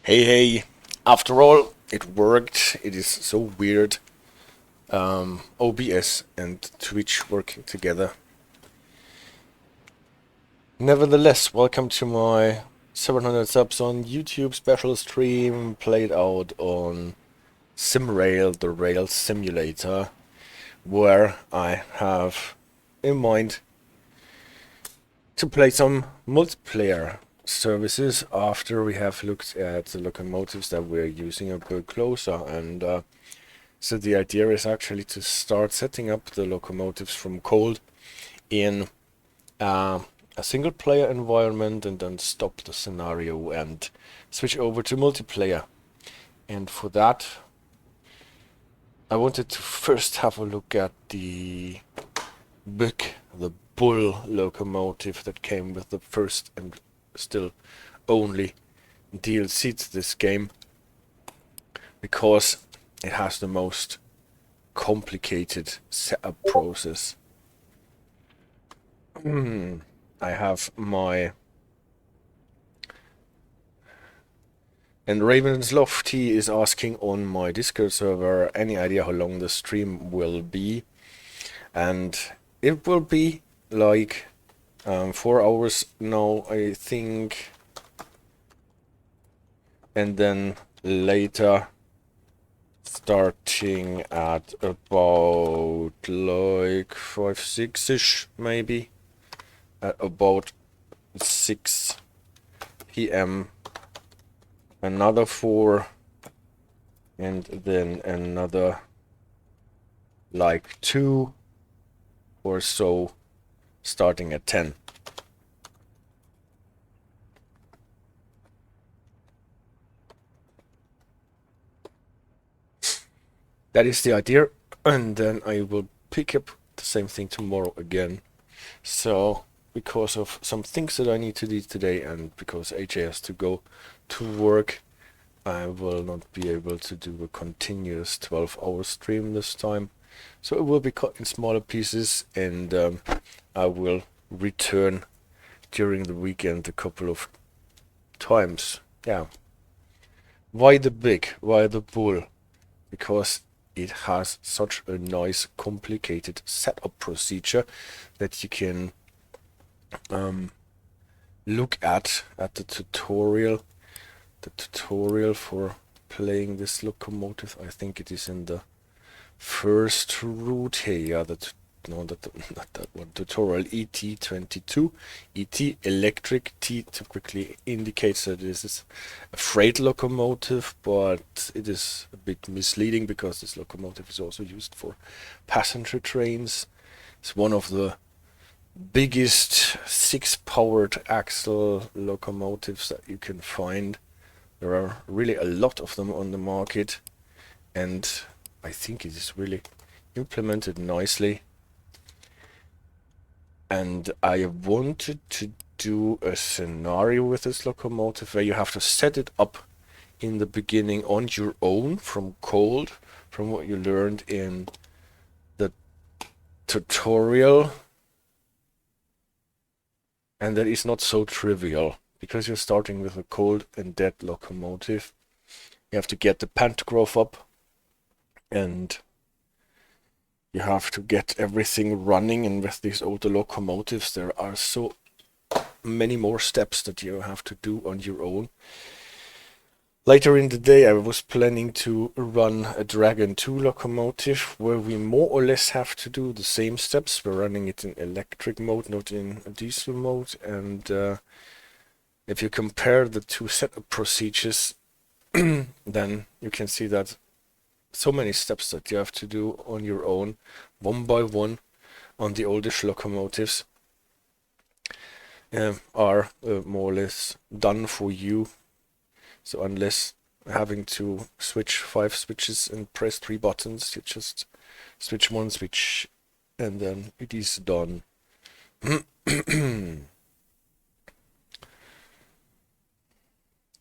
Hey, hey, after all, it worked. It is so weird. OBS and Twitch working together. Nevertheless, welcome to my 700 subs on YouTube special stream played out on SimRail, the rail simulator, where I have in mind to play some multiplayer services after we have looked at the locomotives that we're using a bit closer. And so the idea is actually to start setting up the locomotives from cold in a single player environment and then stop the scenario and switch over to multiplayer. And for that, I wanted to first have a look at the bull locomotive that came with the first and still only DLC to this game, because it has the most complicated setup process. I have my... And Raven's Lofty is asking on my Discord server, any idea how long the stream will be? And it will be like 4 hours now, I think. And then later, starting at about like 5, 6-ish maybe. At about 6 p.m. Another 4. And then another like 2 or so, starting at 10. That is the idea, and then I will pick up the same thing tomorrow again. So, because of some things that I need to do today, and because AJ has to go to work, I will not be able to do a continuous 12-hour stream this time. So it will be cut in smaller pieces, and I will return during the weekend a couple of times. Yeah. Why the big? Why the bull? Because it has such a nice, complicated setup procedure that you can look at the tutorial. The tutorial for playing this locomotive. I think it is in the first route here. Yeah, not that one. Tutorial ET22. ET electric. T typically indicates that this is a freight locomotive, but it is a bit misleading because this locomotive is also used for passenger trains. It's one of the biggest 6-powered axle locomotives that you can find. There are really a lot of them on the market, and I think it is really implemented nicely. And I wanted to do a scenario with this locomotive where you have to set it up in the beginning on your own from cold, from what you learned in the tutorial. And that is not so trivial, because you're starting with a cold and dead locomotive. You have to get the pantograph up, and you have to get everything running. And with these older locomotives, there are so many more steps that you have to do on your own. Later in the day, I was planning to run a Dragon 2 locomotive where we more or less have to do the same steps. We're running it in electric mode, not in diesel mode. And if you compare the two setup procedures, then you can see that so many steps that you have to do on your own, one by one, on the oldish locomotives, are more or less done for you. So unless having to switch 5 switches and press 3 buttons, you just switch 1 switch and then it is done.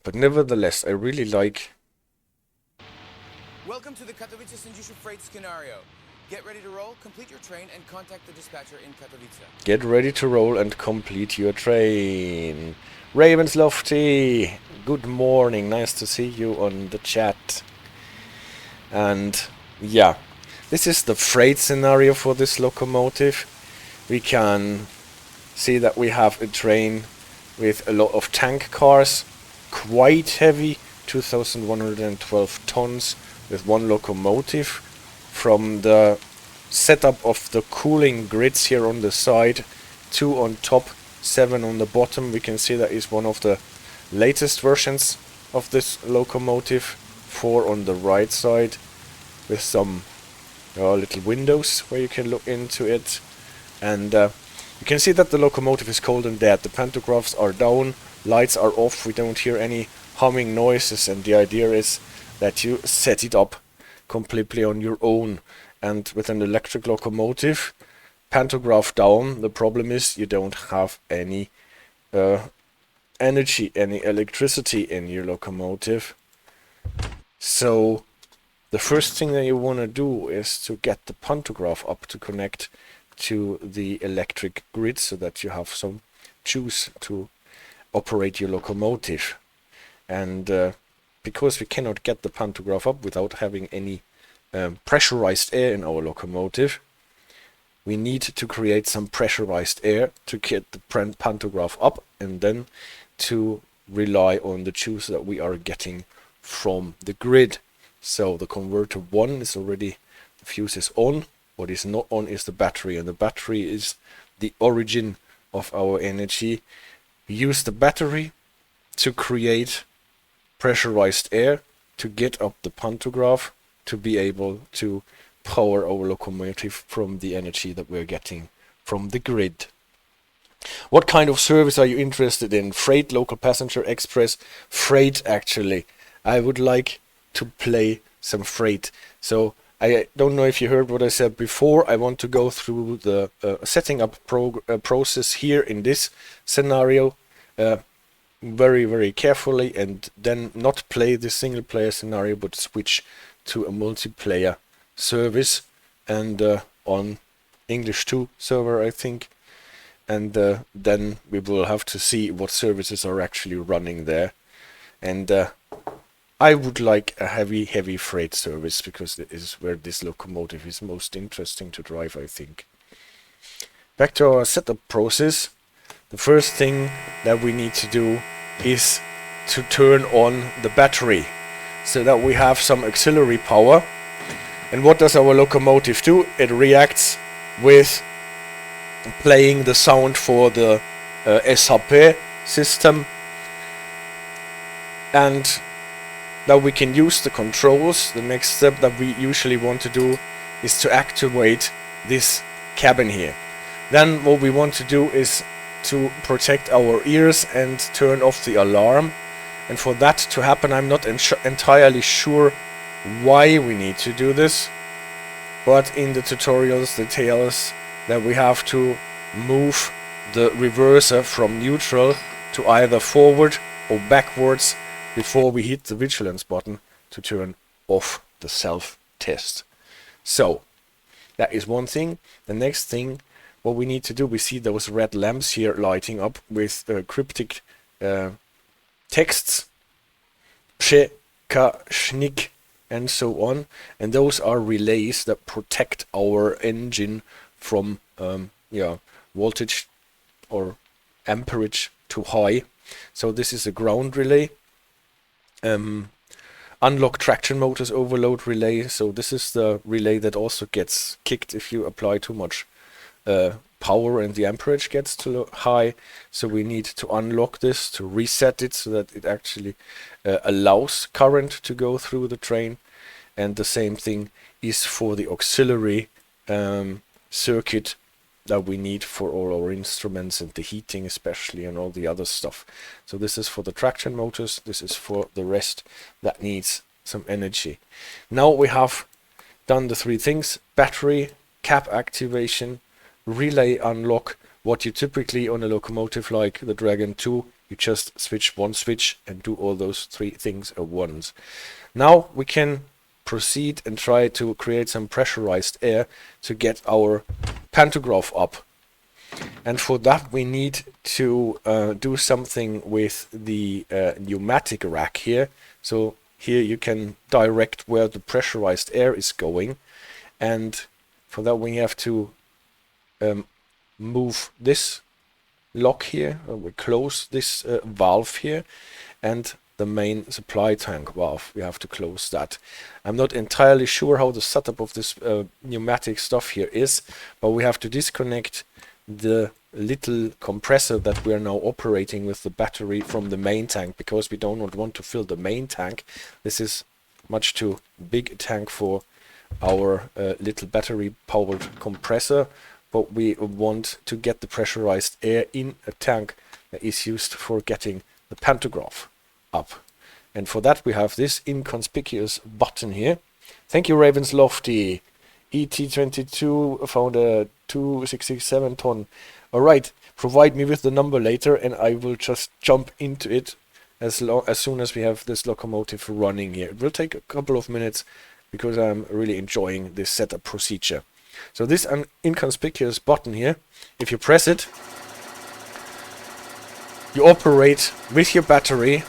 But nevertheless, I really like... Welcome to the Katowice freight scenario. Get ready to roll, complete your train, and contact the dispatcher in Katowice. Get ready to roll and complete your train. Ravens Lofty, good morning. Nice to see you on the chat. And yeah, this is the freight scenario for this locomotive. We can see that we have a train with a lot of tank cars, quite heavy, 2,112 tons, with one locomotive. From the setup of the cooling grids here on the side, 2 on top, 7 on the bottom, we can see that is one of the latest versions of this locomotive. 4 on the right side with some little windows where you can look into it. And you can see that the locomotive is cold and dead. The pantographs are down, lights are off, we don't hear any humming noises, and the idea is that you set it up completely on your own. And with an electric locomotive, pantograph down, the problem is you don't have any energy, any electricity in your locomotive. So the first thing that you want to do is to get the pantograph up to connect to the electric grid so that you have some juice to operate your locomotive. And because we cannot get the pantograph up without having any pressurized air in our locomotive, we need to create some pressurized air to get the pantograph up, and then to rely on the juice that we are getting from the grid. So the converter 1 is already, the fuse is on. What is not on is the battery, and the battery is the origin of our energy. We use the battery to create pressurized air to get up the pantograph to be able to power our locomotive from the energy that we're getting from the grid. What kind of service are you interested in? Freight, local passenger, express? Freight, actually. I would like to play some freight. So I don't know if you heard what I said before. I want to go through the setting up process here in this scenario very, very carefully, and then not play the single player scenario, but switch to a multiplayer service, and on English 2 server, I think. And then we will have to see what services are actually running there. And I would like a heavy freight service, because that is where this locomotive is most interesting to drive, I think. Back to our setup process. The first thing that we need to do is to turn on the battery so that we have some auxiliary power. And what does our locomotive do? It reacts with playing the sound for the SHP system, and that we can use the controls. The next step that we usually want to do is to activate this cabin here. Then what we want to do is to protect our ears and turn off the alarm. And for that to happen, I'm not entirely sure why we need to do this, but in the tutorials it tells that we have to move the reverser from neutral to either forward or backwards before we hit the vigilance button to turn off the self-test. So that is one thing. The next thing, what we need to do, we see those red lamps here lighting up with cryptic texts, PKP, and so on, and those are relays that protect our engine from voltage or amperage too high. So this is a ground relay. Unlock traction motors overload relay. So this is the relay that also gets kicked if you apply too much power and the amperage gets too high. So we need to unlock this to reset it so that it actually allows current to go through the train. And the same thing is for the auxiliary circuit that we need for all our instruments and the heating especially and all the other stuff. So this is for the traction motors, this is for the rest that needs some energy. Now we have done the three things: battery, cap activation, relay unlock. What you typically on a locomotive like the Dragon 2, you just switch one switch and do all those three things at once. Now we can proceed and try to create some pressurized air to get our pantograph up. And for that we need to do something with the pneumatic rack here. So here you can direct where the pressurized air is going, and for that we have to move this lock here, or we close this valve here, and the main supply tank valve, we have to close that. I'm not entirely sure how the setup of this pneumatic stuff here is, but we have to disconnect the little compressor that we are now operating with the battery from the main tank, because we do not want to fill the main tank. This is much too big a tank for our little battery powered compressor, but we want to get the pressurized air in a tank that is used for getting the pantograph up. And for that we have this inconspicuous button here. Thank you, Ravens Lofty. ET22 found a 267 ton. Alright, provide me with the number later and I will just jump into it as soon as we have this locomotive running here. It will take a couple of minutes because I'm really enjoying this setup procedure. So this inconspicuous button here, if you press it, you operate with your battery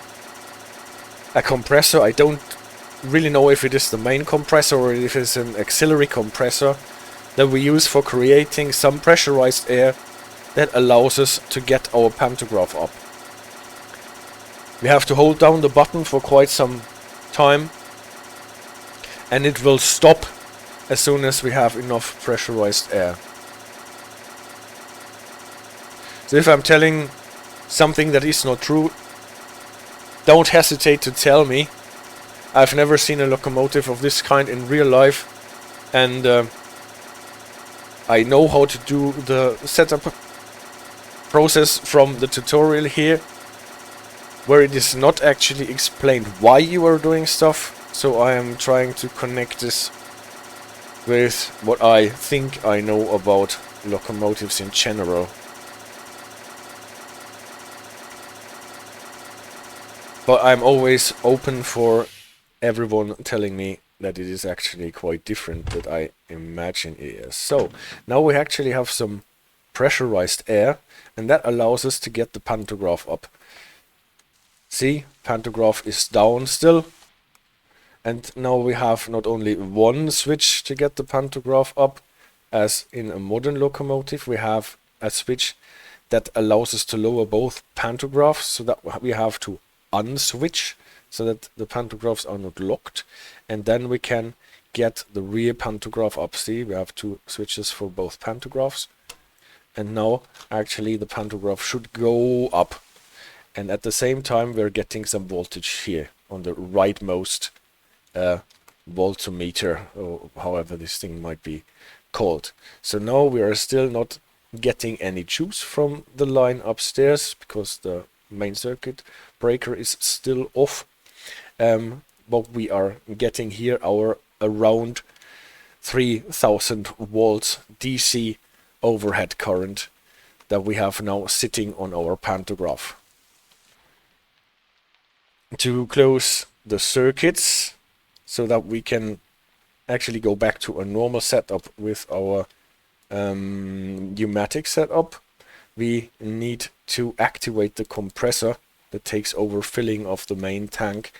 a compressor. I don't really know if it is the main compressor or if it's an auxiliary compressor that we use for creating some pressurized air that allows us to get our pantograph up. We have to hold down the button for quite some time, and it will stop as soon as we have enough pressurized air. So if I'm telling something that is not true, don't hesitate to tell me. I've never seen a locomotive of this kind in real life, and I know how to do the setup process from the tutorial here, where it is not actually explained why you are doing stuff. So I am trying to connect this with what I think I know about locomotives in general. But I'm always open for everyone telling me that it is actually quite different that I imagine it is. So now we actually have some pressurized air, and that allows us to get the pantograph up. See, pantograph is down still. And now we have not only one switch to get the pantograph up, as in a modern locomotive, we have a switch that allows us to lower both pantographs, so that we have to unswitch so that the pantographs are not locked, and then we can get the rear pantograph up. See, we have two switches for both pantographs, and now actually the pantograph should go up, and at the same time we're getting some voltage here on the rightmost voltmeter, or however this thing might be called. So now we are still not getting any juice from the line upstairs because the main circuit breaker is still off, but we are getting here our around 3000 volts DC overhead current that we have now sitting on our pantograph. To close the circuits so that we can actually go back to a normal setup with our pneumatic setup, we need to activate the compressor that takes over filling of the main tank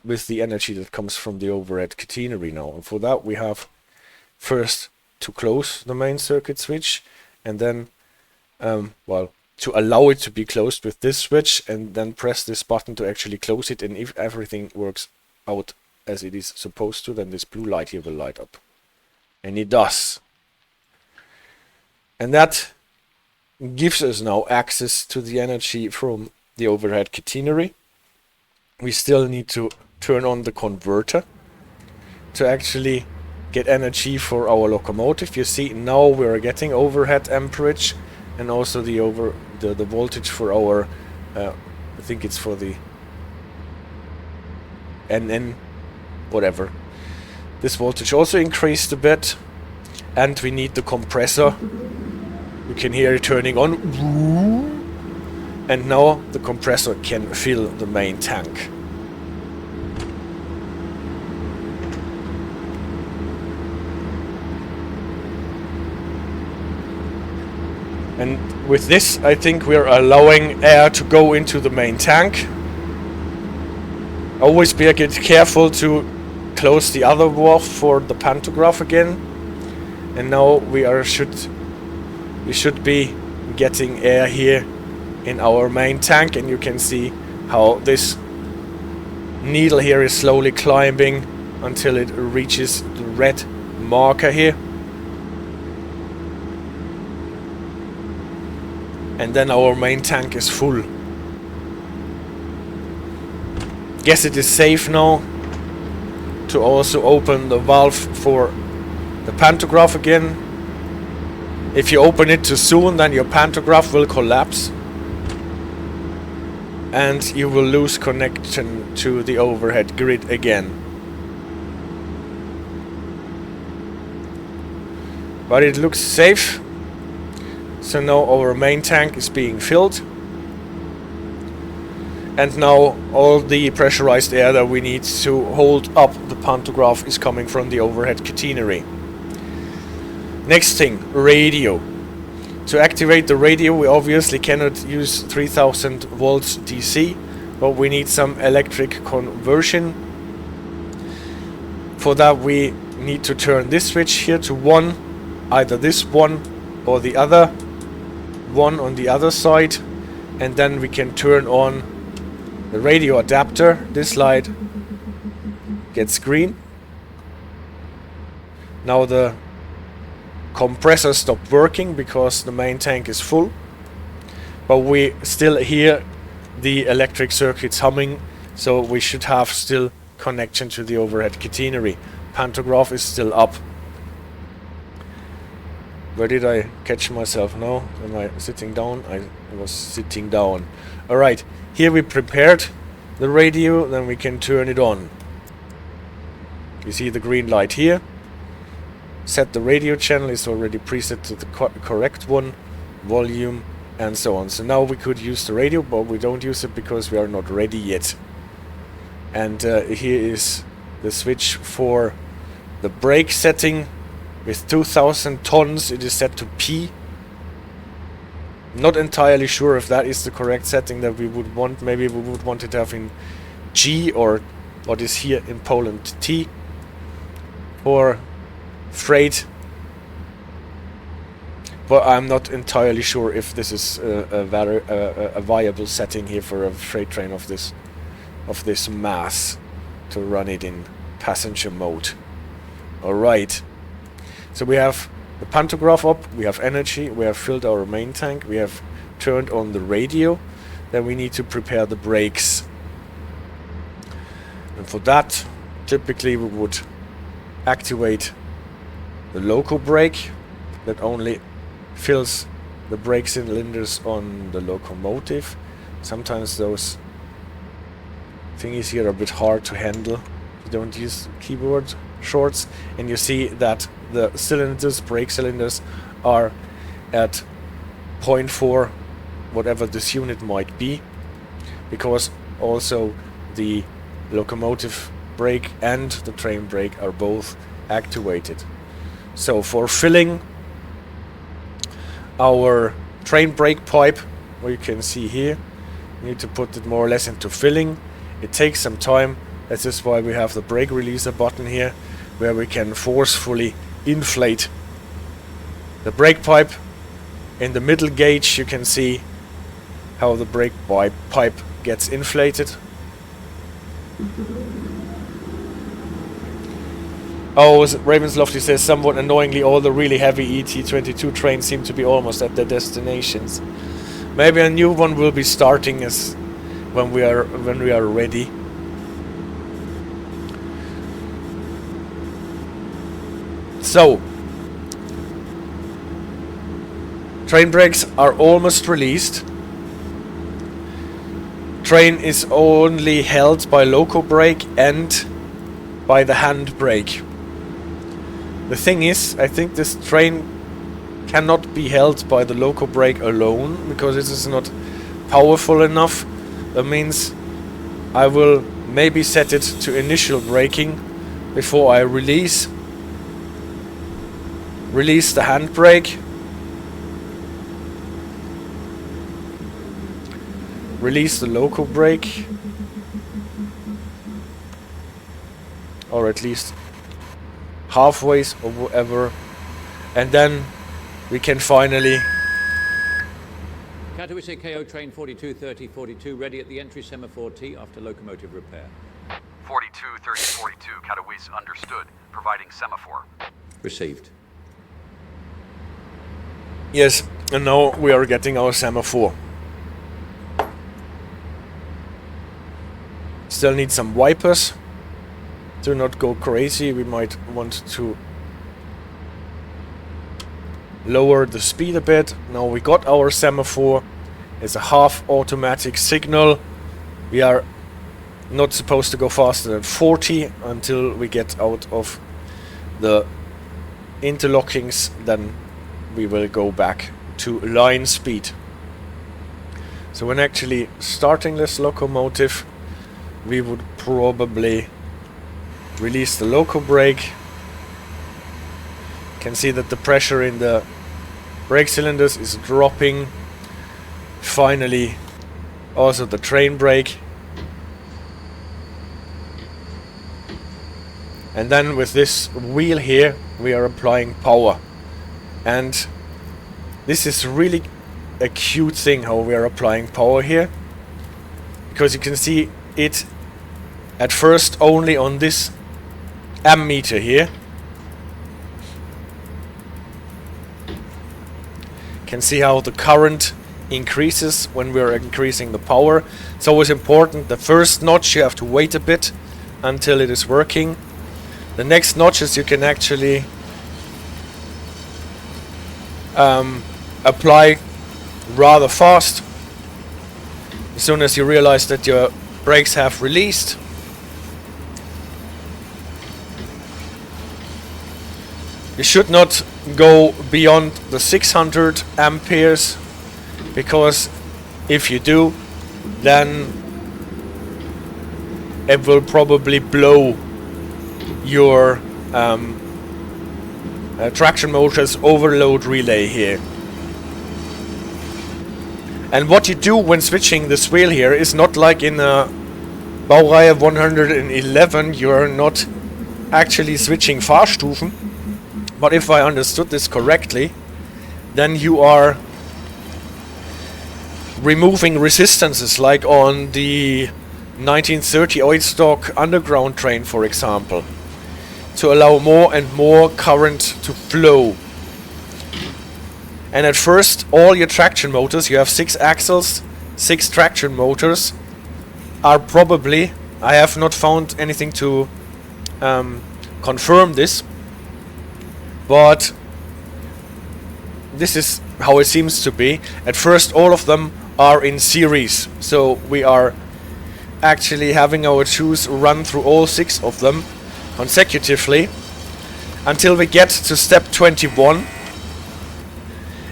with the energy that comes from the overhead catenary now. And for that we have first to close the main circuit switch, and then to allow it to be closed with this switch, and then press this button to actually close it. And if everything works out as it is supposed to, then this blue light here will light up, and it does. And that gives us now access to the energy from the overhead catenary. We still need to turn on the converter to actually get energy for our locomotive. You see now we're getting overhead amperage, and also the voltage for our I think it's for the NN whatever. This voltage also increased a bit, and we need the compressor. You can hear it turning on, and now the compressor can fill the main tank. And with this, I think we're allowing air to go into the main tank. Always be a bit careful to close the other valve for the pantograph again. And now we should be getting air here in our main tank, and you can see how this needle here is slowly climbing until it reaches the red marker here. And then our main tank is full. Guess it is safe now to also open the valve for the pantograph again. If you open it too soon, then your pantograph will collapse and you will lose connection to the overhead grid again. But it looks safe. So now our main tank is being filled. And now all the pressurized air that we need to hold up the pantograph is coming from the overhead catenary. Next thing, radio. To activate the radio, we obviously cannot use 3000 volts DC, but we need some electric conversion. For that we need to turn this switch here to 1, either this one or the other one on the other side, and then we can turn on the radio adapter. This light gets green. Now the compressor stopped working because the main tank is full, but we still hear the electric circuits humming, so we should have still connection to the overhead catenary. Pantograph is still up. Where did I catch myself now? Am I sitting down? I was sitting down. Alright, here we prepared the radio, then we can turn it on. You see the green light here. Set the radio channel is already preset to the correct one, volume, and so on. So now we could use the radio, but we don't use it because we are not ready yet. And here is the switch for the brake setting. With 2000 tons it is set to P. Not entirely sure if that is the correct setting that we would want. Maybe we would want it to have in G, or what is here in Poland T. For freight. But I'm not entirely sure if this is a viable setting here for a freight train of this mass to run it in passenger mode. Alright. So we have the pantograph up, we have energy, we have filled our main tank, we have turned on the radio, then we need to prepare the brakes. And for that, typically we would activate the loco brake that only fills the brake cylinders on the locomotive. Sometimes those thingies here are a bit hard to handle. You don't use keyboard shorts, and you see that the cylinders, brake cylinders, are at 0.4, whatever this unit might be, because also the locomotive brake and the train brake are both activated. So for filling our train brake pipe, what you can see here, you need to put it more or less into filling. It takes some time. This is why we have the brake releaser button here, where we can forcefully inflate the brake pipe. In the middle gauge you can see how the brake pipe gets inflated. Oh, Ravenslofty says, somewhat annoyingly, all the really heavy ET22 trains seem to be almost at their destinations. Maybe a new one will be starting as when we are ready. So, train brakes are almost released. Train is only held by loco brake and by the hand brake. The thing is, I think this train cannot be held by the loco brake alone, because it is not powerful enough. That means I will maybe set it to initial braking before I release the handbrake, release the loco brake, or at least halfways or whatever, and then we can finally... Katowice KO train 423042 ready at the entry semaphore T after locomotive repair. 423042 Katowice understood. Providing semaphore. Received. Yes, and now we are getting our semaphore. Still need some wipers to not go crazy. We might want to lower the speed a bit. Now we got our semaphore. It's a half automatic signal. We are not supposed to go faster than 40 until we get out of the interlockings. Then we will go back to line speed. So when actually starting this locomotive, we would probably release the loco brake. You can see that the pressure in the brake cylinders is dropping. Finally, also the train brake. And then with this wheel here, we are applying power. And this is really a cute thing how we are applying power here. Because you can see it at first only on this ammeter here. You can see how the current increases when we are increasing the power. It's always important, the first notch you have to wait a bit until it is working. The next notches you can actually apply rather fast as soon as you realize that your brakes have released. You should not go beyond the 600 amperes, because if you do, then it will probably blow your traction motor's overload relay here. And what you do when switching this wheel here is not like in a Baureihe 111, you are not actually switching Fahrstufen. But if I understood this correctly, then you are removing resistances, like on the 1930 Oidstock underground train, for example, to allow more and more current to flow. And at first, all your traction motors, you have 6 axles, 6 traction motors, are probably, I have not found anything to confirm this, but this is how it seems to be. At first, all of them are in series, so we are actually having our shoes run through all 6 of them consecutively until we get to step 21.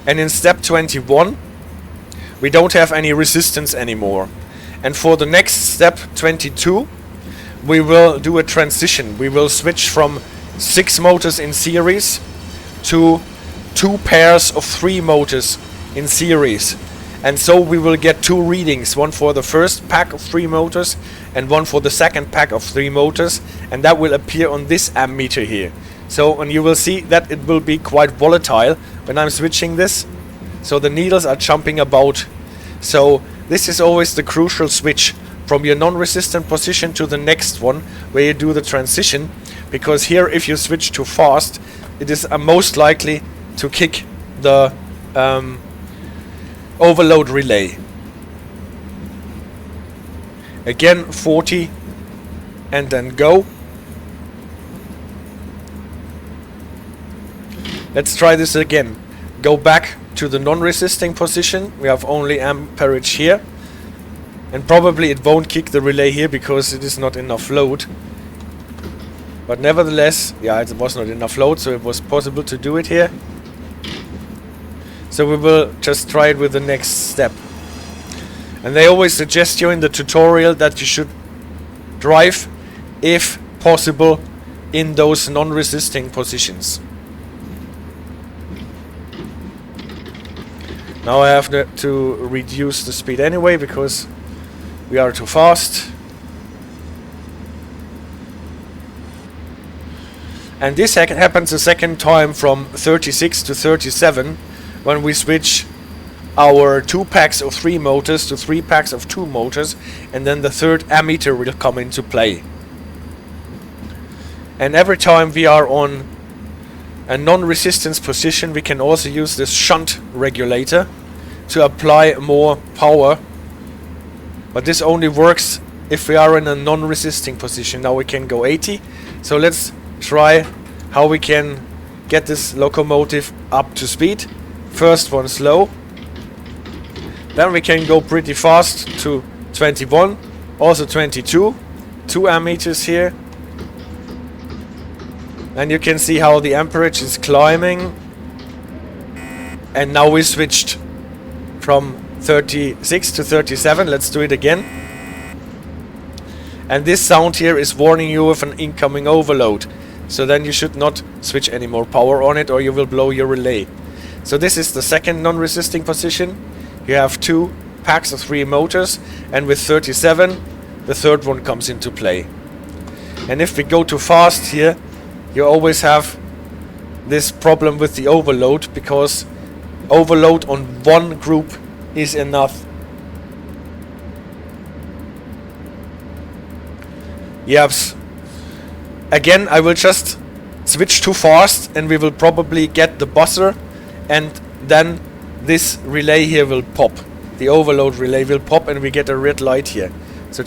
And in step 21 we don't have any resistance anymore, and for the next step 22 we will do a transition. We will switch from 6 motors in series to 2 pairs of 3 motors in series. And so we will get 2 readings, one for the first pack of 3 motors and one for the second pack of 3 motors, and that will appear on this ammeter here. So, and you will see that it will be quite volatile when I'm switching this. So the needles are jumping about. So this is always the crucial switch from your non-resistant position to the next one where you do the transition, because here if you switch too fast, it is most likely to kick the overload relay. Again 40 and then go. Let's try this again. Go back to the non-resisting position. We have only amperage here, and probably it won't kick the relay here because it is not enough load. But nevertheless, yeah, it was not enough load, so it was possible to do it here. So we will just try it with the next step. And they always suggest you in the tutorial that you should drive, if possible, in those non-resisting positions. Now I have to reduce the speed anyway, because We are too fast. And this happens a second time from 36 to 37 when we switch our 2 packs of 3 motors to 3 packs of 2 motors, and then the third ammeter will come into play. And every time we are on a non-resistance position, we can also use this shunt regulator to apply more power, but this only works if we are in a non-resisting position. Now we can go 80, so let's try how we can get this locomotive up to speed. First one slow, then we can go pretty fast to 21, also 22, 2 ammeters here. And you can see how the amperage is climbing. And now we switched from 36 to 37. Let's do it again. And this sound here is warning you of an incoming overload. So then you should not switch any more power on it or you will blow your relay. So this is the second non-resisting position. You have 2 packs of 3 motors, and with 37 the third one comes into play. And if we go too fast here, you always have this problem with the overload, because overload on one group is enough. Yes. Again, I will just switch too fast and we will probably get the buzzer, and then this relay here will pop. The overload relay will pop and we get a red light here. So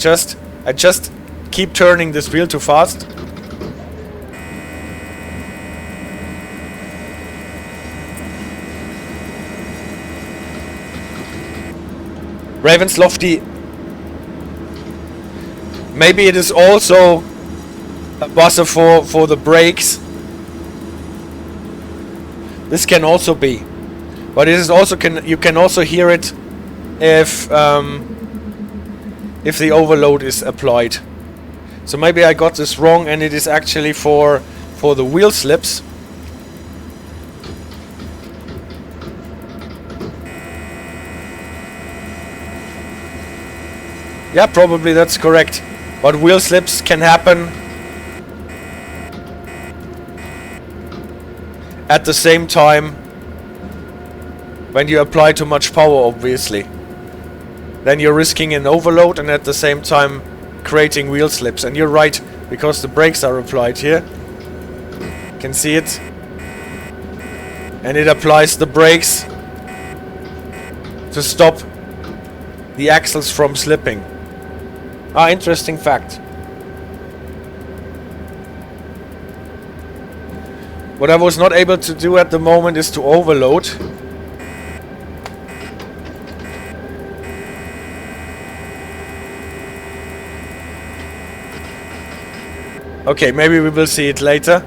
I just keep turning this wheel too fast. Raven's Lofty. Maybe it is also a buzzer for the brakes. This can also be. But it is also you can also hear it if the overload is applied. So maybe I got this wrong and it is actually for the wheel slips. Yeah, probably that's correct. But wheel slips can happen at the same time when you apply too much power, obviously. Then you're risking an overload and at the same time creating wheel slips. And you're right, because the brakes are applied here. You can see it. And it applies the brakes to stop the axles from slipping. Ah, interesting fact. What I was not able to do at the moment is to overload. Okay, maybe we will see it later.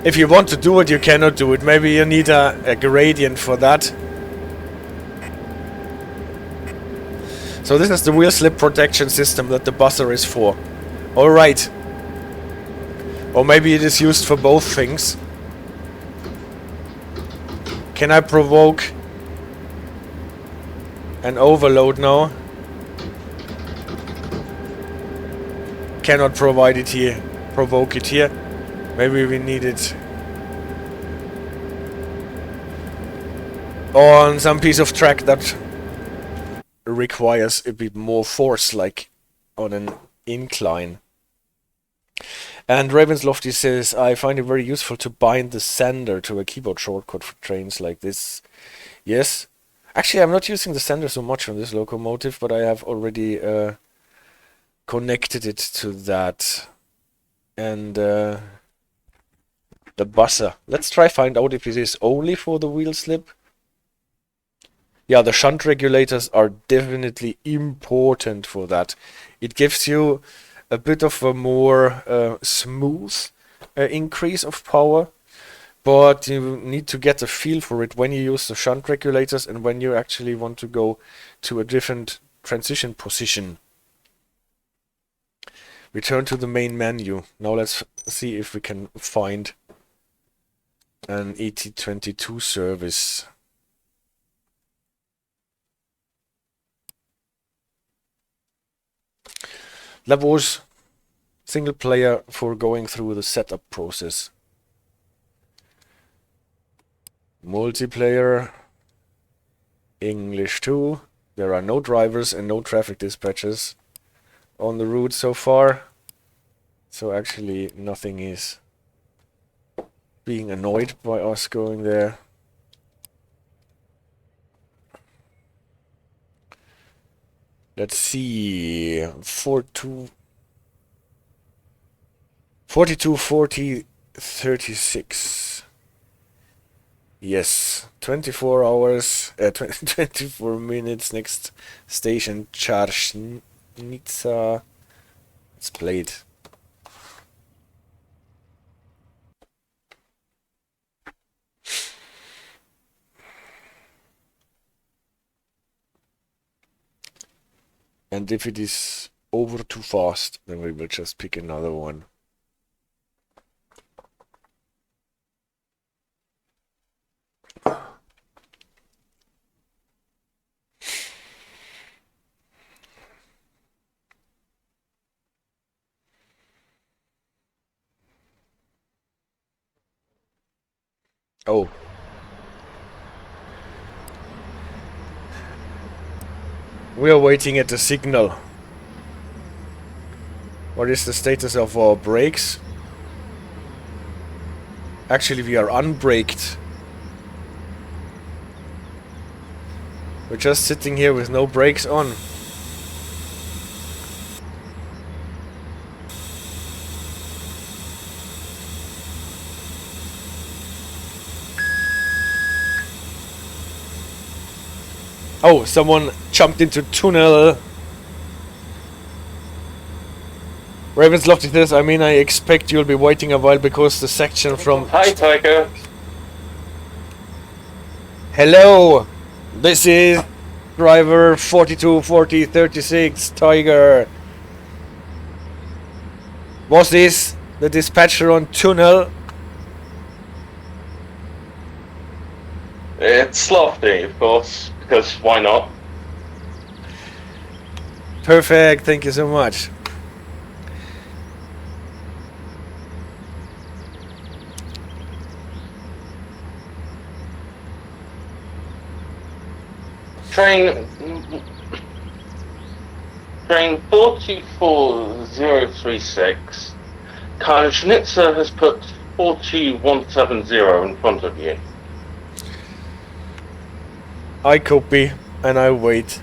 If you want to do it, you cannot do it. Maybe you need a gradient for that. So this is the wheel slip protection system that the buzzer is for. Alright. Or maybe it is used for both things. Can I provoke an overload now? Cannot provide it here. Provoke it here. Maybe we need it on some piece of track that requires a bit more force, like on an incline. And Raven's Lofty says, I find it very useful to bind the sender to a keyboard shortcut for trains like this. Yes. Actually, I'm not using the sender so much on this locomotive, but I have already connected it to that. And the buzzer. Let's try find out if it is only for the wheel slip. Yeah, the shunt regulators are definitely important for that. It gives you a bit of a more smooth increase of power, but you need to get a feel for it when you use the shunt regulators and when you actually want to go to a different transition position. Return to the main menu. Now let's see if we can find an ET22 service. That was single player for going through the setup process. Multiplayer, English 2. There are no drivers and no traffic dispatchers on the route so far. So actually nothing is being annoyed by us going there. Let's see, 42, 40, 36. Yes, 24 hours, 24 minutes, next station, Czarnica. It's played. And if it is over too fast, then we will just pick another one. Oh. We are waiting at the signal. What is the status of our brakes? Actually, we are unbraked. We're just sitting here with no brakes on. Oh, someone jumped into tunnel. Ravens lofty this. I mean, I expect you'll be waiting a while because the section from... Hi, Tiger. Hello! This is driver 424036, Tiger. Was this the dispatcher on tunnel? It's lofty, of course, because why not? Perfect, thank you so much. Train 44036, Katowice has put 42170 in front of you. I copy and I wait.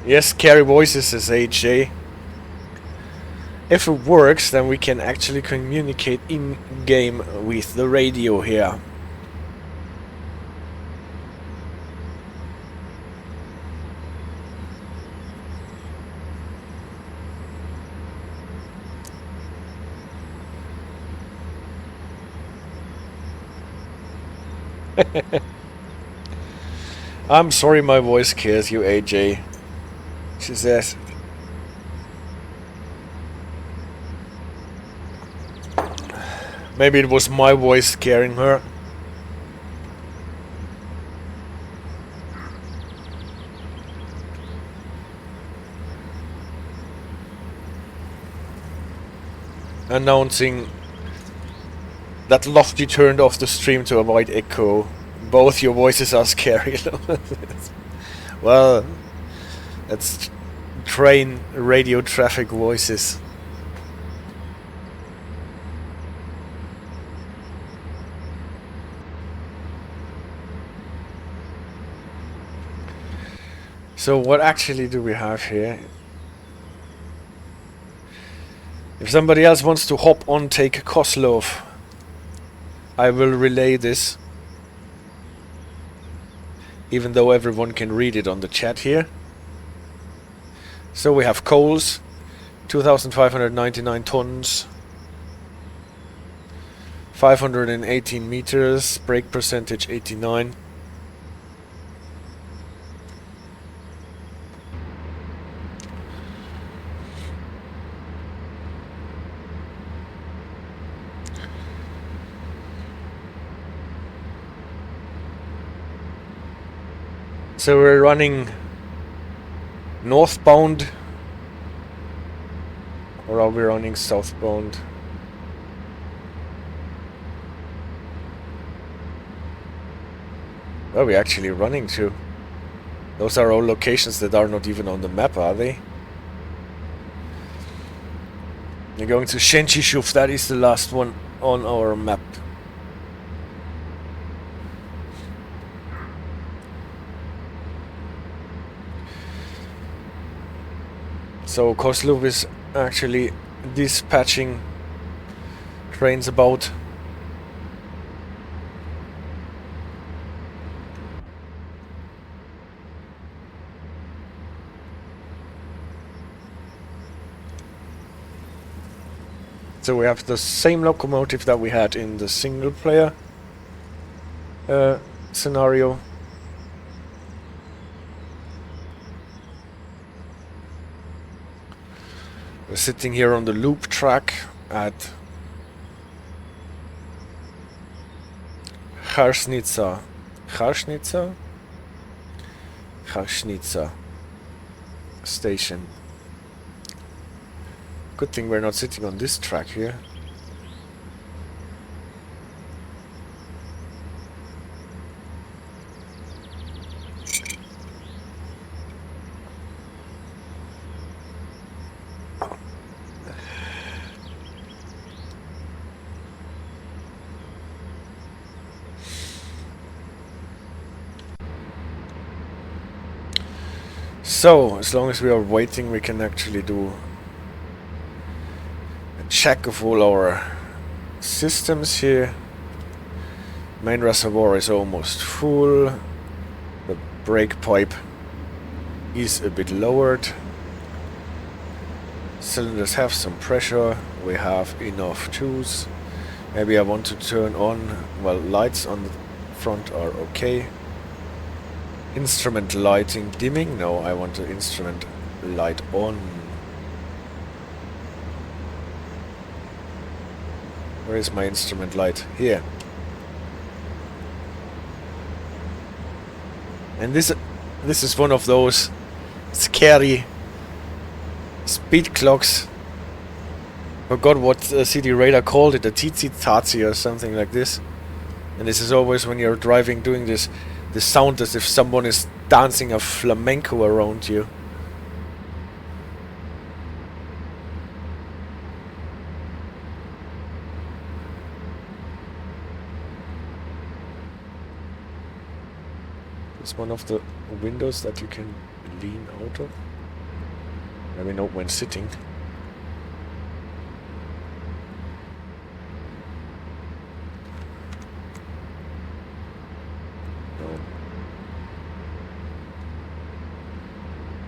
Yes, carry voices, says AJ. If it works, then we can actually communicate in-game with the radio here. I'm sorry my voice scares you, AJ. She says. Maybe it was my voice scaring her. Announcing that Lofty turned off the stream to avoid echo. Both your voices are scary. Well, that's train radio traffic voices. So what actually do we have here? If somebody else wants to hop on, take Koslov, I will relay this. Even though everyone can read it on the chat here. So we have coals, 2,599 tons, 518 meters, brake percentage 89. So we're running northbound, or are we running southbound? Where are we actually running to? Those are all locations that are not even on the map, are they? We're going to Shenchishuf, that is the last one on our map. So Kozlov is actually dispatching trains about. So we have the same locomotive that we had in the single player scenario. We're sitting here on the loop track at Charsnica station. Good thing we're not sitting on this track here. So, as long as we are waiting, we can actually do a check of all our systems here. Main reservoir is almost full. The brake pipe is a bit lowered. Cylinders have some pressure. We have enough juice. Maybe I want to turn on, well, lights on the front are okay. Instrument lighting dimming? No, I want the instrument light on. Where is my instrument light? Here. And this is one of those scary speed clocks. Forgot what CD Radar called it, a Tsitsi or something like this. And this is always when you're driving doing this, the sound as if someone is dancing a flamenco around you. It's one of the windows that you can lean out of. Maybe not when sitting.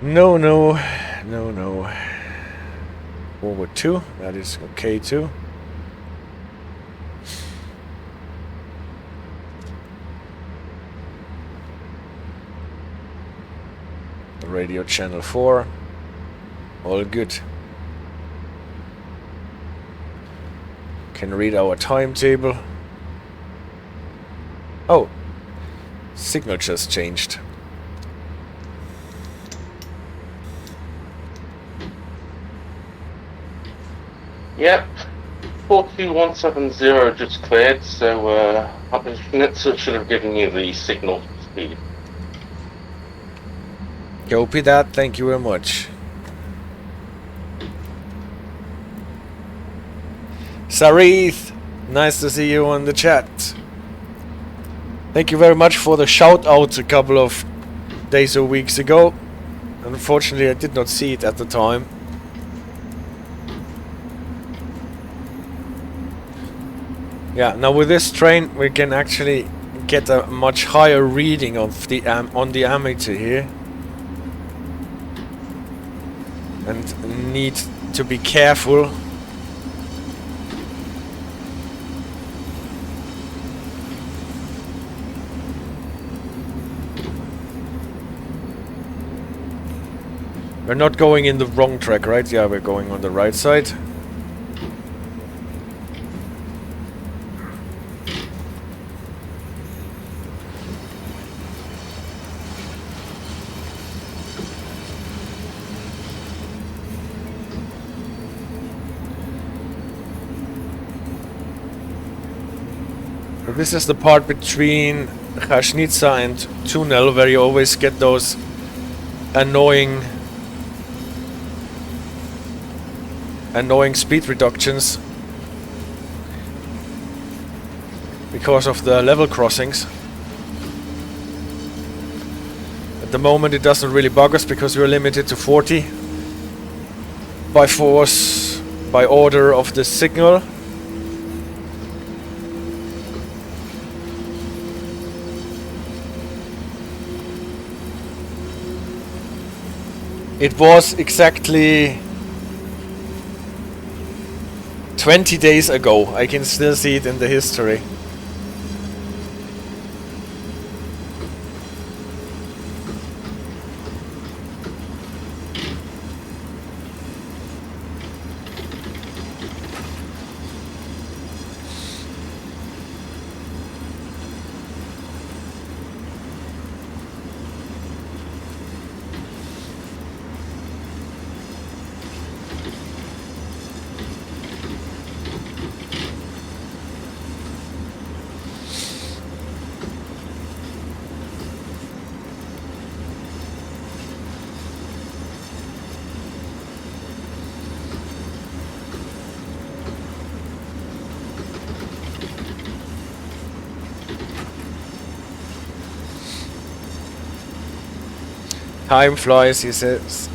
No, no, no, no. Forward 2, that is okay too. Radio channel 4, all good. Can read our timetable. Oh, signal just changed. Yep, 42170 just cleared, so Schnitzer should have given you the signal speed. Copy that, thank you very much. Sarith, nice to see you on the chat. Thank you very much for the shout out a couple of days or weeks ago. Unfortunately, I did not see it at the time. Yeah, now with this train we can actually get a much higher reading of the on the ammeter here, and need to be careful. We're not going in the wrong track, right? Yeah, we're going on the right side. This is the part between Chasnica and Tunel where you always get those annoying speed reductions because of the level crossings. At the moment it doesn't really bug us because we're limited to 40 by force, by order of the signal. It was exactly 20 days ago. I can still see it in the history. Time flies, he says.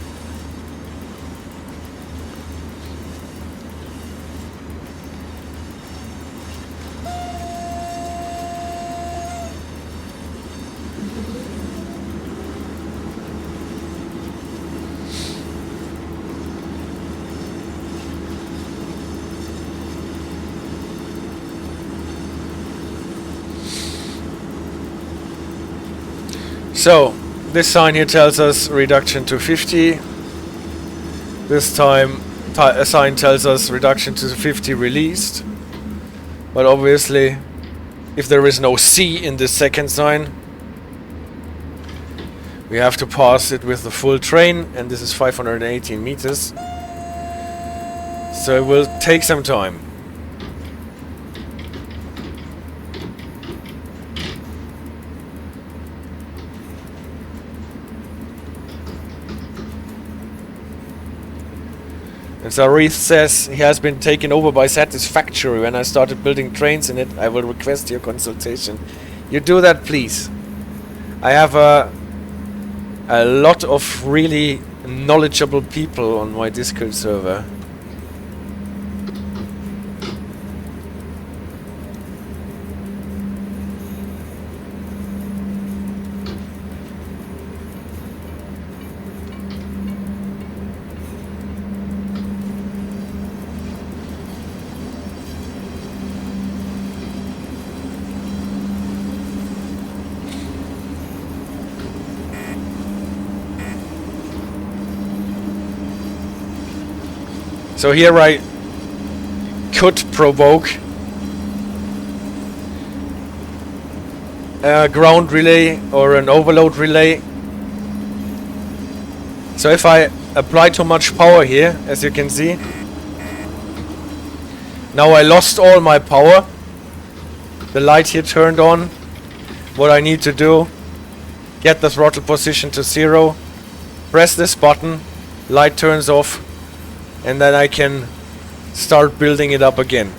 So, this sign here tells us reduction to 50. This time a sign tells us reduction to 50 released. But obviously, if there is no C in this second sign, we have to pass it with the full train, and this is 518 meters. So it will take some time. And Zareth says he has been taken over by Satisfactory. When I started building trains in it, I will request your consultation. You do that, please. I have a lot of really knowledgeable people on my Discord server. So here I could provoke a ground relay or an overload relay. So if I apply too much power here, as you can see, now I lost all my power. The light here turned on. What I need to do, get the throttle position to 0, press this button, light turns off, and then I can start building it up again.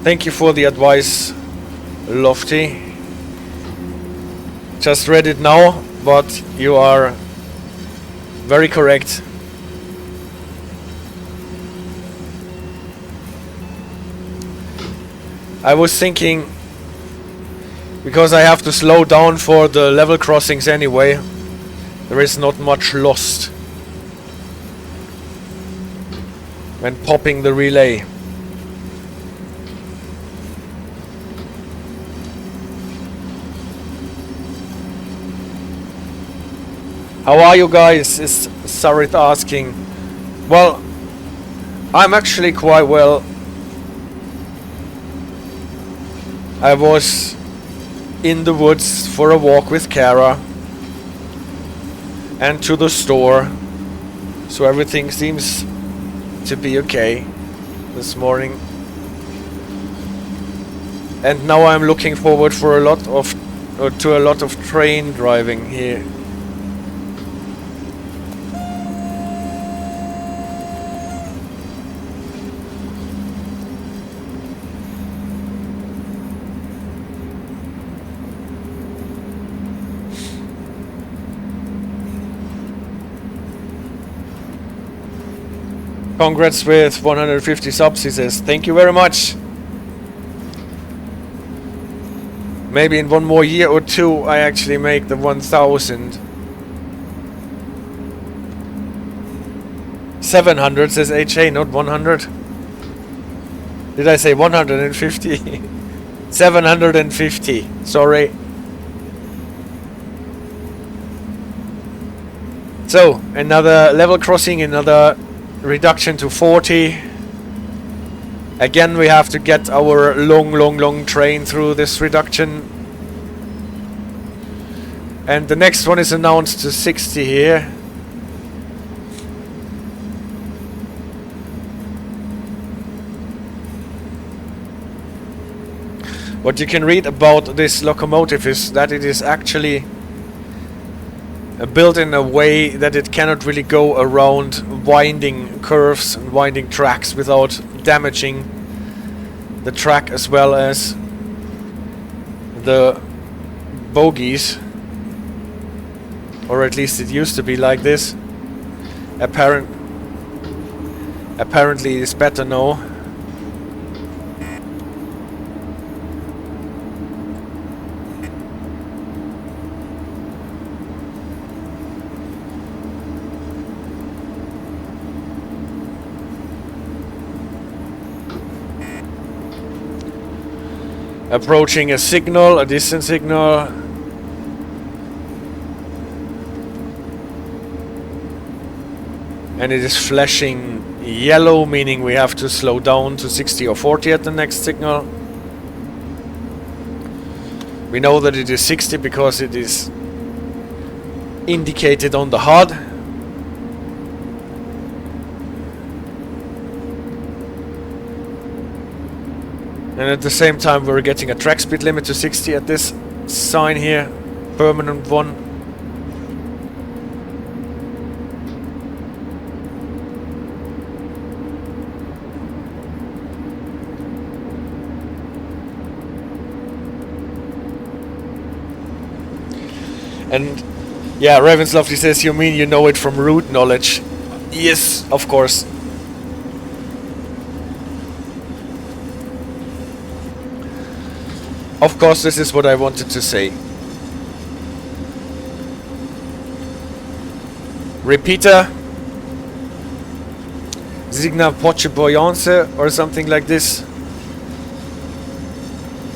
Thank you for the advice, Lofty. Just read it now, but you are very correct. I was thinking, because I have to slow down for the level crossings anyway, there is not much lost when popping the relay. How are you guys? Is Sarit asking. Well, I'm actually quite well. I was in the woods for a walk with Kara and to the store, so everything seems to be okay this morning. And now I'm looking forward for to a lot of train driving here. Congrats with 150 subs, he says. Thank you very much. Maybe in one more year or two I actually make the 1000. 700 says HA, not 100. Did I say 150? 750, sorry. So, another level crossing, another reduction to 40. Again, we have to get our long train through this reduction. And the next one is announced to 60 here. What you can read about this locomotive is that it is actually built in a way that it cannot really go around winding curves and winding tracks without damaging the track as well as the bogies, or at least it used to be like this. Apparently it's better now. Approaching a signal, a distant signal. And it is flashing yellow, meaning we have to slow down to 60 or 40 at the next signal. We know that it is 60 because it is indicated on the HUD. And at the same time we're getting a track speed limit to 60 at this sign here, permanent one. And yeah, Ravenslovely says, you mean you know it from route knowledge? Yes, of course. Of course, this is what I wanted to say. Repeater. Signa potrzebujące or something like this.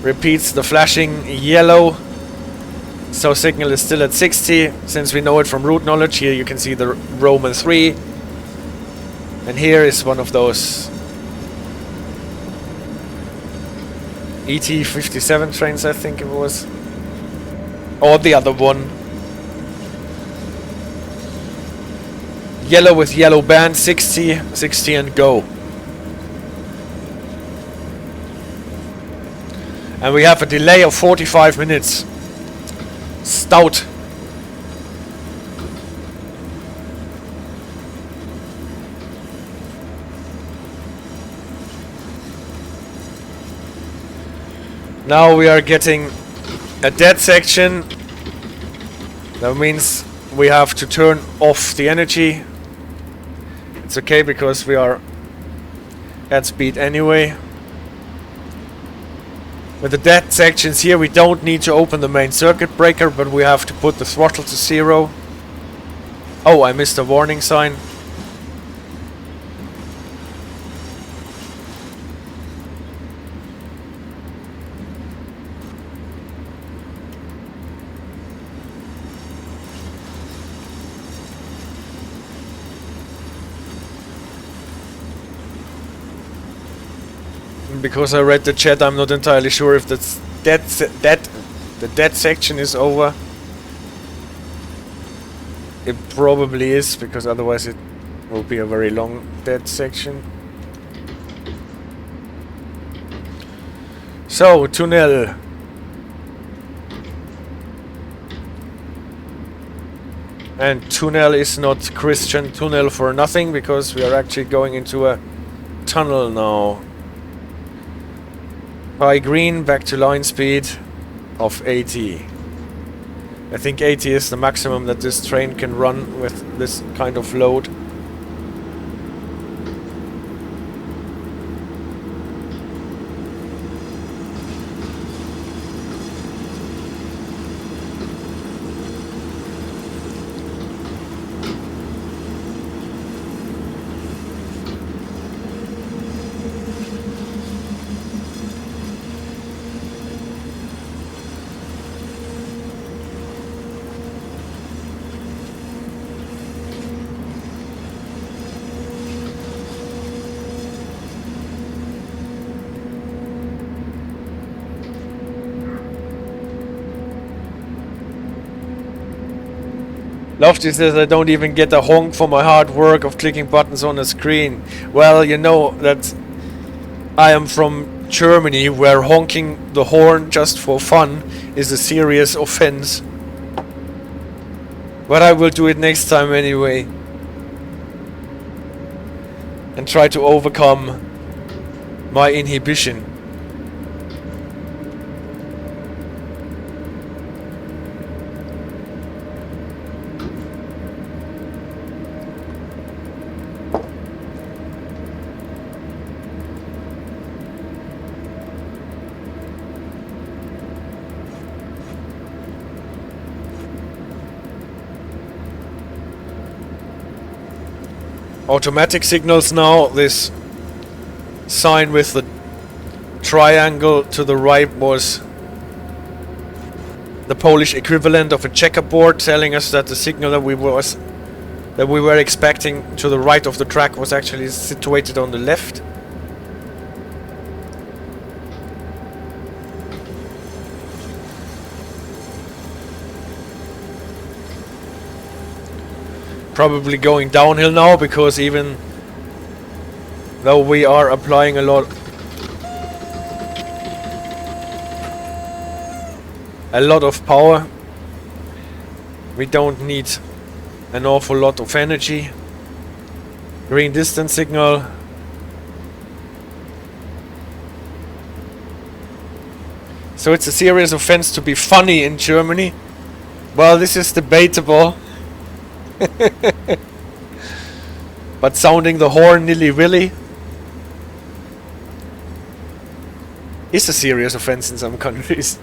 Repeats the flashing yellow. So signal is still at 60. Since we know it from route knowledge, here you can see the Roman 3. And here is one of those ET57 trains, I think it was. Or the other one. Yellow with yellow band, 60, 60 and go. And we have a delay of 45 minutes. Stout. Now we are getting a dead section. That means we have to turn off the energy. It's okay because we are at speed anyway. With the dead sections here we don't need to open the main circuit breaker, but we have to put the throttle to 0. Oh, I missed a warning sign. Because I read the chat, I'm not entirely sure if the dead section is over. It probably is, because otherwise it will be a very long dead section. So, tunnel. And tunnel is not Christian tunnel for nothing, because we are actually going into a tunnel now. High green, back to line speed of 80. I think 80 is the maximum that this train can run with this kind of load. Lofty says I don't even get a honk for my hard work of clicking buttons on a screen. Well, you know that I am from Germany, where honking the horn just for fun is a serious offense. But I will do it next time anyway. And try to overcome my inhibition. Automatic signals now. This sign with the triangle to the right was the Polish equivalent of a checkerboard, telling us that the signal that we were expecting to the right of the track was actually situated on the left. Probably going downhill now, because even though we are applying a lot of power, we don't need an awful lot of energy. Green distance signal. So it's a serious offense to be funny in Germany. Well, this is debatable. But sounding the horn nilly-willy is a serious offense in some countries,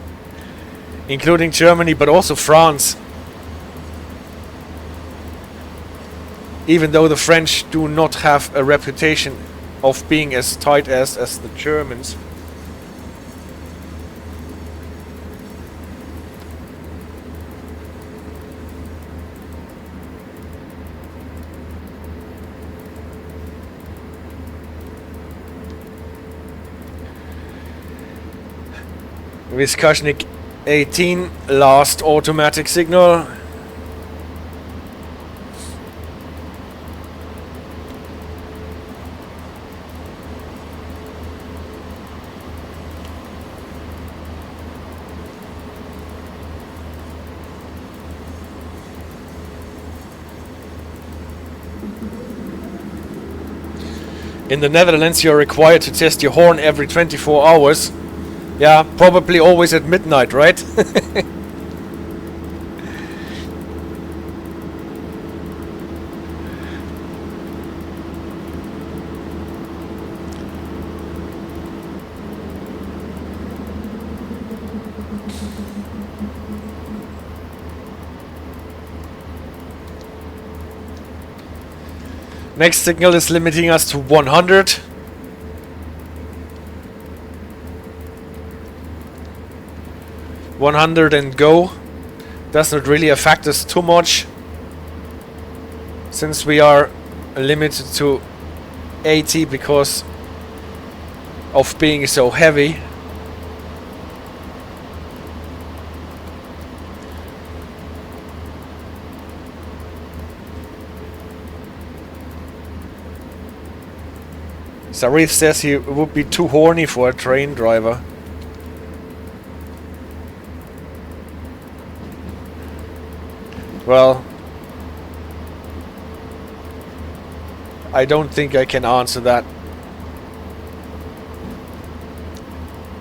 including Germany, but also France. Even though the French do not have a reputation of being as tight as the Germans. Vyskaznik 18, last automatic signal. In the Netherlands, you're required to test your horn every 24 hours. Yeah, probably always at midnight, right? Next signal is limiting us to 100. And go. Does not really affect us too much, since we are limited to 80 because of being so heavy. Sarif says he would be too horny for a train driver. Well, I don't think I can answer that.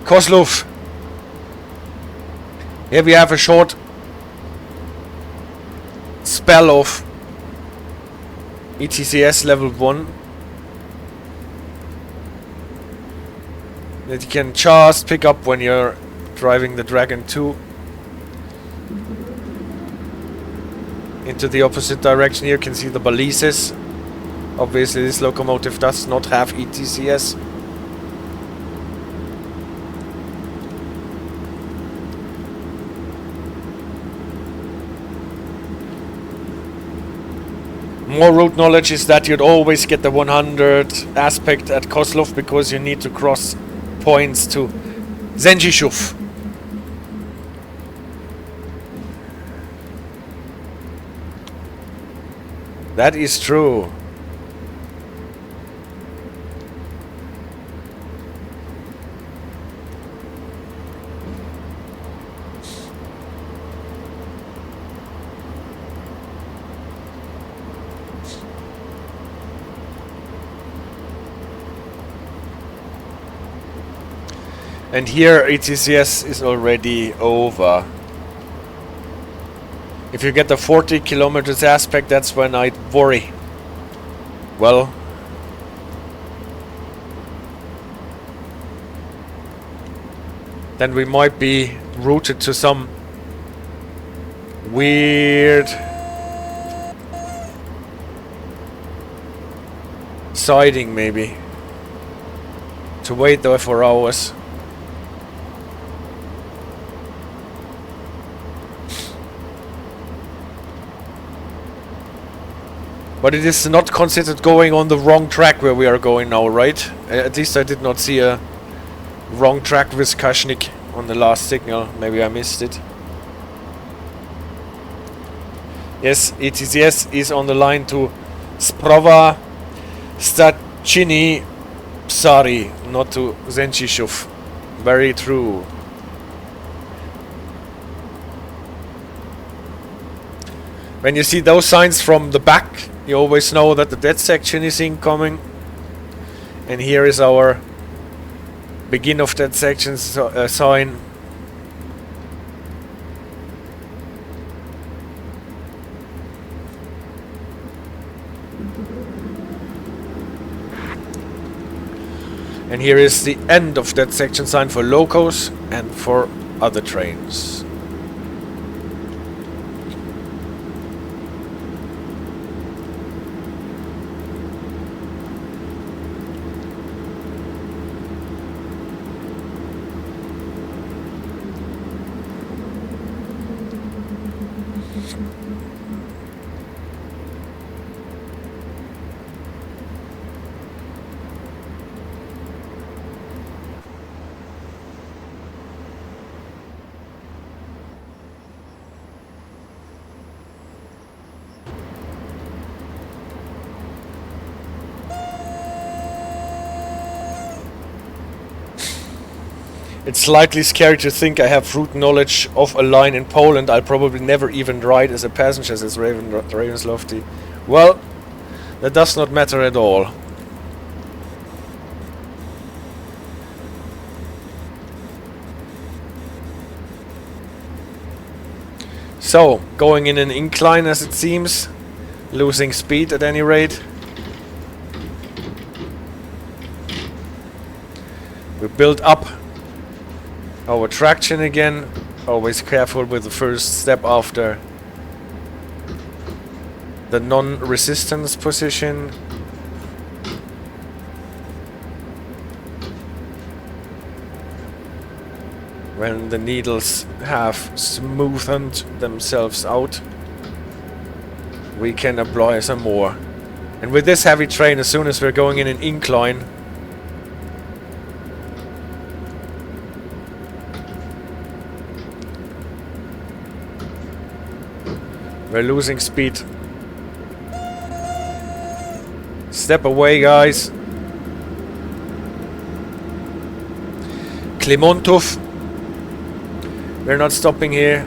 Koslov. Here we have a short spell of ETCS level 1 that you can just pick up when you're driving the Dragon 2 into the opposite direction. Here you can see the balises. Obviously this locomotive does not have ETCS. More route knowledge is that you'd always get the 100 aspect at Koslov because you need to cross points to Zenjishuf. That is true. And here ETCS is already over. If you get the 40 kilometers aspect, that's when I'd worry. Well, then we might be routed to some weird siding, maybe, to wait there for hours. But it is not considered going on the wrong track where we are going now, right? At least I did not see a wrong track with Kashnik on the last signal. Maybe I missed it. Yes, ETCS is on the line to Sprova Stachini Psari, not to Zenchishov. Very true. When you see those signs from the back, you always know that the dead section is incoming. And here is our begin of dead section sign. And here is the end of that section sign for locos and for other trains. It's slightly scary to think I have route knowledge of a line in Poland I'll probably never even ride as a passenger, says Ravenslofty. Well, that does not matter at all. So, going in an incline as it seems, losing speed at any rate. We build up our traction again, always careful with the first step after the non-resistance position. When the needles have smoothened themselves out, we can apply some more. And with this heavy train, as soon as we're going in an incline, we're losing speed. Step away, guys. Klimontov. We're not stopping here.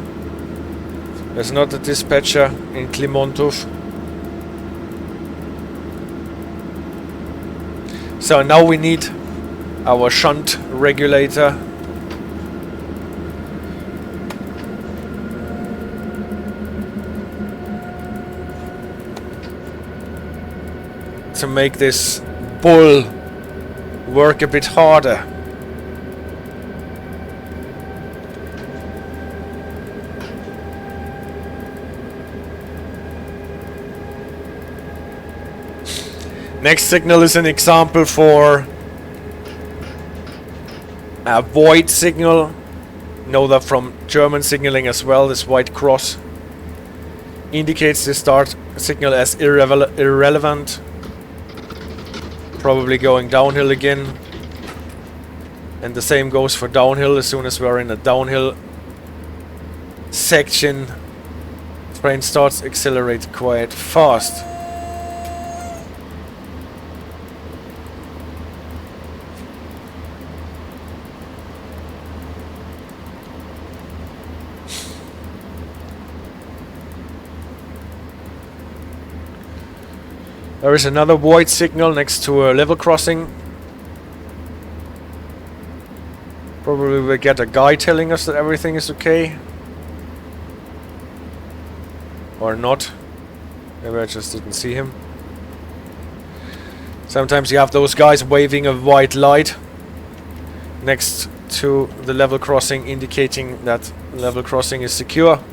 There's not a dispatcher in Klimontov. So now we need our shunt regulator. To make this bull work a bit harder. Next signal is an example for a void signal. Know that from German signaling as well. This white cross indicates the start signal as irrelevant. Probably going downhill again. And the same goes for downhill. As soon as we're in a downhill section, train starts to accelerate quite fast. There is another void signal next to a level crossing. Probably we'll get a guy telling us that everything is okay. Or not. Maybe I just didn't see him. Sometimes you have those guys waving a white light next to the level crossing, indicating that level crossing is secure.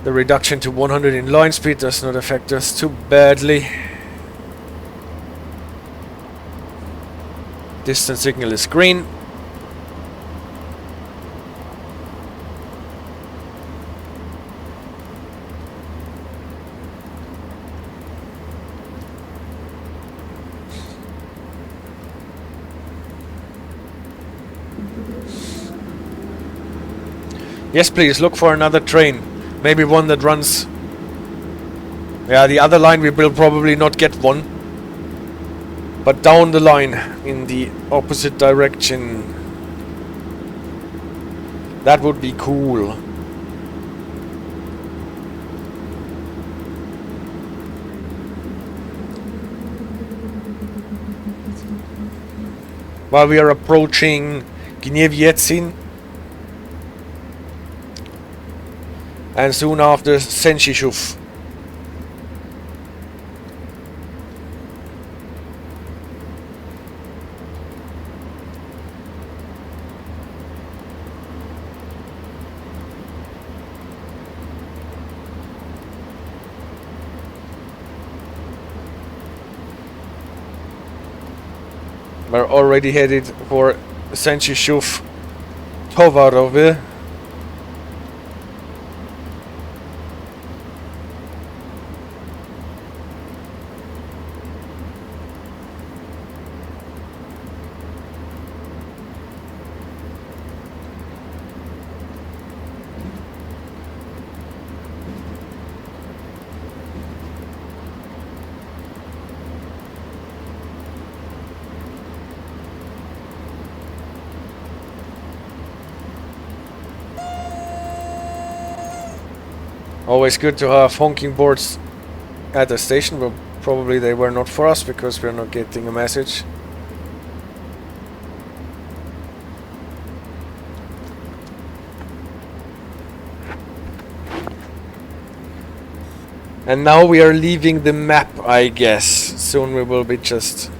The reduction to 100 in line speed does not affect us too badly. Distance signal is green. Yes, please, look for another train. Maybe one that runs... Yeah, the other line we will probably not get one. But down the line, in the opposite direction. That would be cool. While we are approaching Gniewiecin. And soon after Sędziszów. We're already headed for Sędziszów Towarowy. Always good to have honking boards at the station, but probably they were not for us because we're not getting a message. And now we are leaving the map, I guess. Soon we will be just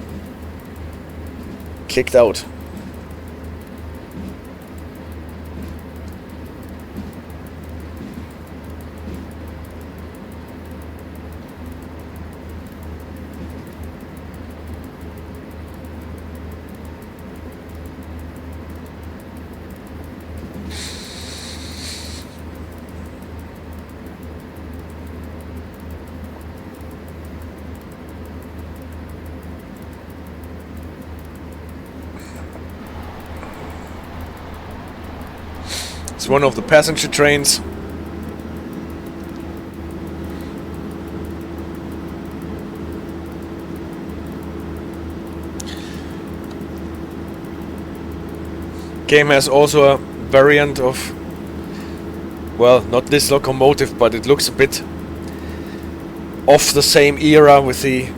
kicked out. It's one of the passenger trains. Game has also a variant of, well, not this locomotive, but it looks a bit of the same era with the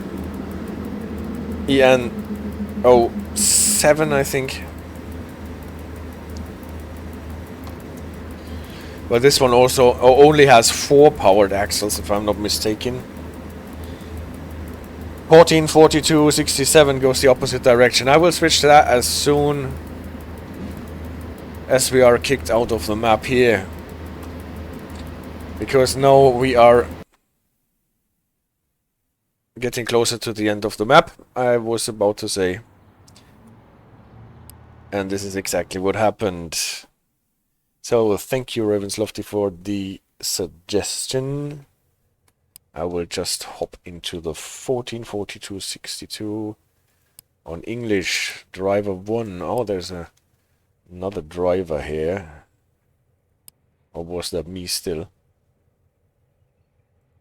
EN07, I think. But this one also only has 4 powered axles, if I'm not mistaken. 14, 42, 67 goes the opposite direction. I will switch to that as soon as we are kicked out of the map here. Because now we are getting closer to the end of the map, I was about to say. And this is exactly what happened. So thank you, Ravenslofty, for the suggestion. I will just hop into the 14, 42, 62 on English. Driver 1. Oh, there's another driver here. Or was that me still?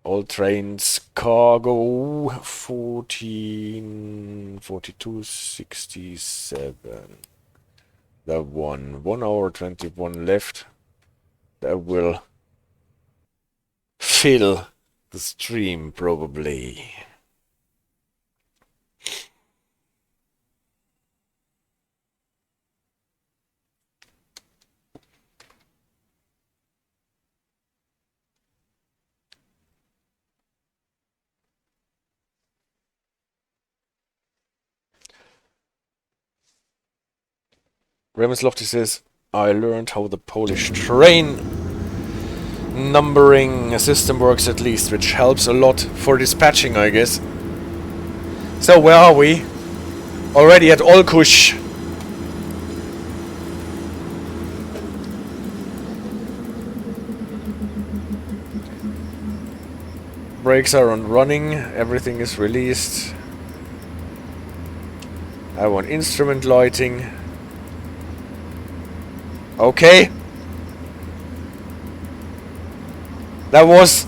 All trains, cargo, 14, 42, 67. That one. 1 hour 21 left. That will fill the stream, probably. Remeslofty says, I learned how the Polish train numbering system works at least, which helps a lot for dispatching, I guess. So where are we? Already at Olkusz. Brakes are on running, everything is released. I want instrument lighting. Okay. That was...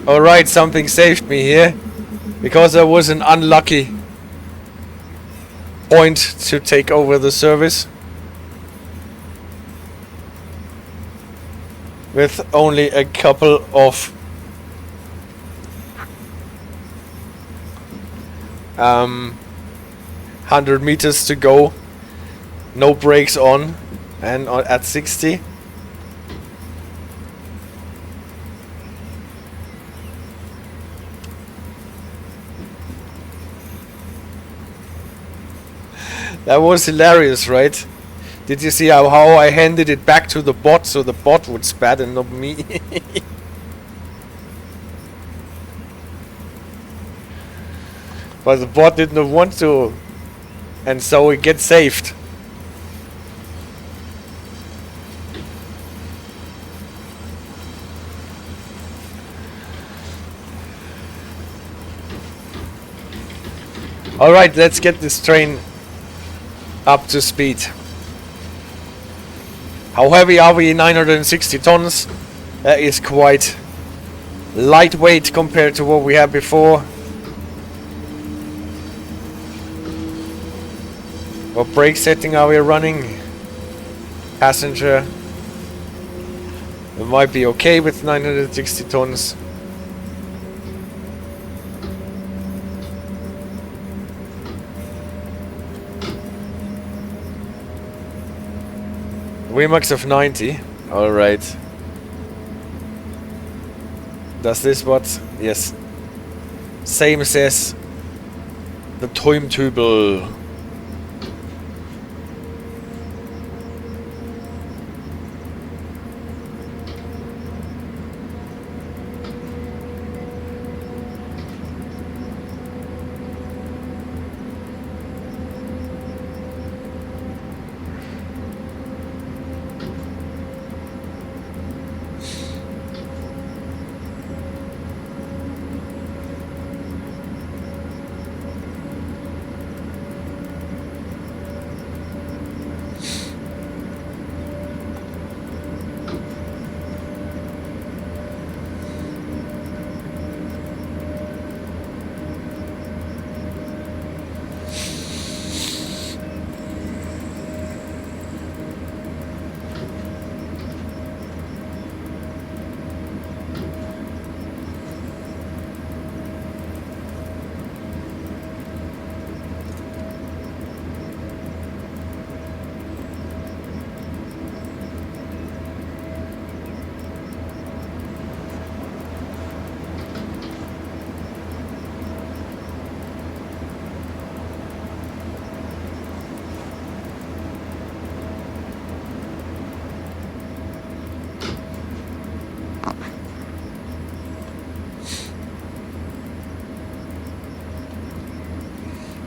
Alright, something saved me here. Because I was an unlucky point to take over the service with only a couple of 100 meters to go, no brakes on, and at 60. That was hilarious, right? Did you see how I handed it back to the bot so the bot would spat and not me? But the bot didn't want to, and so it gets saved. Alright, let's get this train up to speed. How heavy are we? 960 tons. That is quite lightweight compared to what we had before. What brake setting are we running? Passenger. We might be okay with 960 tons. Vmax of 90. Alright. Does this what? Yes. Same says the timetable.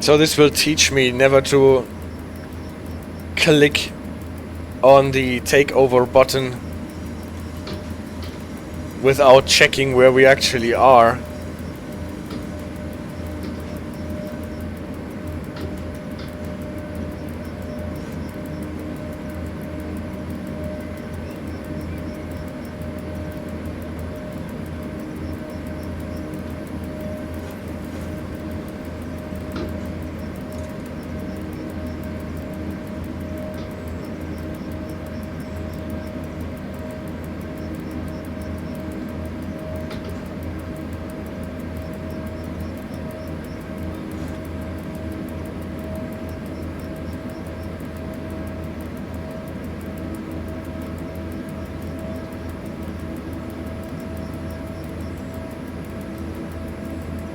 So this will teach me never to click on the takeover button without checking where we actually are.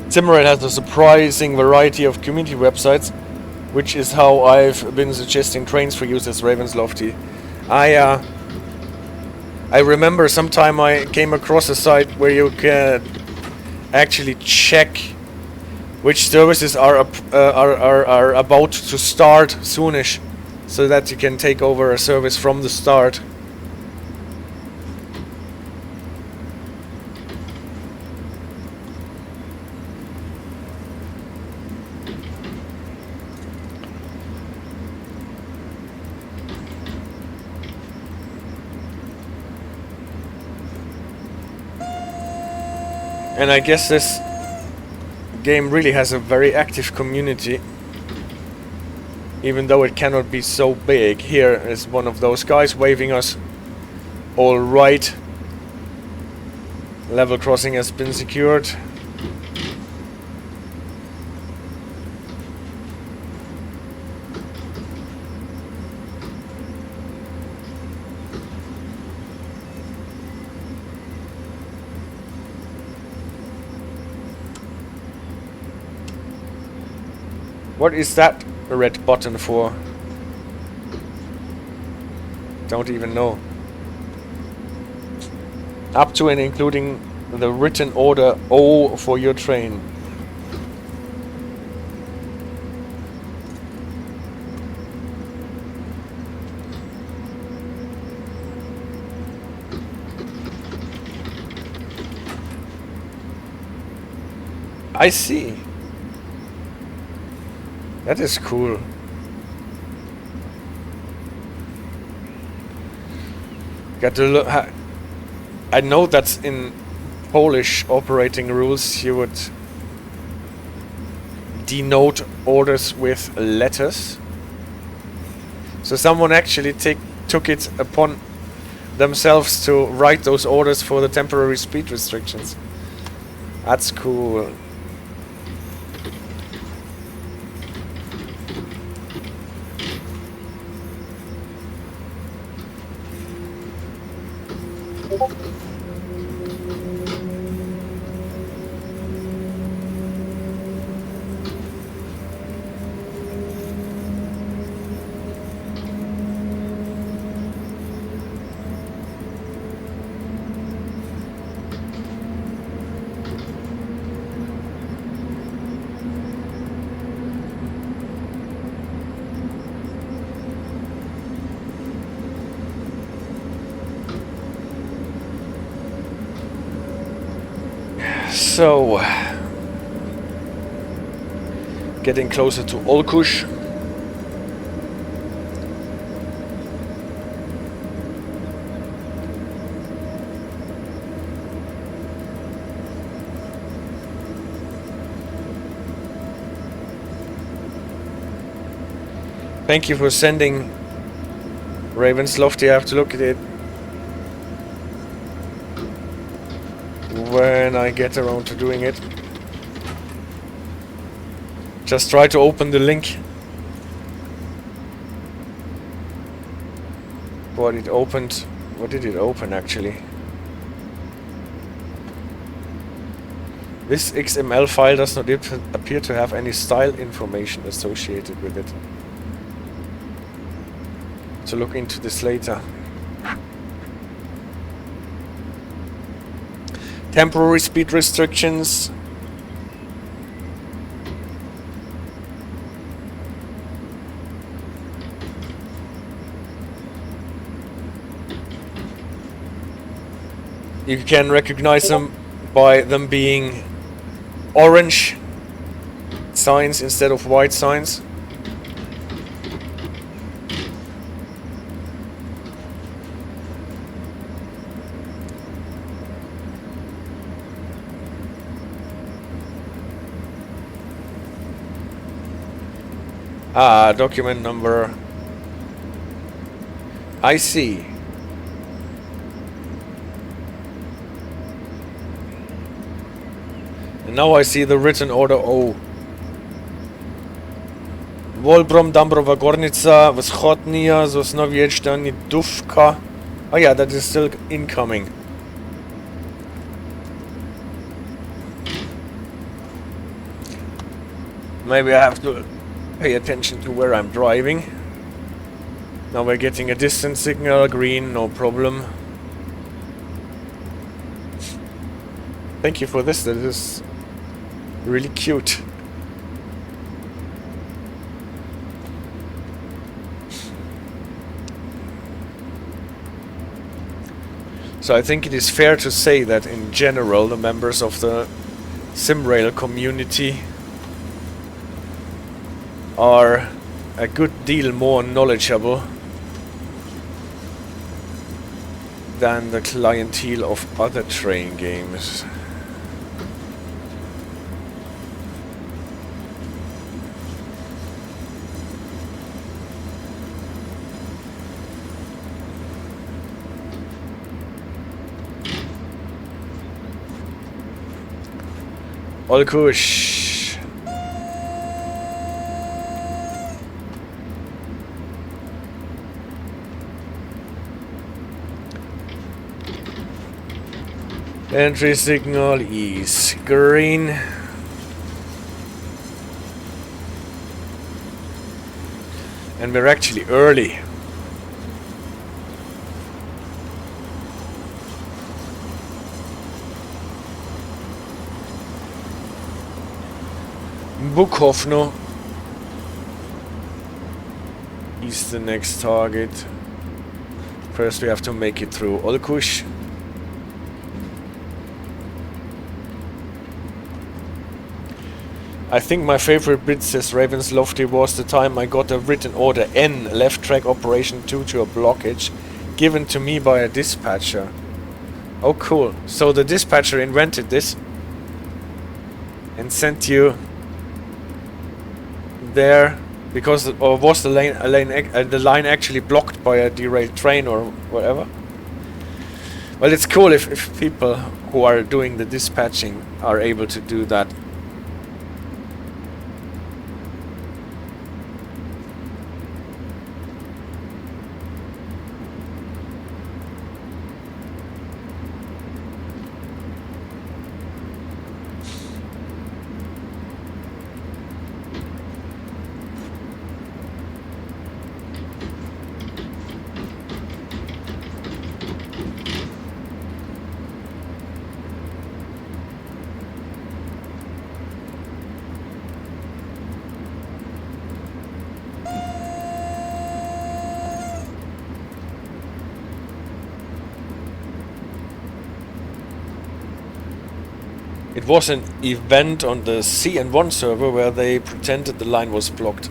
SimRail has a surprising variety of community websites, which is how I've been suggesting trains for use as Ravenslofty. I remember sometime I came across a site where you can actually check which services are about to start soonish, so that you can take over a service from the start. And I guess this game really has a very active community, even though it cannot be so big. Here is one of those guys waving us. All right. Level crossing has been secured. What is that red button for? Don't even know. Up to and including the written order O for your train. I see. That is cool. Got to look. I know that's in Polish operating rules. You would denote orders with letters. So someone actually took it upon themselves to write those orders for the temporary speed restrictions. That's cool. So, getting closer to Olkusz. Thank you for sending Ravenslofty. I have to look at it when I get around to doing it. Just try to open the link. What it opened. What did it open actually? This XML file does not appear to have any style information associated with it. To look into this later. Temporary speed restrictions. You can recognize them by them being orange signs instead of white signs. Ah, document number. I see. And now I see the written order O. Wolbrom, Dąbrowa Górnicza, Wschodnia, Sosnowiec, Dówka. Oh yeah, that is still incoming. Maybe I have to pay attention to where I'm driving. Now we're getting a distance signal, green, no problem. Thank you for this, that is really cute. So I think it is fair to say that in general the members of the SimRail community are a good deal more knowledgeable than the clientele of other train games. Olkusz. Entry signal is green. And we're actually early. Bukowno is the next target. First we have to make it through Olkusz. I think my favorite bit, says Ravens Lofty, was the time I got a written order N, left track operation due to a blockage, given to me by a dispatcher. Oh cool, so the dispatcher invented this and sent you there because, or was the line actually blocked by a derailed train or whatever? Well, it's cool if people who are doing the dispatching are able to do that. It was an event on the CN1 server where they pretended the line was blocked.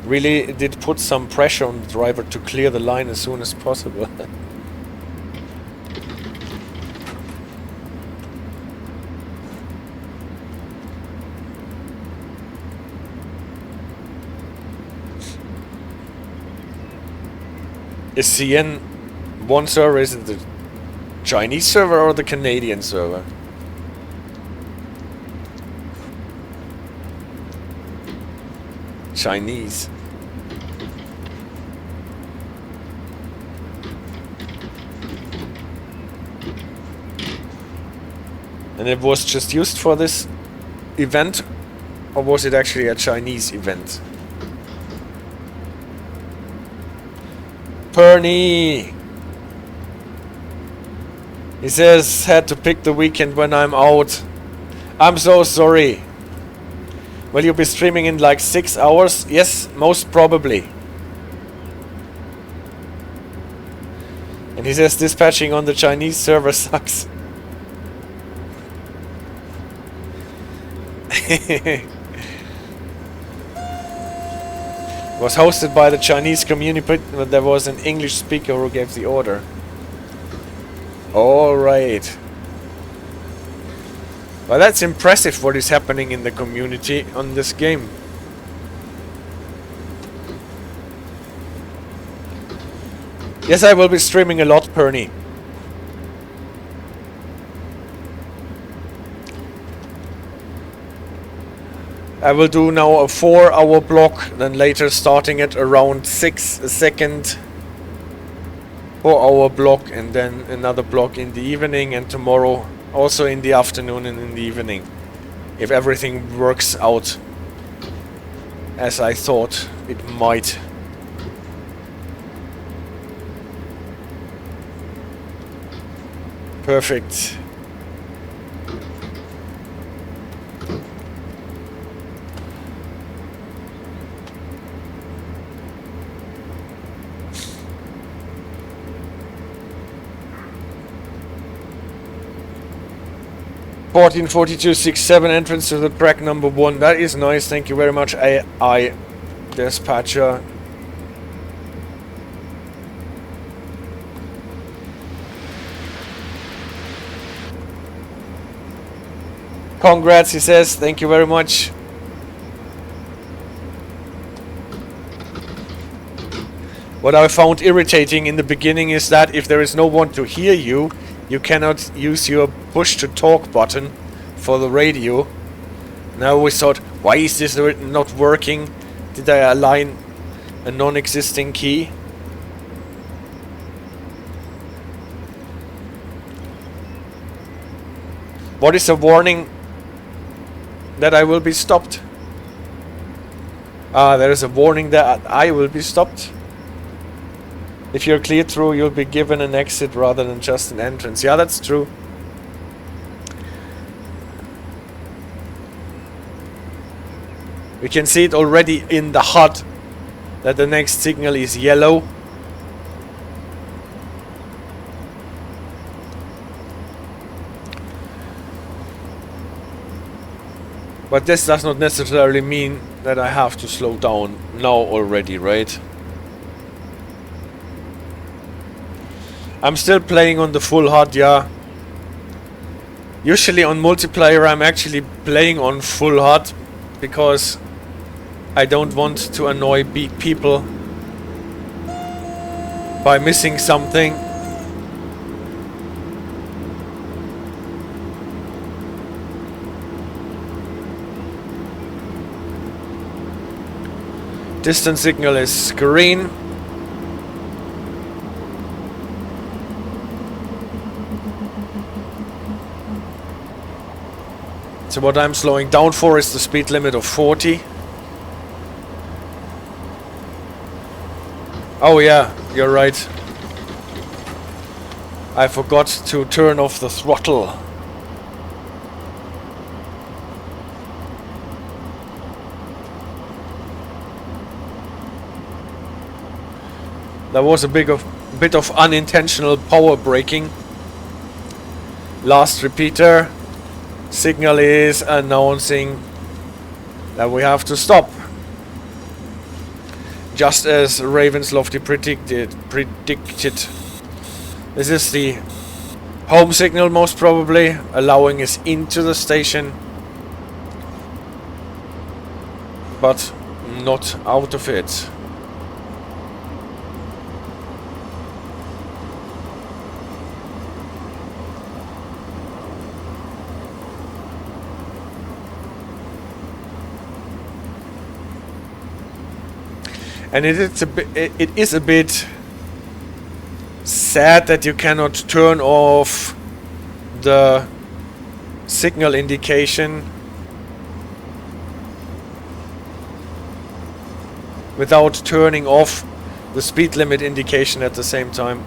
Really, it did put some pressure on the driver to clear the line as soon as possible. Is CN1 server, is it the Chinese server or the Canadian server? Chinese. And it was just used for this event, or was it actually a Chinese event? Perny! He says, had to pick the weekend when I'm out. I'm so sorry. Will you be streaming in like 6 hours? Yes, most probably. And he says dispatching on the Chinese server sucks. Was hosted by the Chinese community, but there was an English speaker who gave the order. Alright. Well, that's impressive what is happening in the community on this game. Yes, I will be streaming a lot, Perny. I will do now a 4-hour block, then later starting at around 6 a second 4-hour block, and then another block in the evening, and tomorrow also in the afternoon and in the evening. If everything works out as I thought it might. Perfect. (144267) entrance to the track number 1. That is nice. Thank you very much, AI dispatcher. Congrats, he says. Thank you very much. What I found irritating in the beginning is that if there is no one to hear you, you cannot use your push to talk button for the radio. Now we thought, why is this not working? Did I align a non-existing key? What is a warning that I will be stopped? Ah, there is a warning that I will be stopped. If you're cleared through, you'll be given an exit rather than just an entrance. Yeah, that's true. We can see it already in the HUD that the next signal is yellow. But this does not necessarily mean that I have to slow down now already, right? I'm still playing on the full HUD, yeah. Usually on multiplayer I'm actually playing on full HUD because I don't want to annoy people by missing something. Distance signal is green. So what I'm slowing down for is the speed limit of 40. Oh yeah, you're right. I forgot to turn off the throttle. There was a bit of unintentional power braking. Last repeater signal is announcing that we have to stop. Just as Ravenslofty predicted. This is the home signal most probably, allowing us into the station, but not out of it. And it is a bit sad that you cannot turn off the signal indication without turning off the speed limit indication at the same time.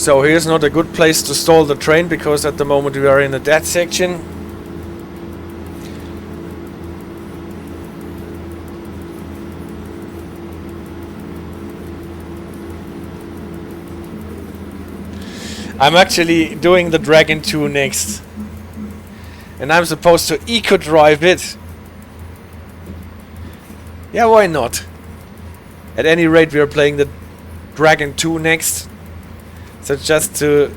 So here's not a good place to stall the train because at the moment we are in a dead section. I'm actually doing the Dragon 2 next. And I'm supposed to eco-drive it. Yeah, why not? At any rate, we are playing the Dragon 2 next. So just to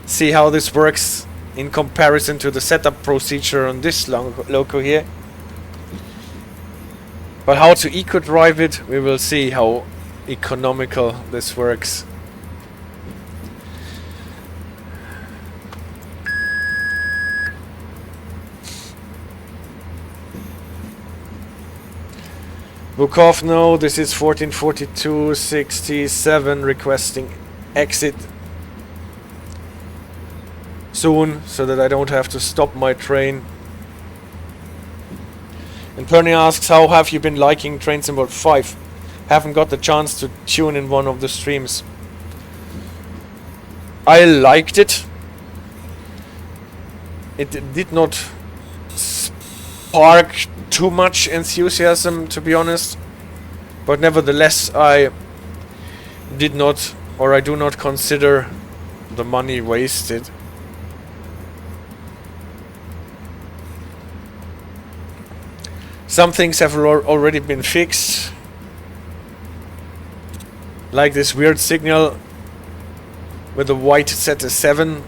see how this works in comparison to the setup procedure on this Loco here. But how to eco-drive it, we will see how economical this works. Bukowno, this is 1442-67 requesting exit soon so that I don't have to stop my train. And Perny asks, how have you been liking Train Sim World 5? Haven't got the chance to tune in one of the streams. I liked it. It did not spark too much enthusiasm, to be honest, but nevertheless I did not, or I do not consider the money wasted. Some things have already been fixed, like this weird signal with the white ZS7.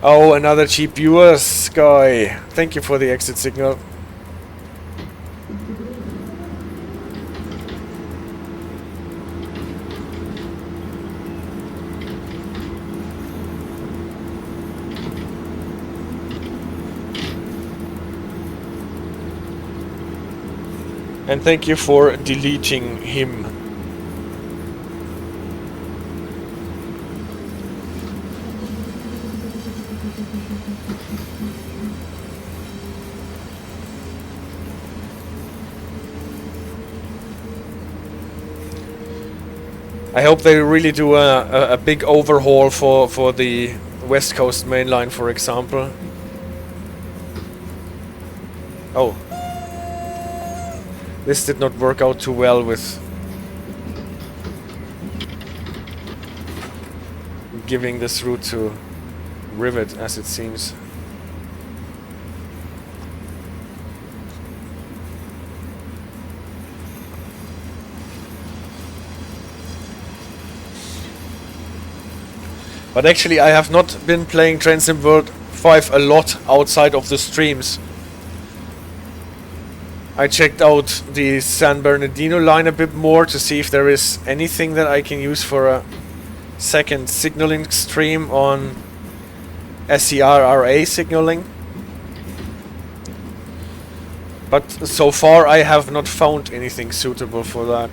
Oh, another cheap viewers guy. Thank you for the exit signal. And thank you for deleting him. I hope they really do a big overhaul for the West Coast main line, for example. Oh. This did not work out too well with giving this route to Rivet, as it seems. But actually I have not been playing Train Sim World 5 a lot outside of the streams. I checked out the San Bernardino line a bit more to see if there is anything that I can use for a second signaling stream on SCRRA signaling. But so far I have not found anything suitable for that.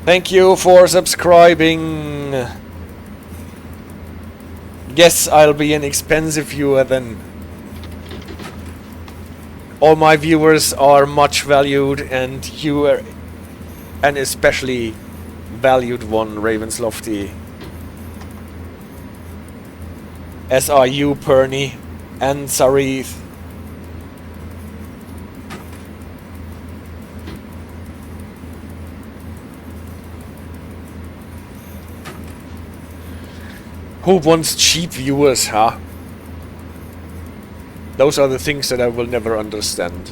Thank you for subscribing. Yes, I'll be an expensive viewer then. All my viewers are much valued, and you are an especially valued one, Ravenslofty. As are you, Perny, and Sarith. Who wants cheap viewers, huh? Those are the things that I will never understand.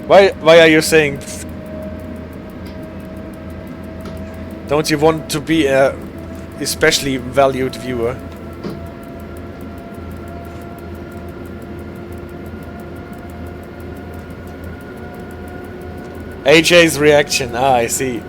Why are you saying? Don't you want to be a especially valued viewer? AJ's reaction. Ah, I see.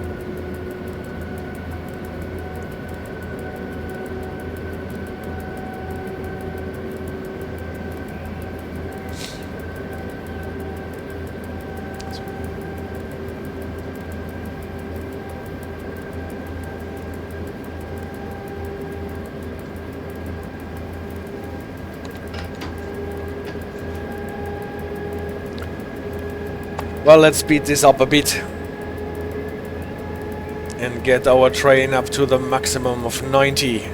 Well, let's speed this up a bit and get our train up to the maximum of 90.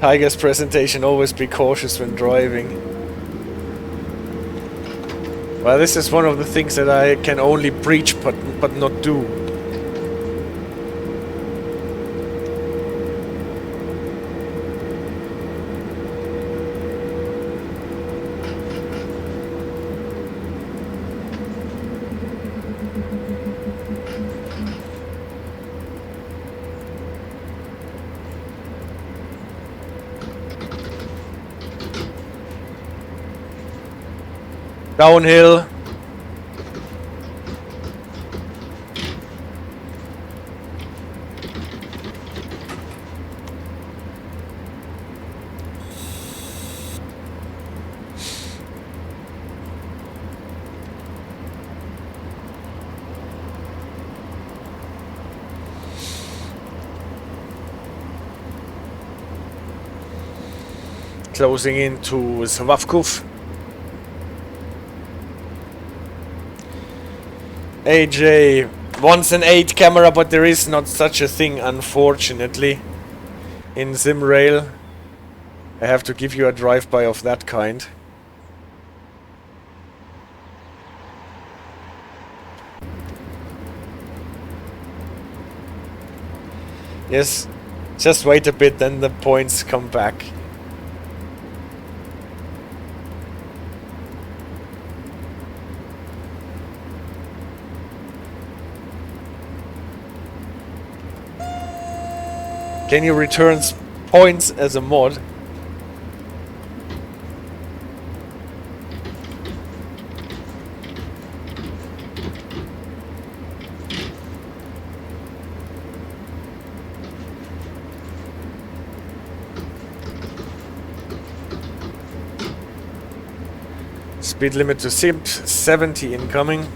Tiger's presentation: always be cautious when driving. Well, this is one of the things that I can only preach but not do. Downhill. Closing into Sławków. AJ wants an 8 camera, but there is not such a thing, unfortunately, in SimRail. I have to give you a drive-by of that kind. Yes, just wait a bit, then the points come back. Can you return points as a mod? Speed limit to 70 incoming.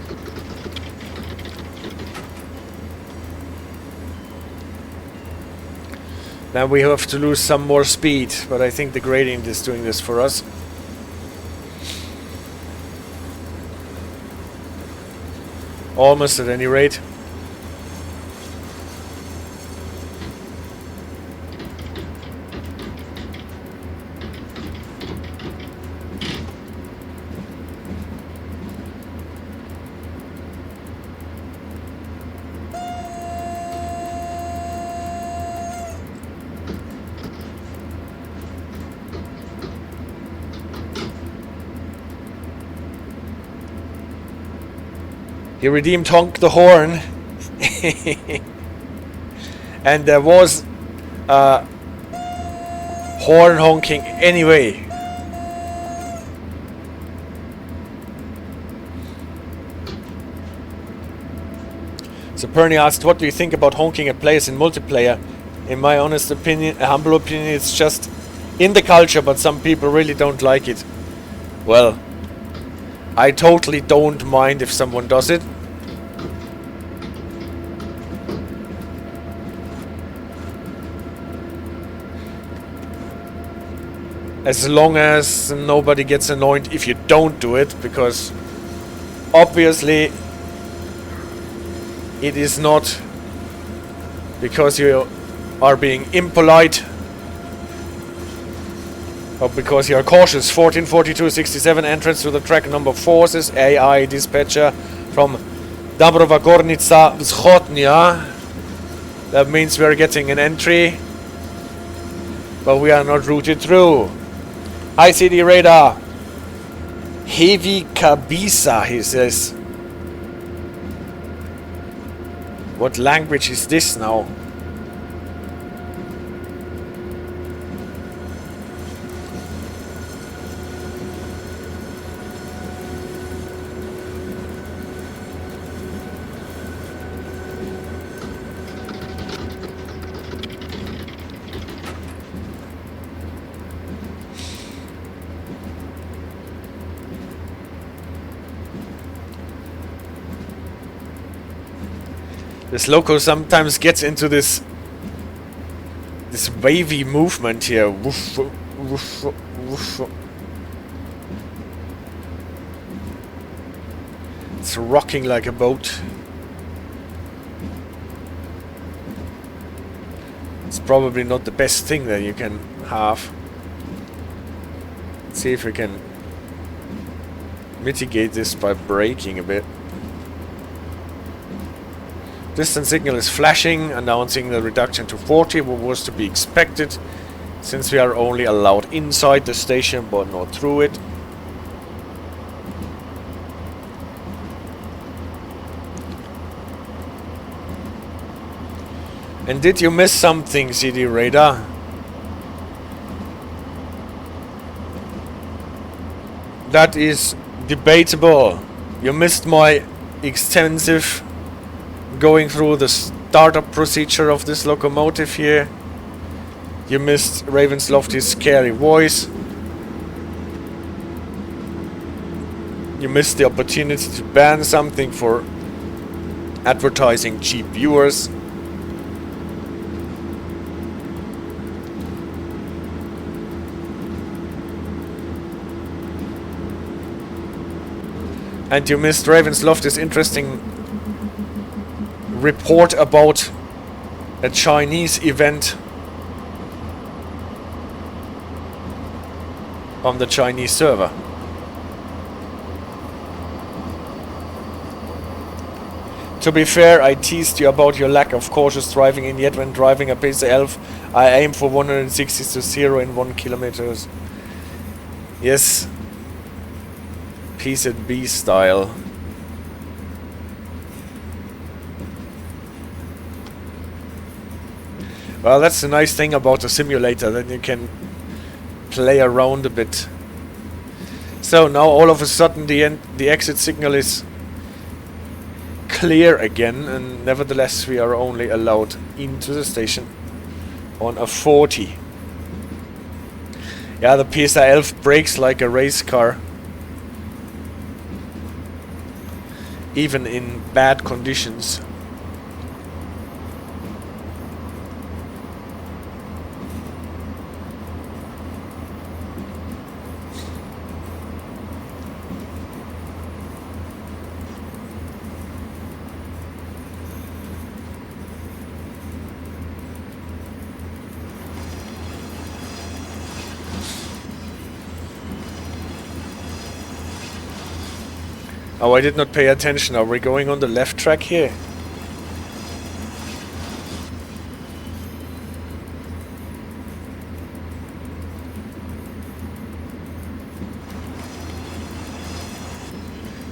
Now we have to lose some more speed, but I think the gradient is doing this for us. Almost at any rate. He redeemed Honk the Horn. And there was horn honking anyway. So Perny asked, what do you think about honking at players in multiplayer? In my honest opinion, humble opinion, it's just in the culture, but some people really don't like it. Well, I totally don't mind if someone does it. As long as nobody gets annoyed if you don't do it, because obviously it is not because you are being impolite, but because you are cautious. 144267 entrance to the track number 4 says AI dispatcher from Dąbrowa Górnicza Wschodnia. That means we are getting an entry, but we are not routed through. ICD radar. Heavy Kabisa, he says. What language is this now? This loco sometimes gets into this wavy movement here. Woof, woof, woof. It's rocking like a boat. It's probably not the best thing that you can have. Let's see if we can mitigate this by braking a bit. Distance signal is flashing, announcing the reduction to 40, what was to be expected, since we are only allowed inside the station but not through it. And did you miss something, CD Radar? That is debatable. You missed my extensive going through the startup procedure of this locomotive here. You missed Ravensloft's scary voice. You missed the opportunity to ban something for advertising cheap viewers. And you missed Ravensloft's interesting report about a Chinese event on the Chinese server. To be fair, I teased you about your lack of cautious driving, and yet when driving a PC11 I aim for 160 to 0 in 1 kilometers. Yes, PZB style. Well, that's the nice thing about the simulator, that you can play around a bit. So now all of a sudden the exit signal is clear again, and nevertheless we are only allowed into the station on a 40. Yeah, the PSA11 brakes like a race car, even in bad conditions. Oh, I did not pay attention. Are we going on the left track here?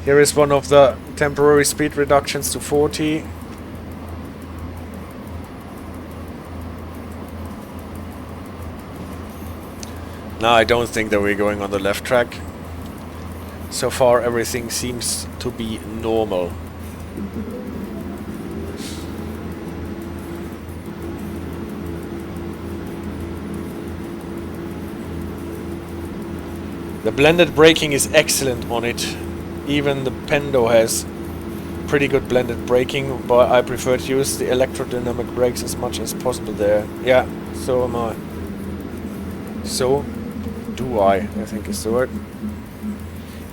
Here is one of the temporary speed reductions to 40. No, I don't think that we're going on the left track. So far everything seems to be normal. The blended braking is excellent on it. Even the Pendo has pretty good blended braking, but I prefer to use the electrodynamic brakes as much as possible there. Yeah, so am I. So do I think is the word.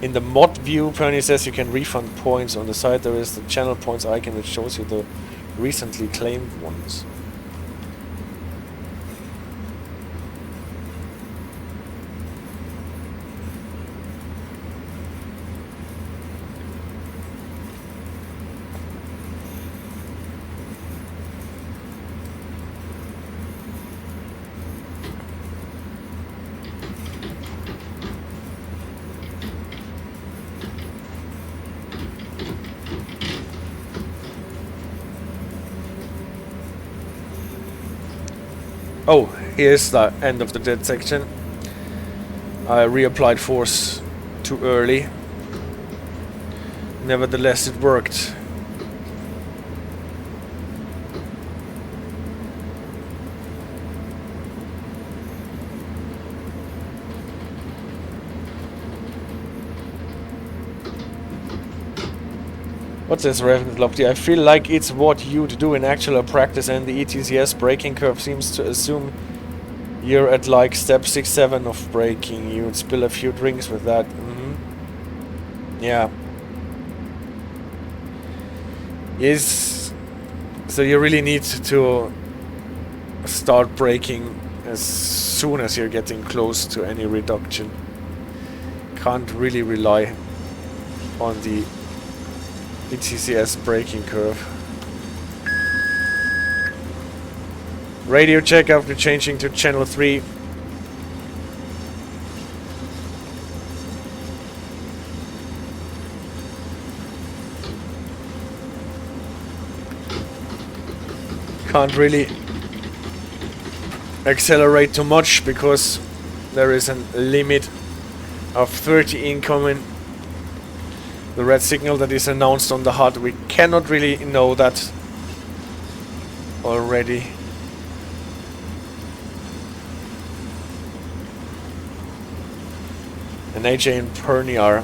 In the mod view, Perny says you can refund points. On the side there is the channel points icon which shows you the recently claimed ones. Oh, here's the end of the dead section. I reapplied force too early. Nevertheless, it worked. What's this, Ravenloft? I feel like it's what you'd do in actual practice, and the ETCS braking curve seems to assume you're at like step 6-7 of braking. You'd spill a few drinks with that. Yeah. Yes. So you really need to start braking as soon as you're getting close to any reduction. Can't really rely on the ETCS braking curve. Radio check after changing to channel 3. Can't really accelerate too much because there is a limit of 30 incoming. The red signal that is announced on the HUD, we cannot really know that already. And AJ and Perny are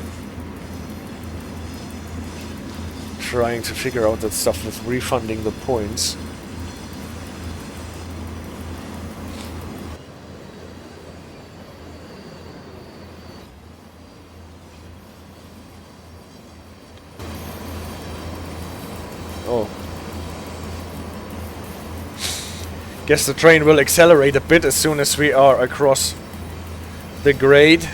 trying to figure out that stuff with refunding the points. Oh. Guess the train will accelerate a bit as soon as we are across the grade.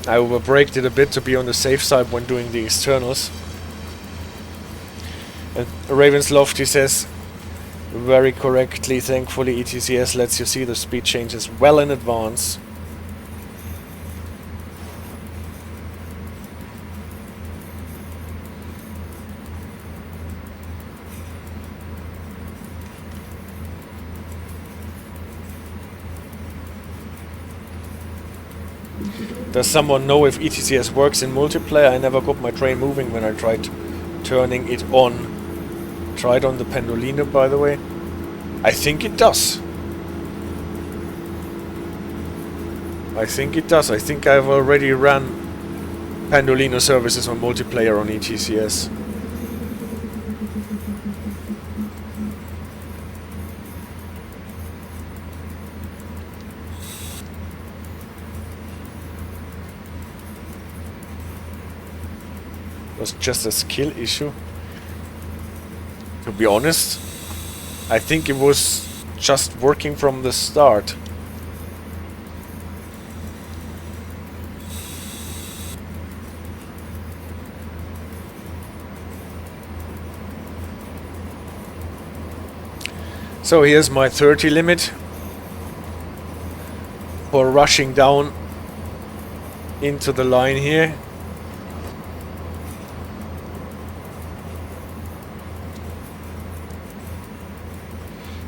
I overbraked it a bit to be on the safe side when doing the externals. And Raven's Lofty says very correctly, thankfully ETCS lets you see the speed changes well in advance. Does someone know if ETCS works in multiplayer? I never got my train moving when I tried turning it on. Tried on the Pendolino, by the way. I think it does. I think it does. I think I've already ran Pendolino services on multiplayer on ETCS. It was just a skill issue. To be honest, I think it was just working from the start. So here's my 30 limit for rushing down into the line here.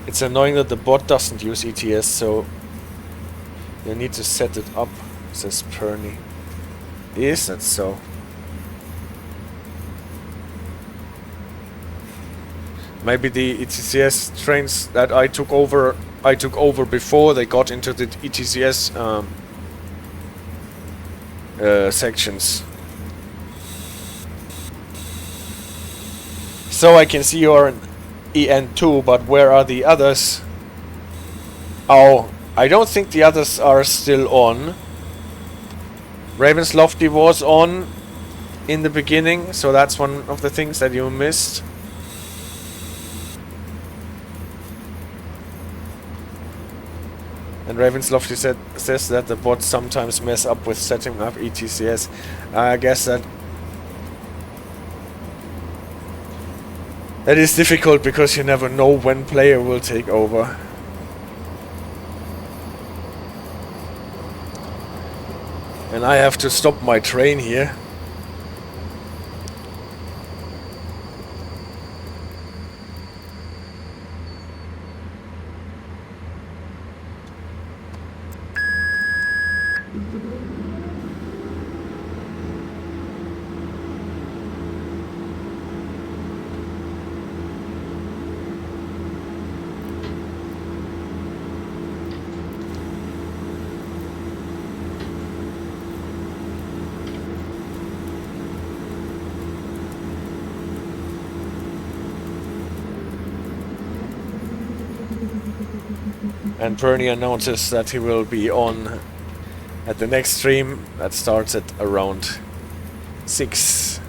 It's annoying that the bot doesn't use ETS, so you need to set it up, says Perny. Is that so? Maybe the ETCS trains that I took over before they got into the ETCS So I can see you're in EN2, but where are the others? Oh, I don't think the others are still on. Ravenslofty was on in the beginning, so that's one of the things that you missed. And Ravenslofty says that the bots sometimes mess up with setting up ETCS. I guess that is difficult because you never know when player will take over. And I have to stop my train here. And Bernie announces that he will be on at the next stream that starts at around 6.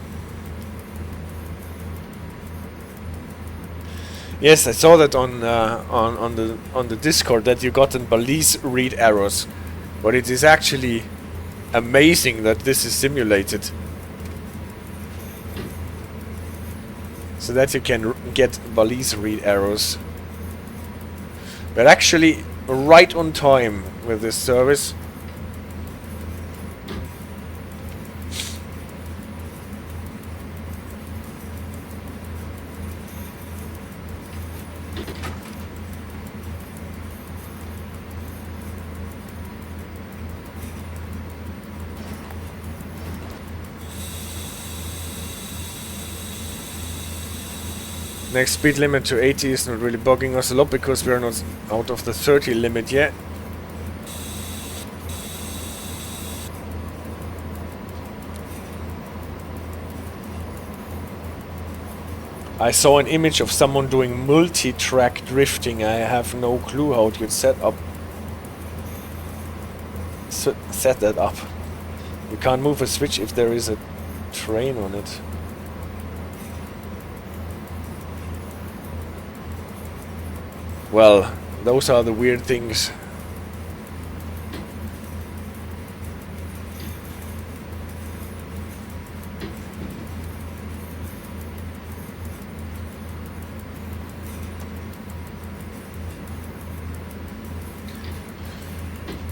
Yes, I saw that on the Discord that you got an balise read errors, but it is actually amazing that this is simulated, so that you can get balise read errors. But actually right on time with this service. Next speed limit to 80 is not really bugging us a lot because we are not out of the 30 limit yet. I saw an image of someone doing multi-track drifting. I have no clue how you'd set that up. You can't move a switch if there is a train on it. Well, those are the weird things.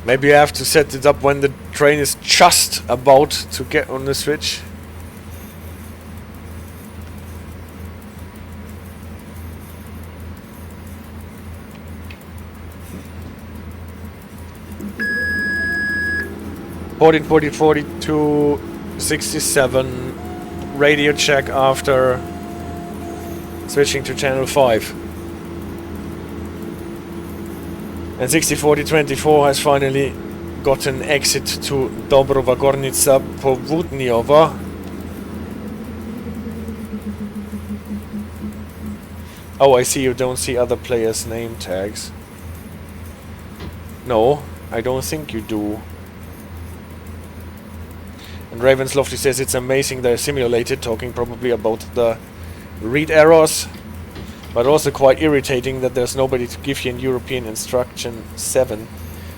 Maybe I have to set it up when the train is just about to get on the switch. Fourteen 42 67 radio check after switching to channel 5. And 604024 has finally got an exit to Dąbrowa Górnicza Południowa. Oh, I see you don't see other players' name tags. No, I don't think you do. And Ravenslofty says it's amazing they're simulated, talking probably about the read errors, but also quite irritating that there's nobody to give you an European instruction 7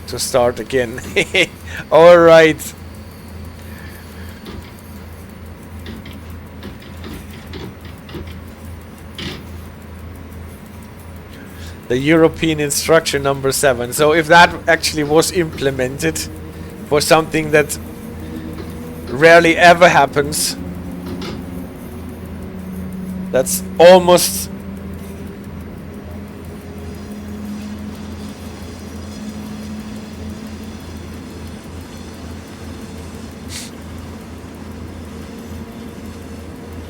to start again. Alright. The European instruction number 7. So if that actually was implemented for something that rarely ever happens, that's almost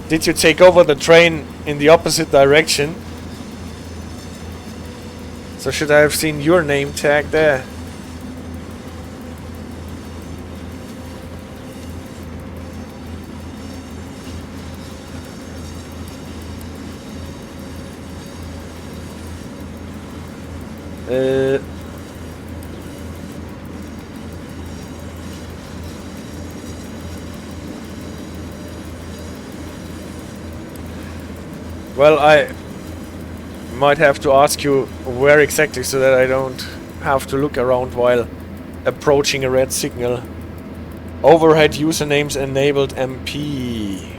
Did you take over the train in the opposite direction? So should I have seen your name tag there? Well, I might have to ask you where exactly so that I don't have to look around while approaching a red signal. Overhead usernames enabled MP.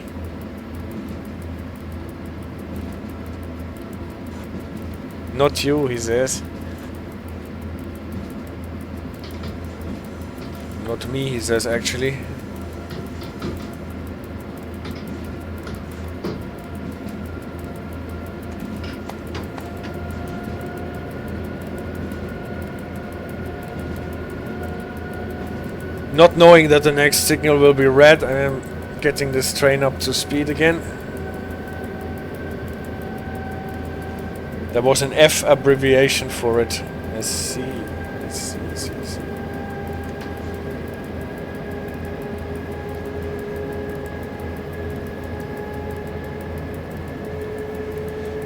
Not you, he says. Not me, he says actually. Not knowing that the next signal will be red, I am getting this train up to speed again. There was an F abbreviation for it. SC.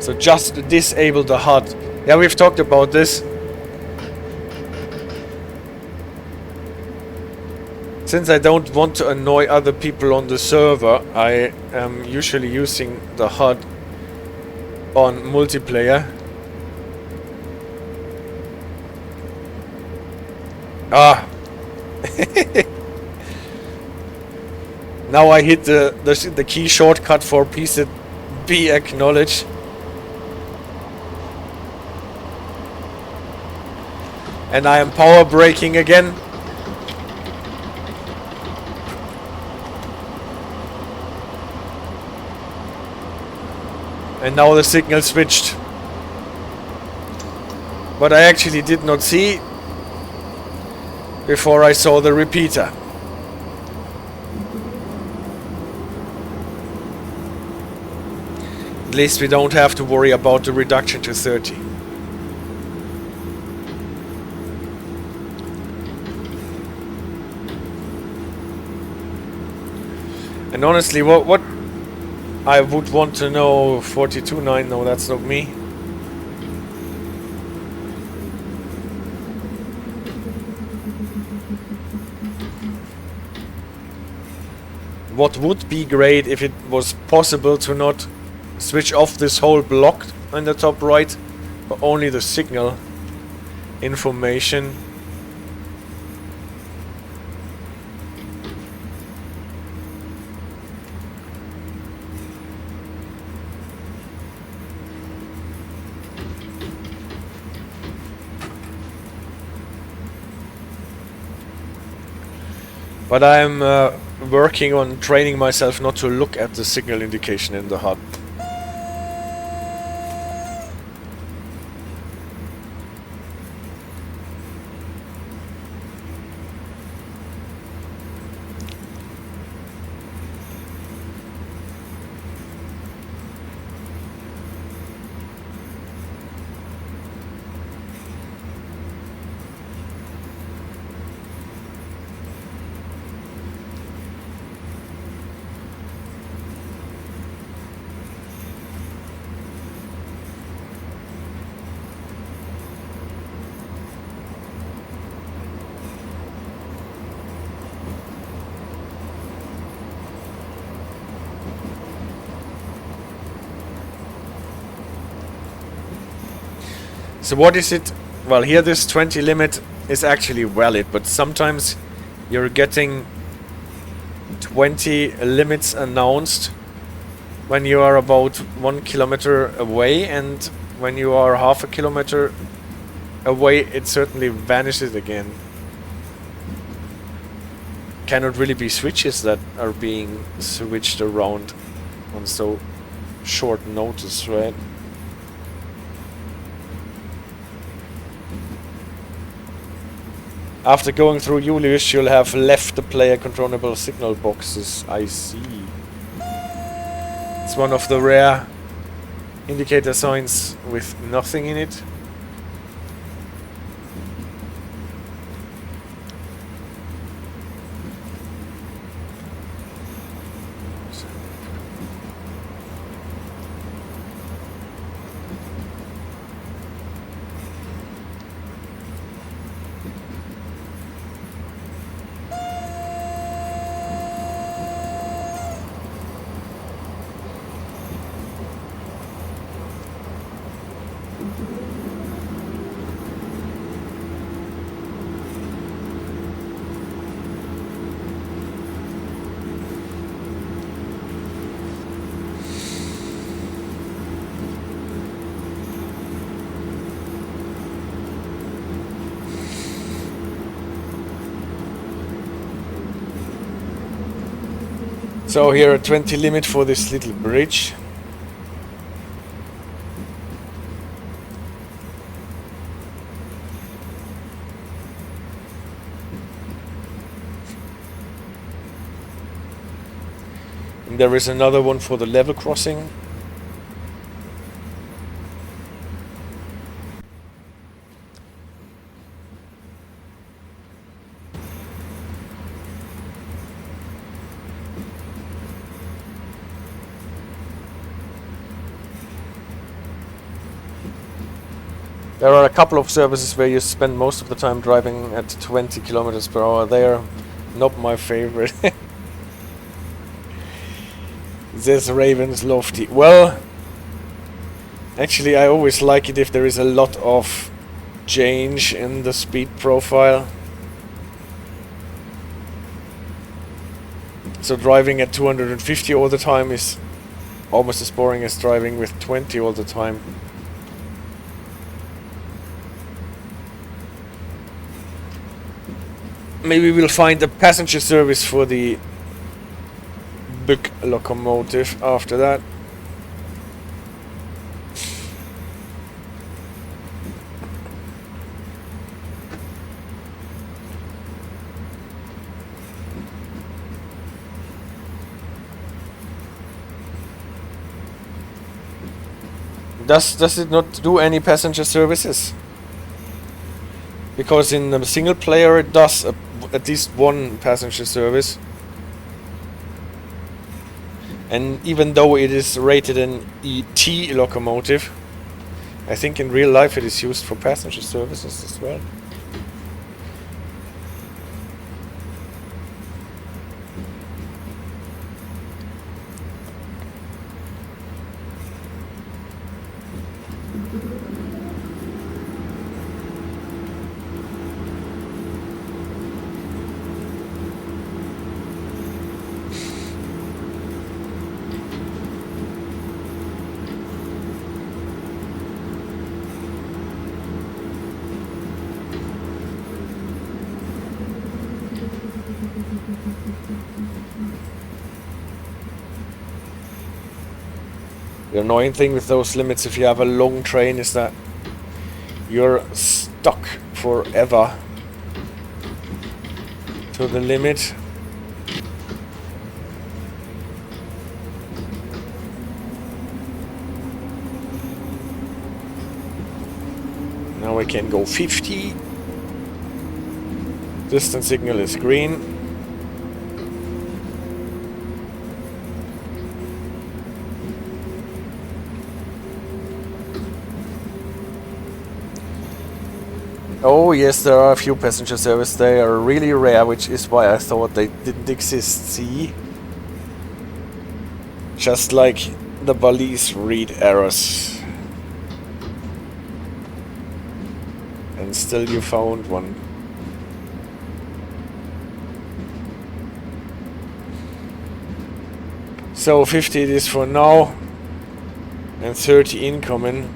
So just disable the HUD. Yeah, we've talked about this. Since I don't want to annoy other people on the server, I am usually using the HUD on multiplayer. Ah! Now I hit the key shortcut for PCB acknowledge. And I am power braking again. And now the signal switched. But I actually did not see before I saw the repeater. At least we don't have to worry about the reduction to 30. And honestly, what I would want to know, 42.9, no, that's not me. What would be great if it was possible to not switch off this whole block on the top right, but only the signal information. But I'm working on training myself not to look at the signal indication in the HUD. So what is it? Well, here this 20 limit is actually valid, but sometimes you're getting 20 limits announced when you are about 1 kilometer away, and when you are half a kilometer away it certainly vanishes again. Cannot really be switches that are being switched around on so short notice, right? After going through Julius, you'll have left the player controllable signal boxes. I see. It's one of the rare indicator signs with nothing in it. So here a 20 limit for this little bridge. And there is another one for the level crossing. There are a couple of services where you spend most of the time driving at 20 kilometers per hour. They are not my favorite. This Raven's Lofty. Well, actually I always like it if there is a lot of change in the speed profile. So driving at 250 all the time is almost as boring as driving with 20 all the time. Maybe we'll find a passenger service for the big locomotive after that. Does it not do any passenger services? Because in the single player it does at least one passenger service. And even though it is rated an ET locomotive, I think in real life it is used for passenger services as well. The annoying thing with those limits if you have a long train is that you're stuck forever to the limit. Now we can go 50. Distance signal is green. Oh yes, there are a few passenger services. They are really rare, which is why I thought they didn't exist. See? Just like the Balize read errors. And still you found one. So 50 it is for now. And 30 incoming.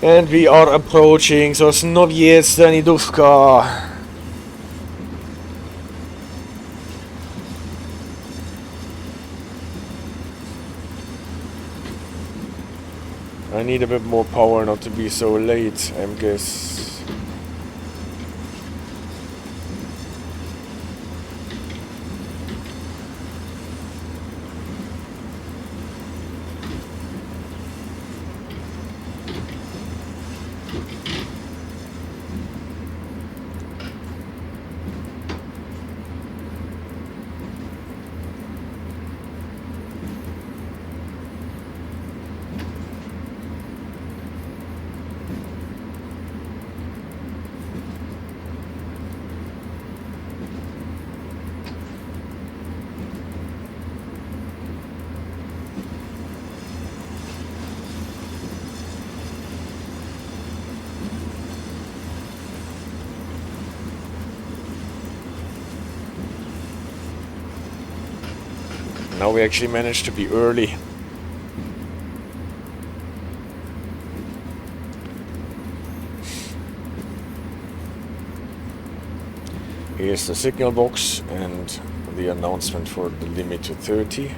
And we are approaching Sosnowiec, Danidówka. I need a bit more power not to be so late, I guess. Now we actually managed to be early. Here's the signal box and the announcement for the limit to 30.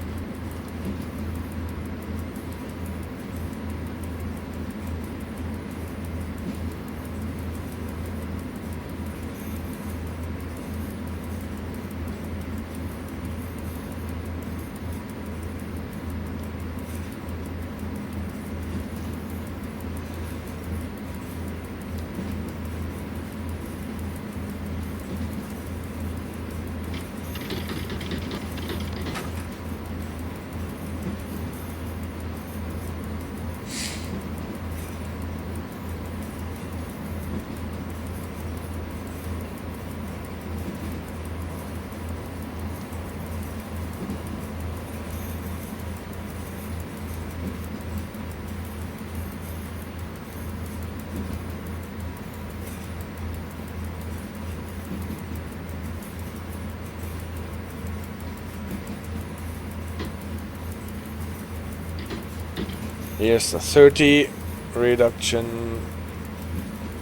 Here's the 30 reduction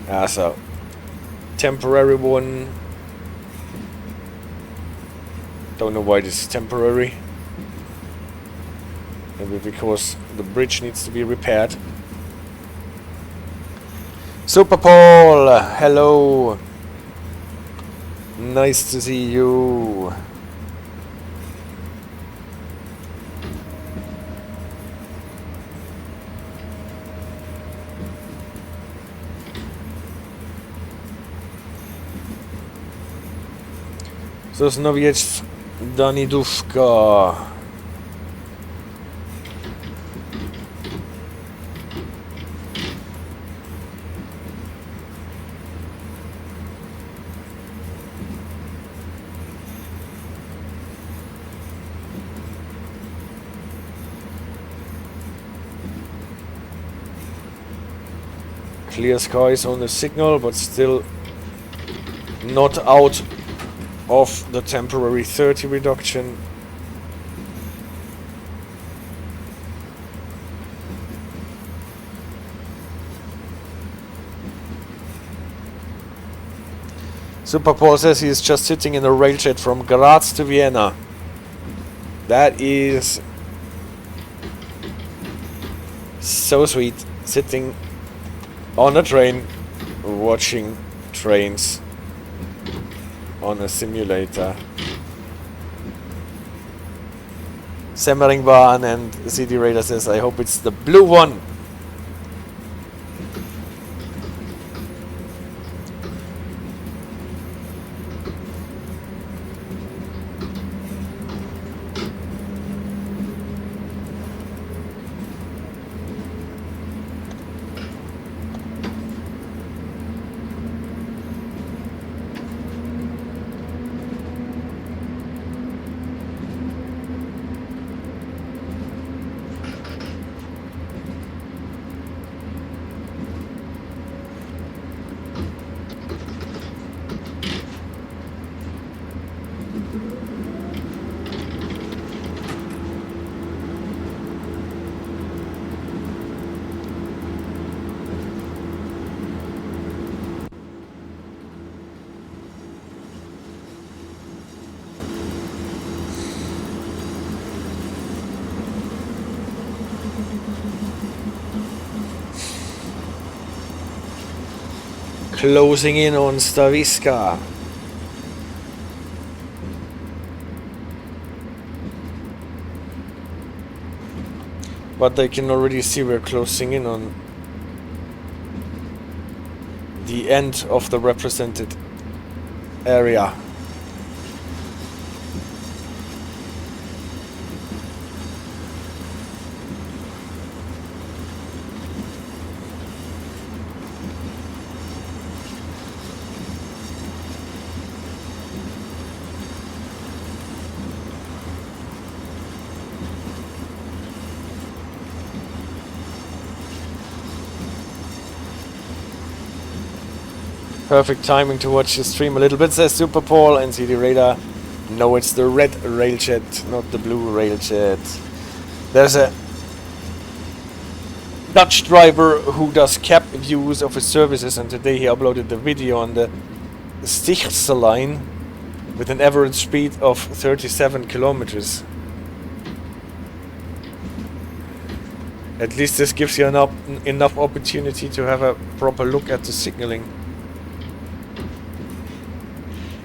as a temporary one. Don't know why this is temporary. Maybe because the bridge needs to be repaired. Super Paul, hello. Nice to see you. Sosnowiec, Danidówka. Clear skies on the signal, but still not out of the temporary 30 reduction. Super Paul says he is just sitting in a railjet from Graz to Vienna. That is so sweet, sitting on a train watching trains on a simulator. Semmeringbahn, and CD Raider says, I hope it's the blue one. Closing in on Staviska. But I can already see we're closing in on the end of the represented area. Perfect timing to watch the stream a little bit, says Super Paul, and CD Radar. No, it's the red railjet, not the blue railjet. There's a Dutch driver who does cab views of his services, and today he uploaded the video on the Stichtse line with an average speed of 37 kilometers. At least this gives you enough opportunity to have a proper look at the signaling.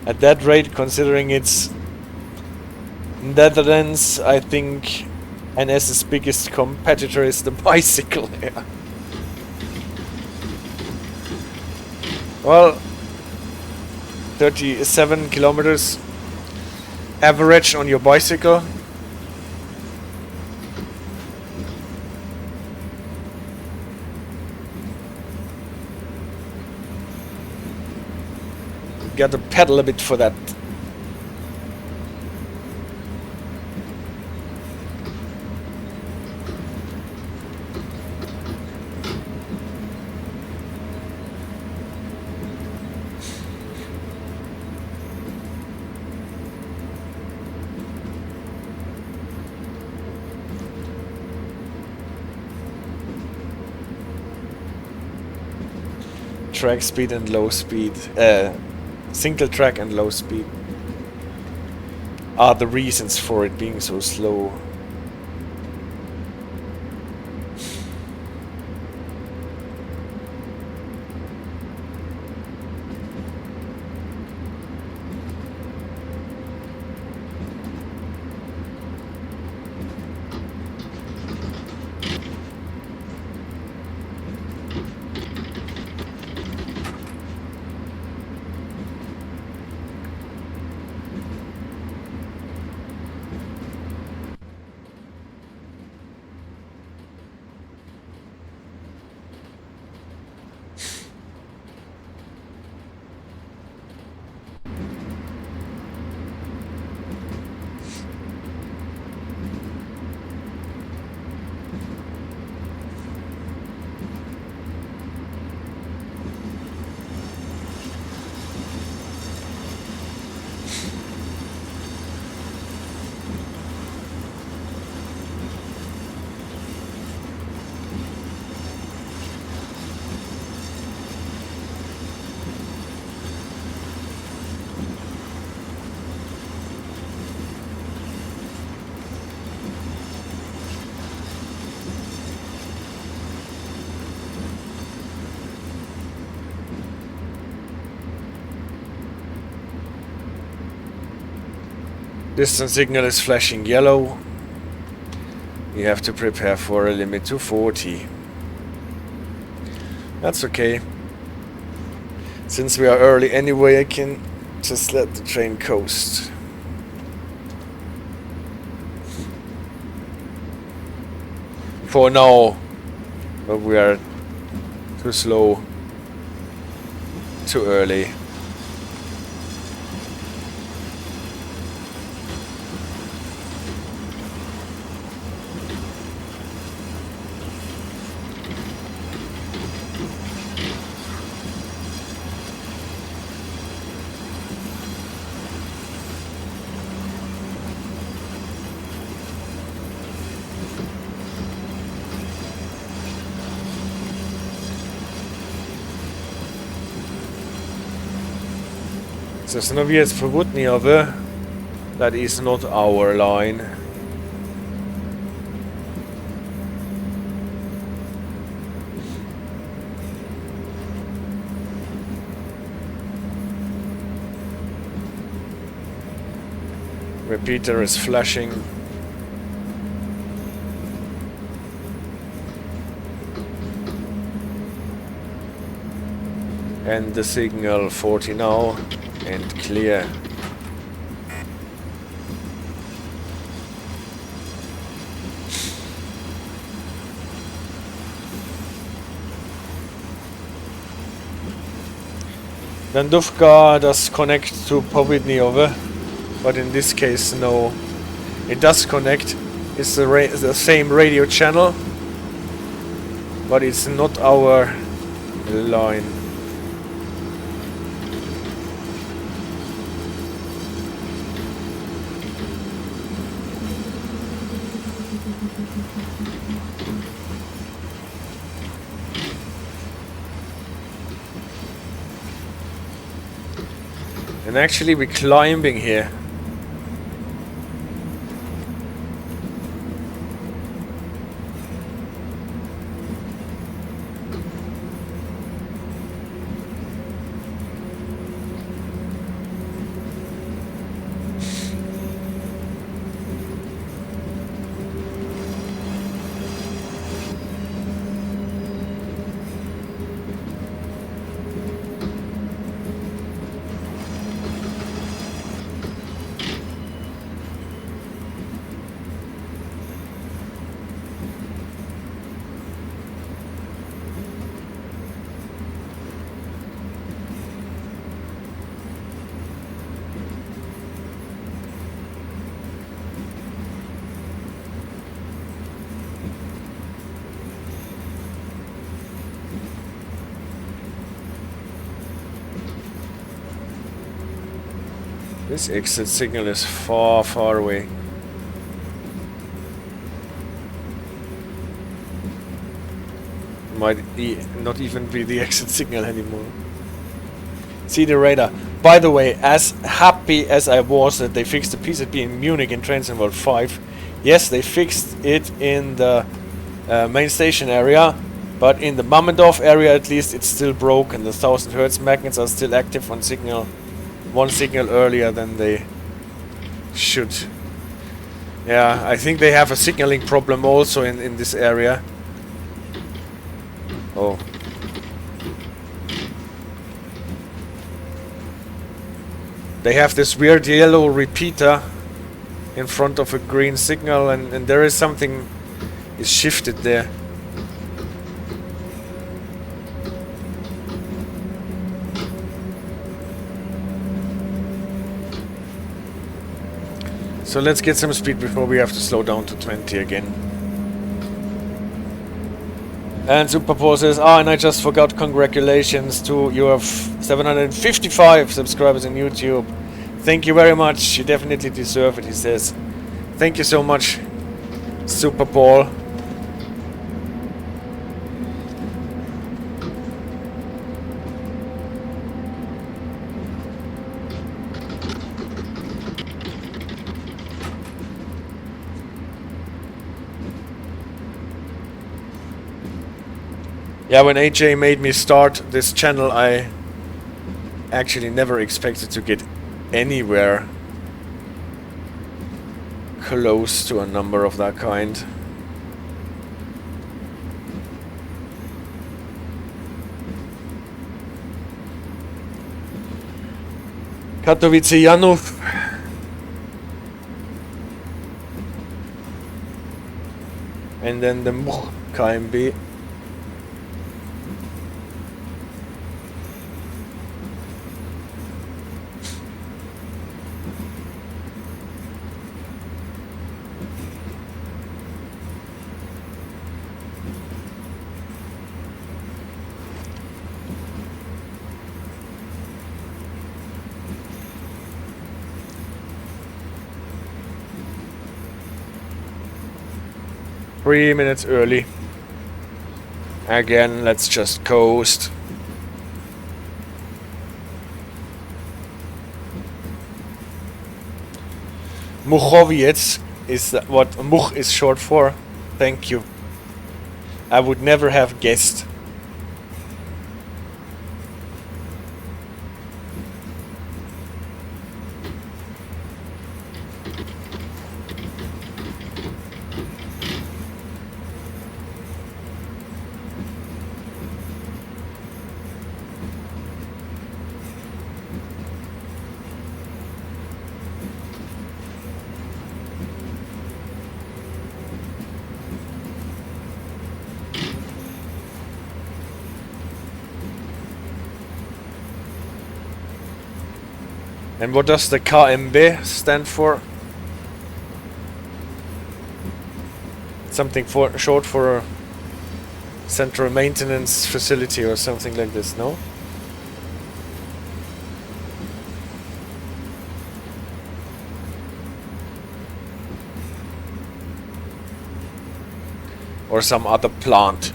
At that rate, considering it's Netherlands, I think NS's biggest competitor is the bicycle here. Well, 37 kilometers average on your bicycle. Got to pedal a bit for that. Track speed and low speed. Single track and low speed are the reasons for it being so slow. Distance signal is flashing yellow. You have to prepare for a limit to 40. That's okay. Since we are early anyway, I can just let the train coast. For now. But we are too slow. Too early. Sosnowiec Południowy, that is not our line. Repeater is flashing. And the signal 40 now. And clear. Dąbrówka does connect to Południowy, but in this case no. It does connect. It's the same radio channel, but it's not our line. And actually we're climbing here. This exit signal is far, far away. Might not even be the exit signal anymore. See the radar. By the way, as happy as I was that they fixed the PZB in Munich in Transinval 5, yes, they fixed it in the main station area, but in the Mammendorf area at least it's still broken. The 1000 Hertz magnets are still active on signal. One signal earlier than they should. Yeah, I think they have a signaling problem also in this area. Oh. They have this weird yellow repeater in front of a green signal, and there is something is shifted there. So let's get some speed before we have to slow down to 20 again. And Superpole says, and I just forgot, congratulations to your 755 subscribers on YouTube. Thank you very much, you definitely deserve it, he says. Thank you so much, Superpole. Yeah, when AJ made me start this channel, I actually never expected to get anywhere close to a number of that kind. Katowice Janów. And then the Much KMB. Three minutes early. Again, let's just coast. Muchowiec is what Much is short for. Thank you. I would never have guessed. And what does the KMB stand for? Something short for a central maintenance facility or something like this, no? or some other plant.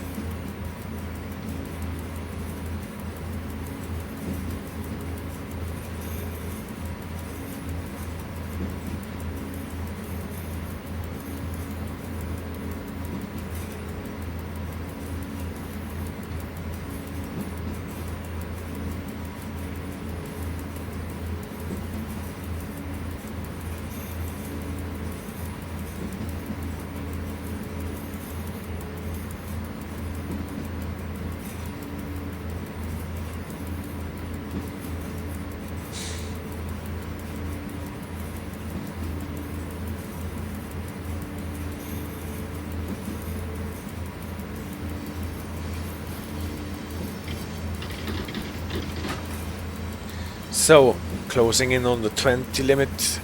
So, closing in on the 20 limit.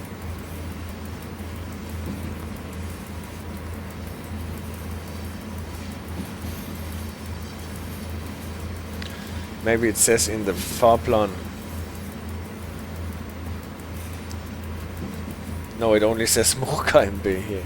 Maybe it says in the Fahrplan. No, it only says more kmb here.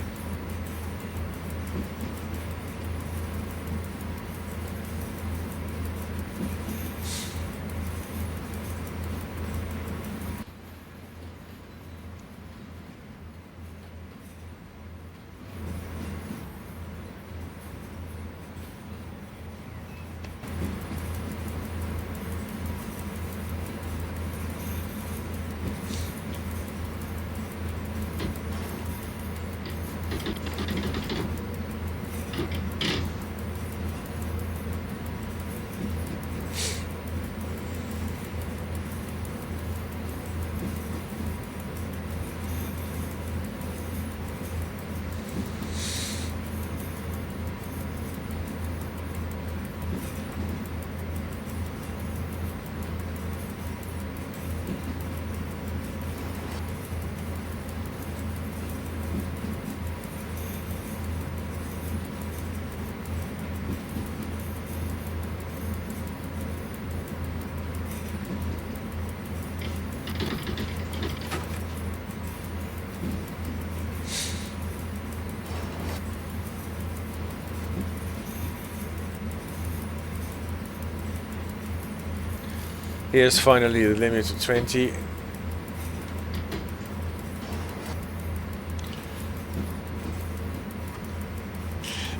Here's finally the limit to 20.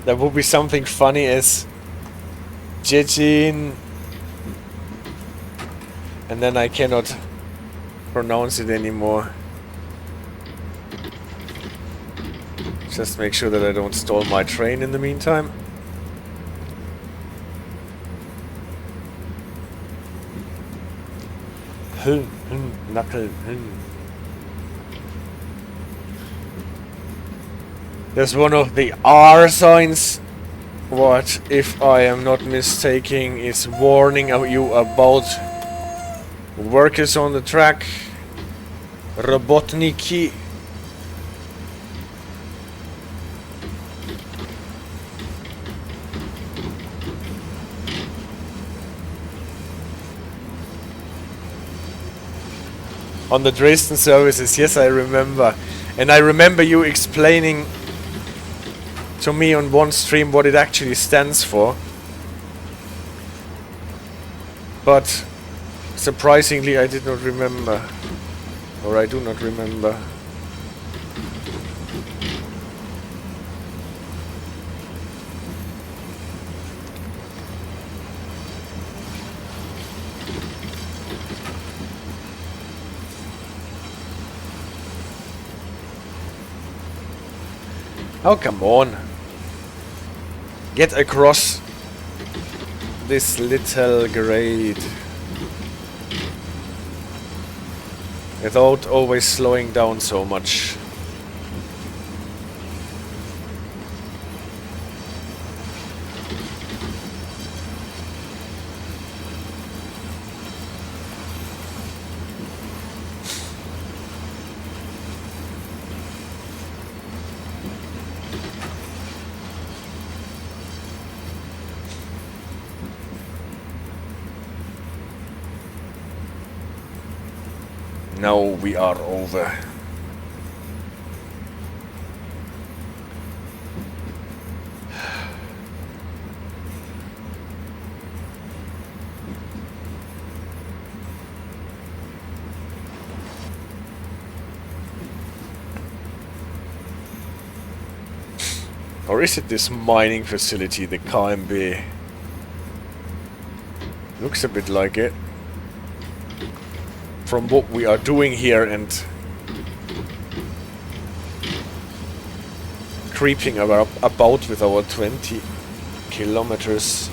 That would be something funny as Jejin, and then I cannot pronounce it anymore. Just make sure that I don't stall my train in the meantime. Knuckle. There's one of the R signs. What, if I am not mistaken, is warning you about workers on the track. Robotniki. On the Dresden services, yes, I remember. And I remember you explaining to me on one stream what it actually stands for. But surprisingly, I did not remember. Or I do not remember. Oh, come on. Get across this little grade without always slowing down so much. Now we are over. Or is it this mining facility, the KMB? Looks a bit like it. From what we are doing here and creeping about with our 20 kilometers.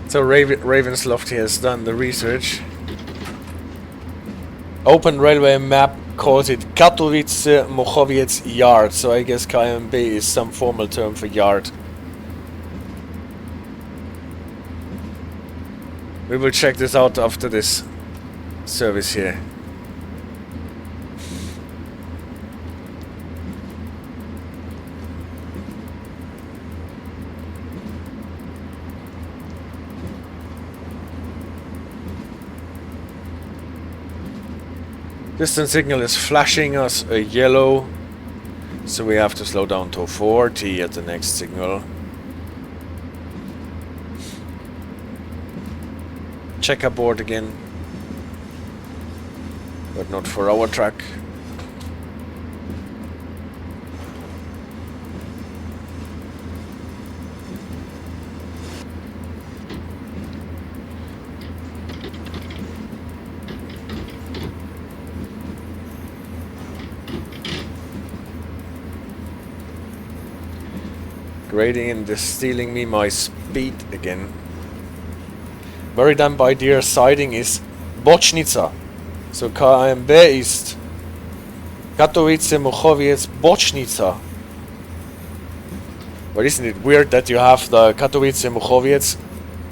So Ravensloft has done the research. Open railway map calls it Katowice Mochowiec Yard, so I guess KMB is some formal term for yard. We will check this out after this service here. Distance signal is flashing us a yellow, so we have to slow down to 40 at the next signal. Checkerboard again, but not for our track. Grading and stealing me my speed again. Very damn by dear siding is Bocznica. So KMB ist Katowice, Mochowiec, Bocznica. But isn't it weird that you have the Katowice, Mochowiec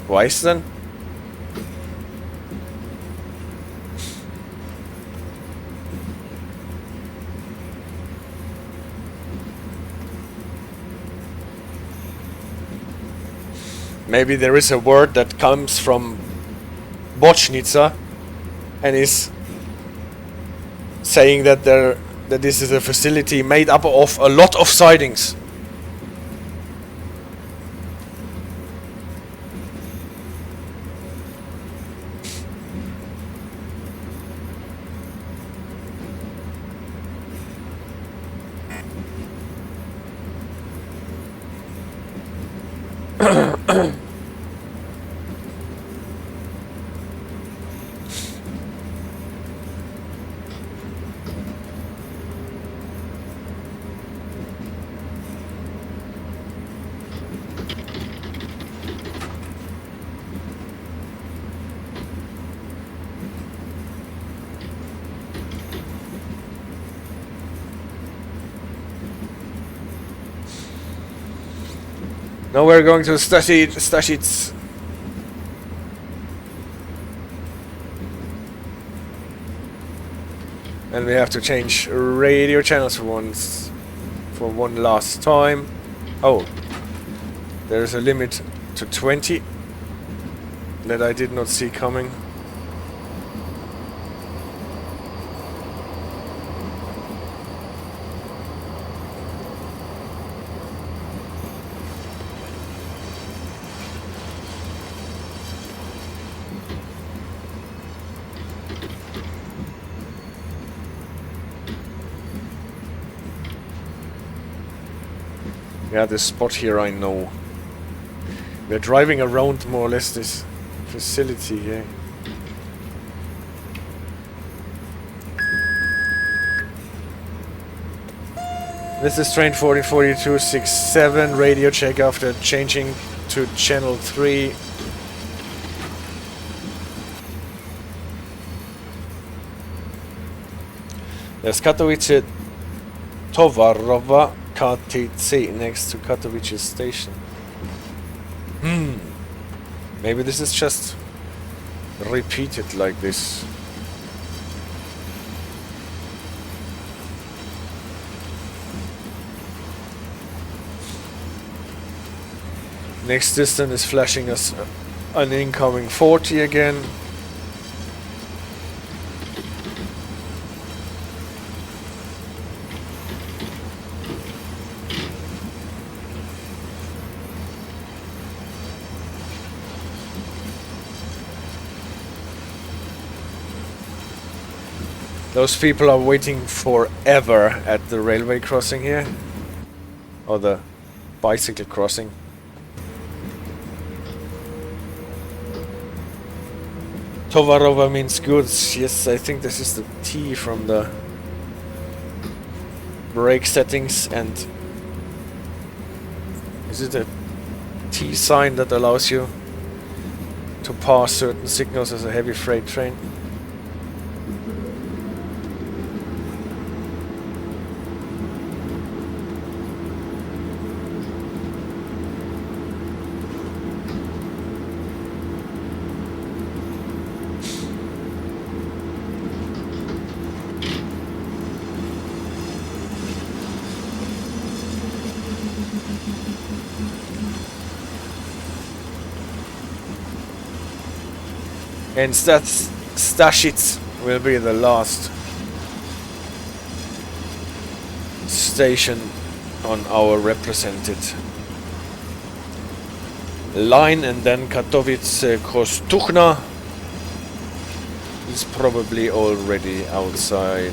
twice then? Maybe there is a word that comes from Bocznica and is saying that this is a facility made up of a lot of sidings. Now we're going to Staszic. And we have to change radio channels for one last time. Oh, there's a limit to 20 that I did not see coming. Yeah, this spot here I know. We're driving around more or less this facility here. This is train 144267, radio check after changing to channel 3. There's Katowice Towarowa KTC next to Katowice station. Maybe this is just repeated like this. Next distance is flashing us an incoming 40 again. Those people are waiting forever at the railway crossing here. Or the bicycle crossing. Towarowa means goods. Yes, I think this is the T from the brake settings. And is it a T sign that allows you to pass certain signals as a heavy freight train? And Staszic will be the last station on our represented line, and then Katowice Kostuchna is probably already outside.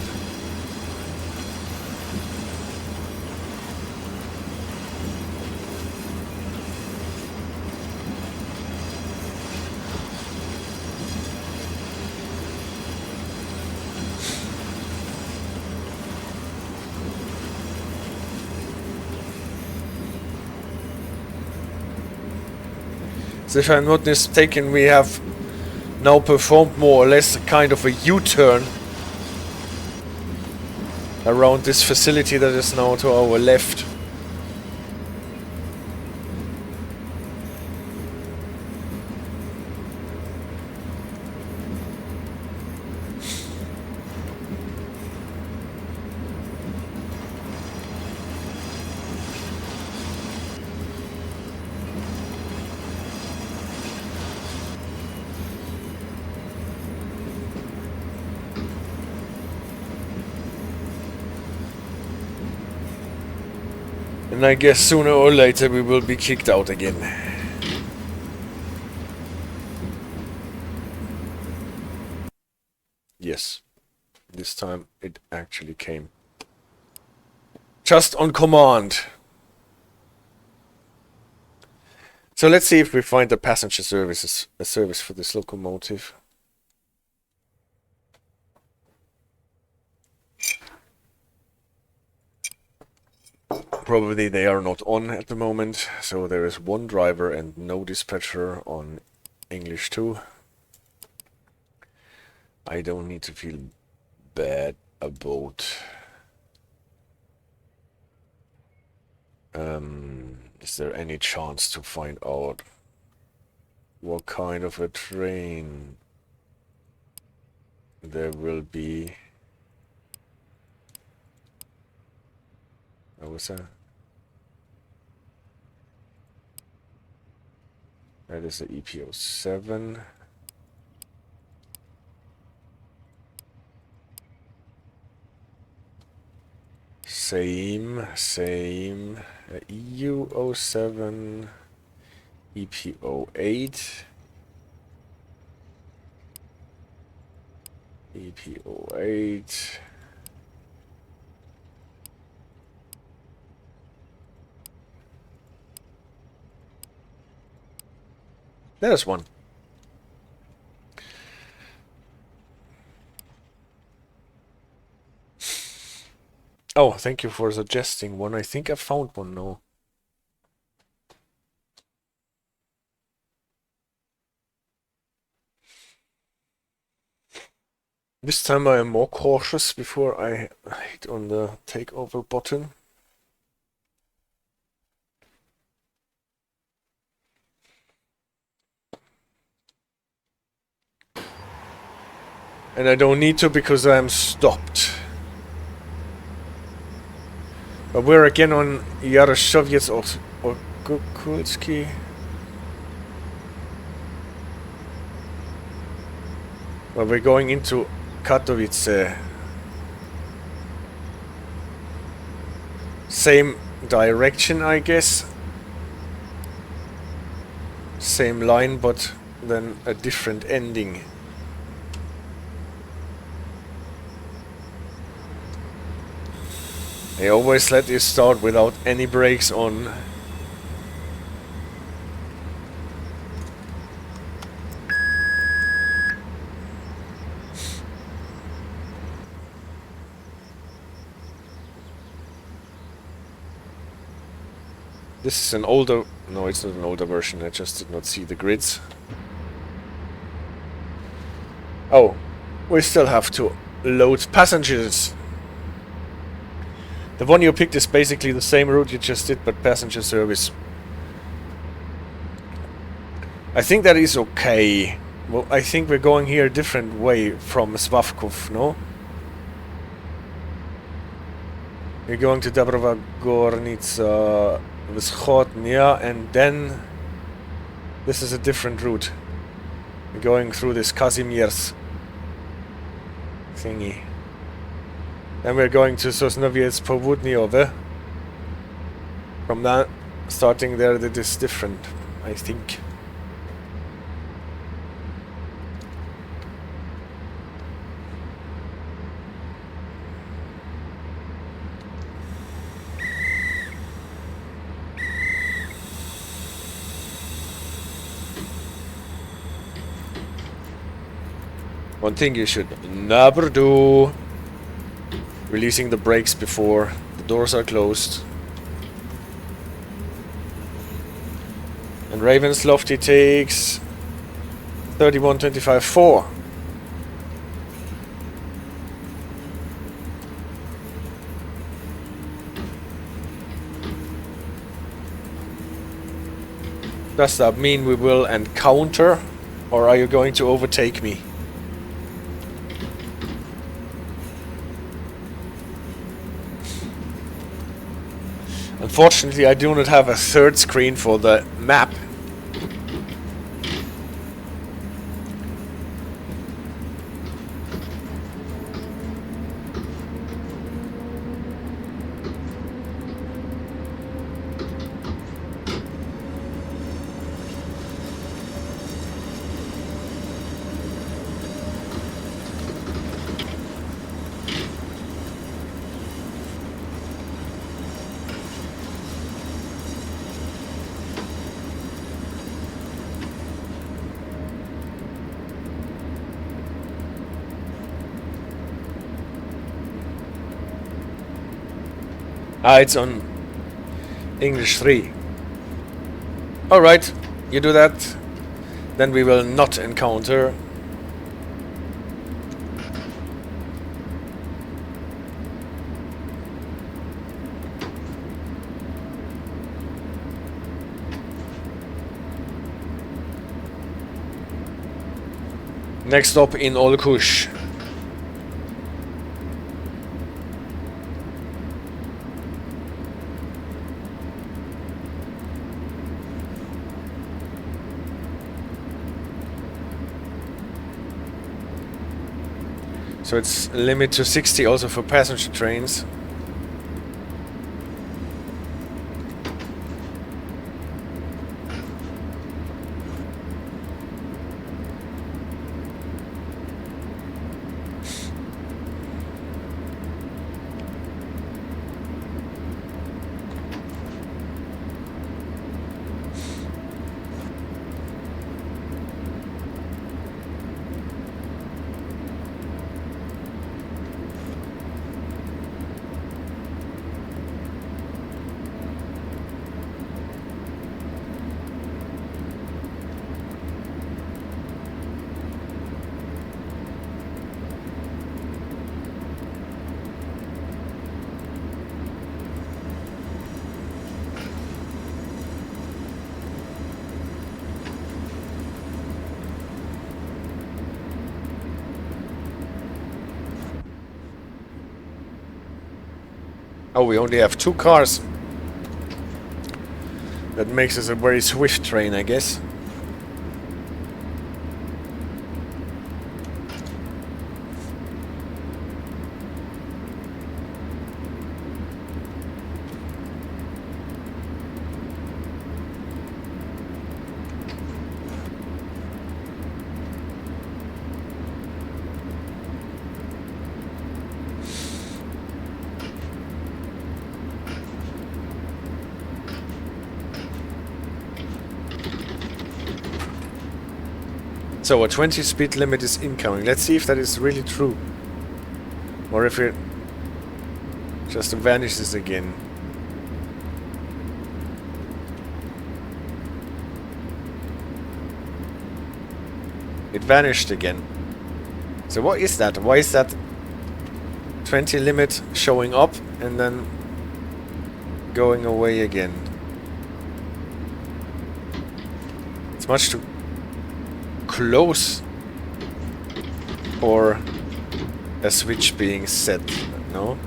If I'm not mistaken, we have now performed more or less a kind of a U-turn around this facility that is now to our left. And I guess sooner or later we will be kicked out again. Yes, this time it actually came. Just on command. So let's see if we find a passenger service for this locomotive. Probably they are not on at the moment, so there is one driver and no dispatcher on English 2. I don't need to feel bad about is there any chance to find out what kind of a train there will be? What was that? That is the EP07. Same. EU07, EP08, EP08. There's one. Oh, thank you for suggesting one. I think I found one now. This time I am more cautious before I hit on the takeover button. And I don't need to because I am stopped. But we're again on Yaroslavets or Kukulski. Well, we're going into Katowice. Same direction, I guess. Same line, but then a different ending. I always let this start without any brakes on. This is an older... No, it's not an older version, I just did not see the grids. Oh, we still have to load passengers. The one you picked is basically the same route you just did, but passenger service. I think that is okay. Well, I think we're going here a different way from Sławków, no? We're going to Dąbrowa Górnicza, Wschodnia, and then this is a different route. We're going through this Kazimierz thingy. Then we're going to Sosnowiec Południowe. From that, starting there, that is different, I think. One thing you should never do: releasing the brakes before the doors are closed. And Raven's Lofty takes 31.25.4. Does that mean we will encounter, or are you going to overtake me? Unfortunately, I do not have a third screen for the map. Ah, it's on English 3. Alright, you do that. Then we will not encounter. Next stop in Olkusz. So it's limit to 60 also for passenger trains. Oh, we only have 2 cars. That makes us a very swift train, I guess. So a 20 speed limit is incoming. Let's see if that is really true. Or if it just vanishes again. It vanished again. So what is that? Why is that 20 limit showing up and then going away again? It's much too close, or a switch being set, no?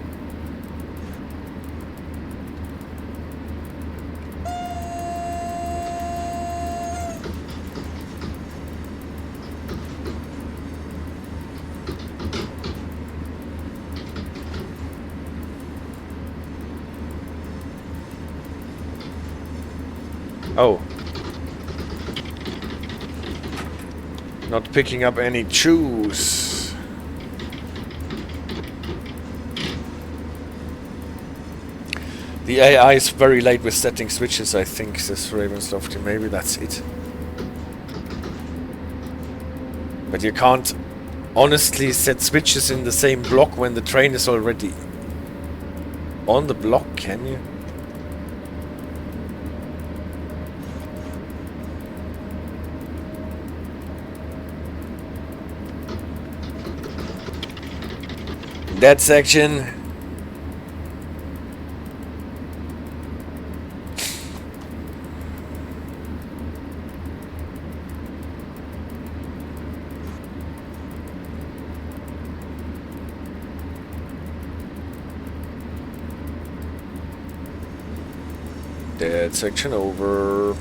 Oh. Not picking up any chews. The AI is very late with setting switches, I think, says Ravenslofty. Maybe that's it. But you can't honestly set switches in the same block when the train is already on the block, can you? That section. That section over.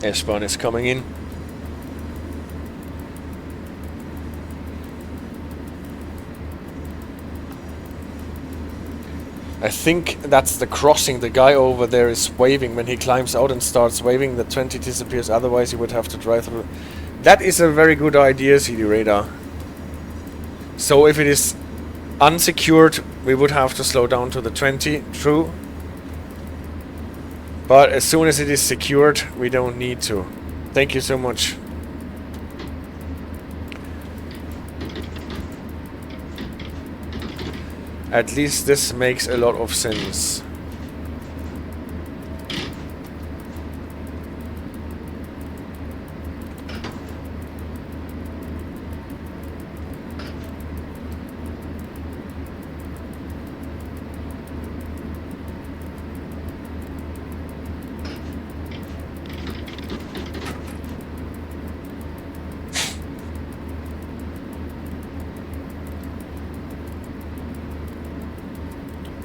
S-Bahn is coming in. I think that's the crossing. The guy over there is waving. When he climbs out and starts waving, the 20 disappears. Otherwise, he would have to drive through. That is a very good idea, CD Radar. So if it is unsecured, we would have to slow down to the 20. True. But as soon as it is secured, we don't need to. Thank you so much. At least this makes a lot of sense.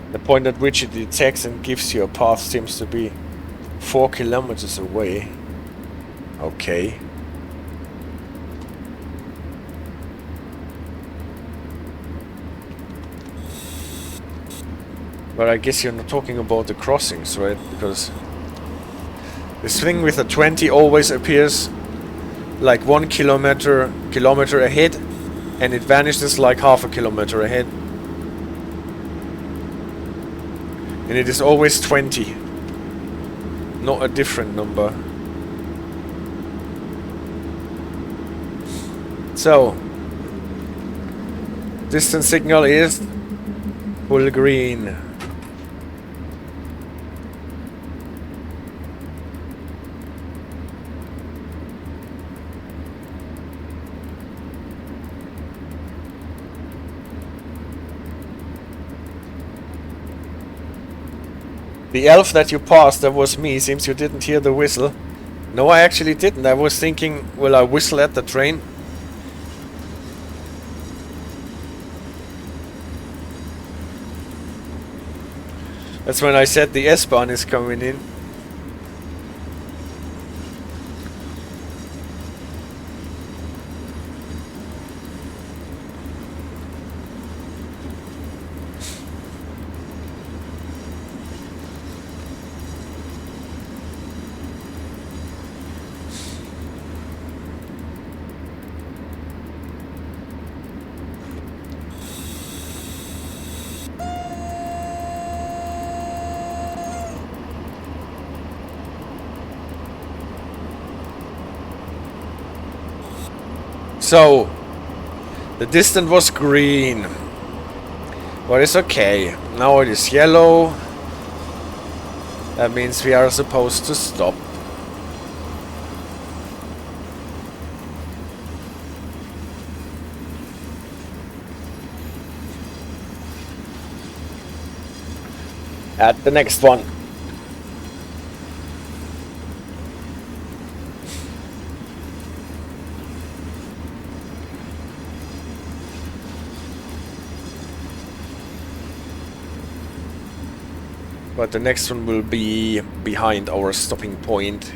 The point at which it detects and gives you a path seems to be 4 kilometers away. Okay. But I guess you're not talking about the crossings, right? Because this thing with a 20 always appears like 1 kilometer ahead, and it vanishes like half a kilometer ahead. And it is always 20, not a different number. So, distance signal is full green. The elf that you passed, that was me. Seems you didn't hear the whistle. No, I actually didn't. I was thinking, will I whistle at the train? That's when I said the S-Bahn is coming in. So, the distance was green, but it's okay. Now it is yellow. That means we are supposed to stop. At the next one. But the next one will be behind our stopping point.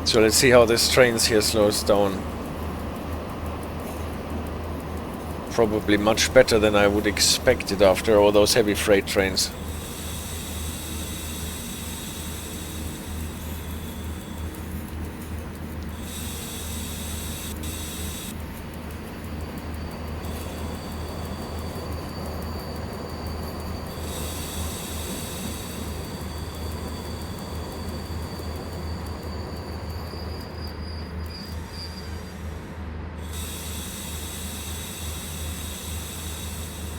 So let's see how this train here slows down. Probably much better than I would expect it after all those heavy freight trains.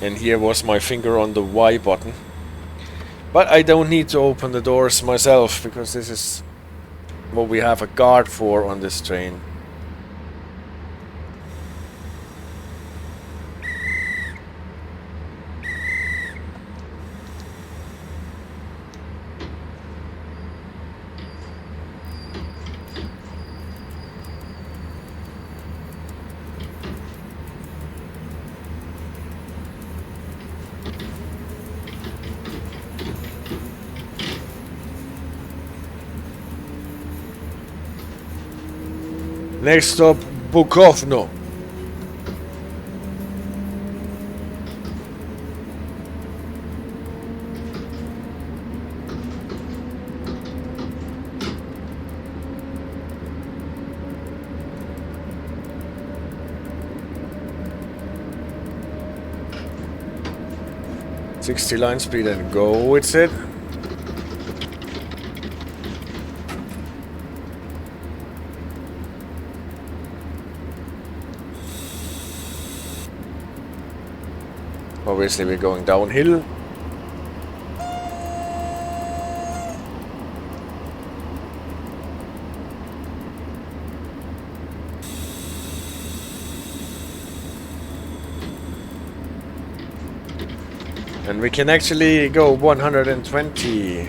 And here was my finger on the Y button. But I don't need to open the doors myself, because this is what we have a guard for on this train. Next stop, Bukowno. "60 line speed and go," it said. Obviously we're going downhill. And we can actually go 120.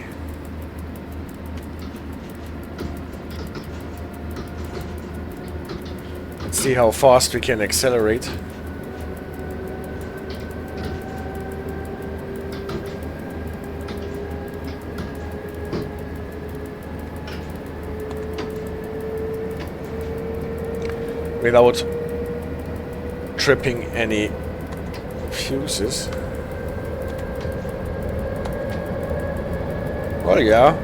Let's see how fast we can accelerate. Without tripping any fuses. Well, yeah.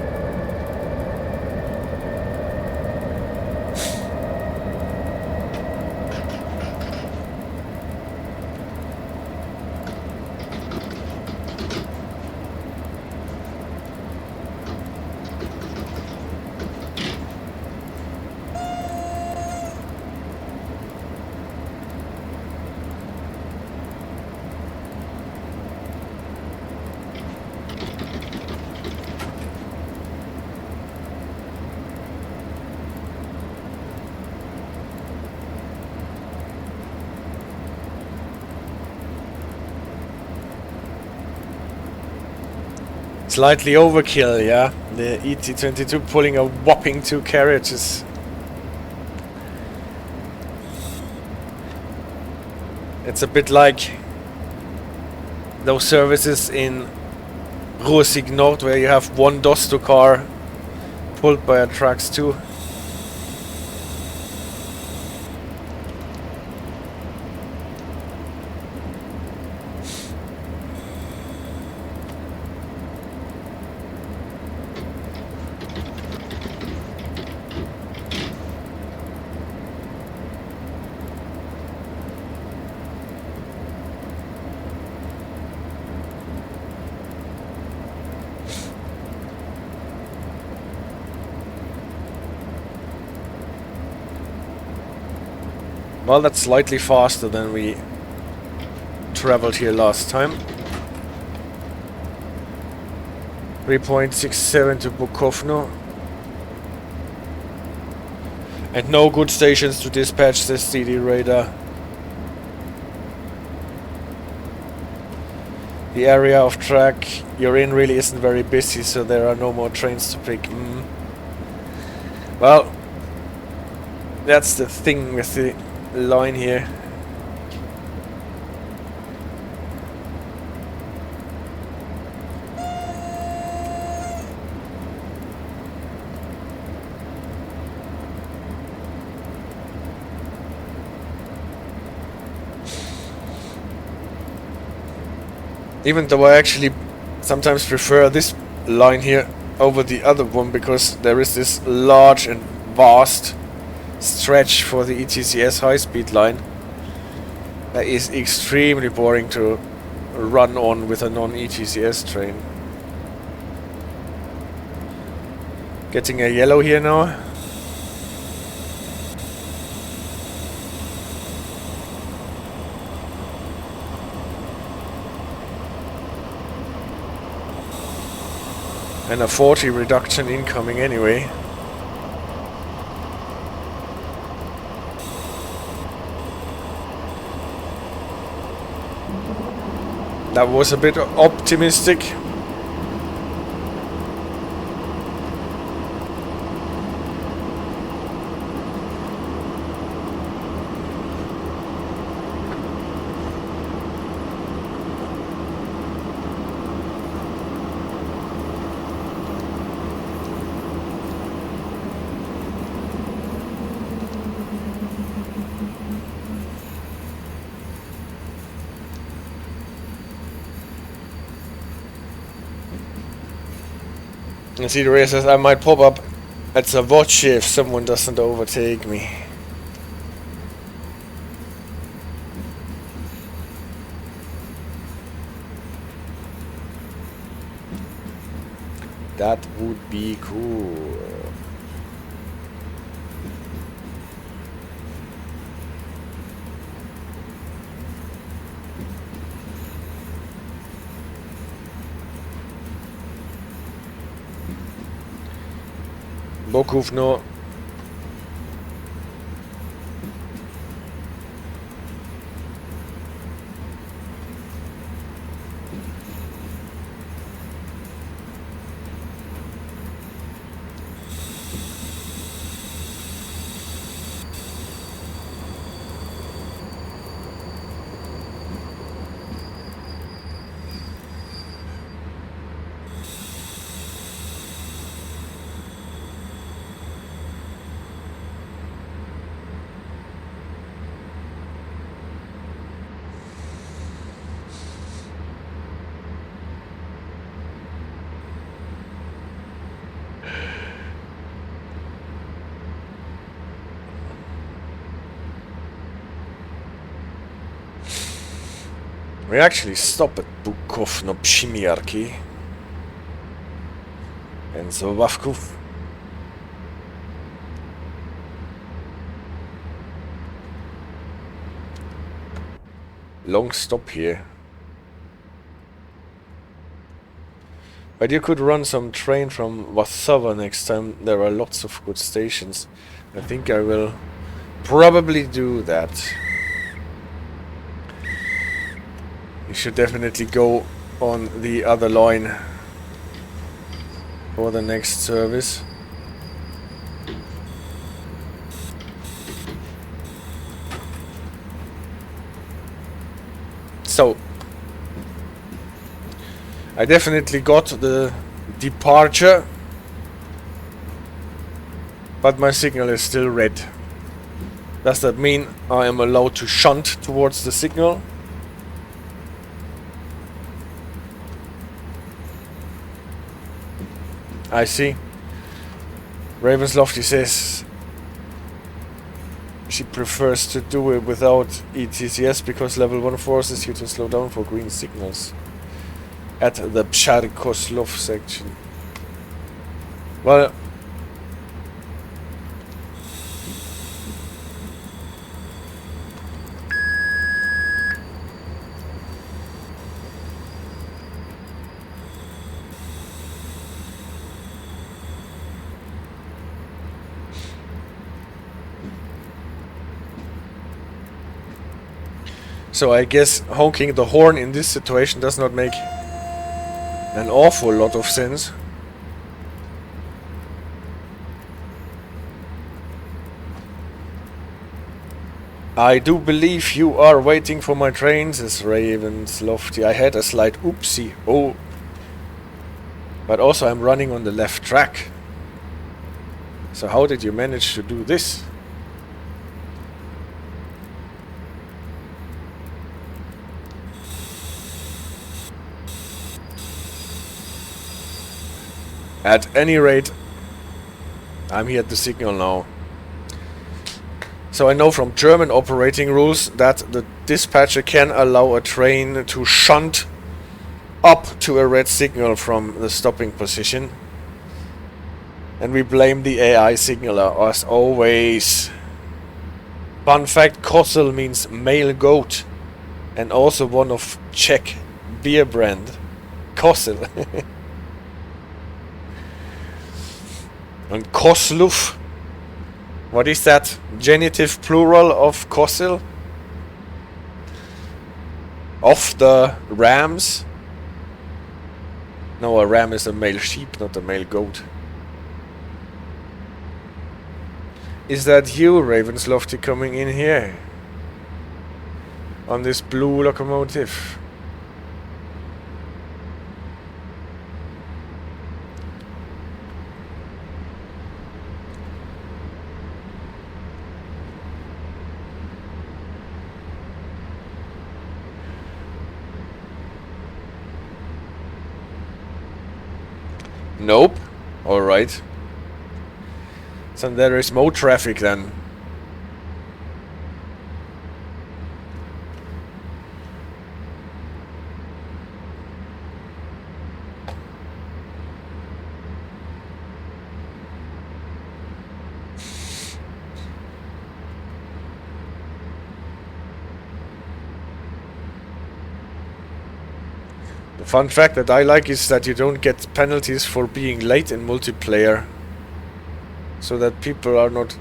Slightly overkill, yeah. The ET22 pulling a whopping 2 carriages. It's a bit like those services in Rursig Nord where you have one Dosto car pulled by a trucks too. Well, that's slightly faster than we traveled here last time. 3.67 to Bukowno. And no good stations to dispatch this CD radar. The area of track you're in really isn't very busy, so there are no more trains to pick. Well, that's the thing with the line here. Even though I actually sometimes prefer this line here over the other one, because there is this large and vast stretch for the ETCS high-speed line that is extremely boring to run on with a non-ETCS train. Getting a yellow here now. And a 40 reduction incoming anyway. That was a bit optimistic. And see, the race says I might pop up at Sławków if someone doesn't overtake me. That would be cool. Bukowno. We actually stop at Bukowno, Przymiarki and Sławków. Long stop here. But you could run some train from Warszawa next time. There are lots of good stations. I think I will probably do that. You should definitely go on the other line for the next service. So, I definitely got the departure, but my signal is still red. Does that mean I am allowed to shunt towards the signal? I see. Ravenslofty says she prefers to do it without ETCS because level 1 forces you to slow down for green signals at the Pszarkoslov section. Well, so I guess honking the horn in this situation does not make an awful lot of sense. I do believe you are waiting for my train, says Ravenslofty. I had a slight oopsie. Oh. But also I'm running on the left track. So how did you manage to do this? At any rate, I'm here at the signal now. So I know from German operating rules that the dispatcher can allow a train to shunt up to a red signal from the stopping position. And we blame the AI signaler as always. Fun fact, Kossel means male goat. And also one of Czech beer brand. Kossel. And Koslov, what is that? Genitive plural of Kossel? Of the rams? No, a ram is a male sheep, not a male goat. Is that you, Ravenslofty, coming in here? On this blue locomotive? Nope. Alright. So there is more traffic then. The fun fact that I like is that you don't get penalties for being late in multiplayer. So that people are not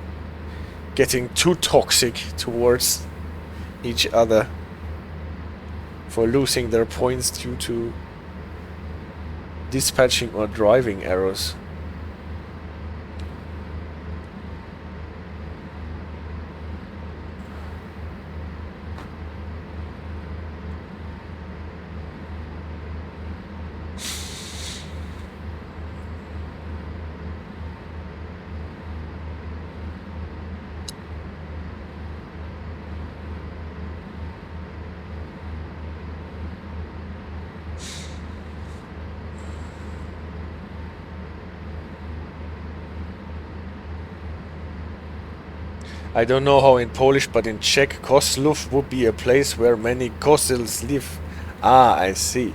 getting too toxic towards each other for losing their points due to dispatching or driving errors. I don't know how in Polish, but in Czech, Koslov would be a place where many Kosels live. Ah, I see.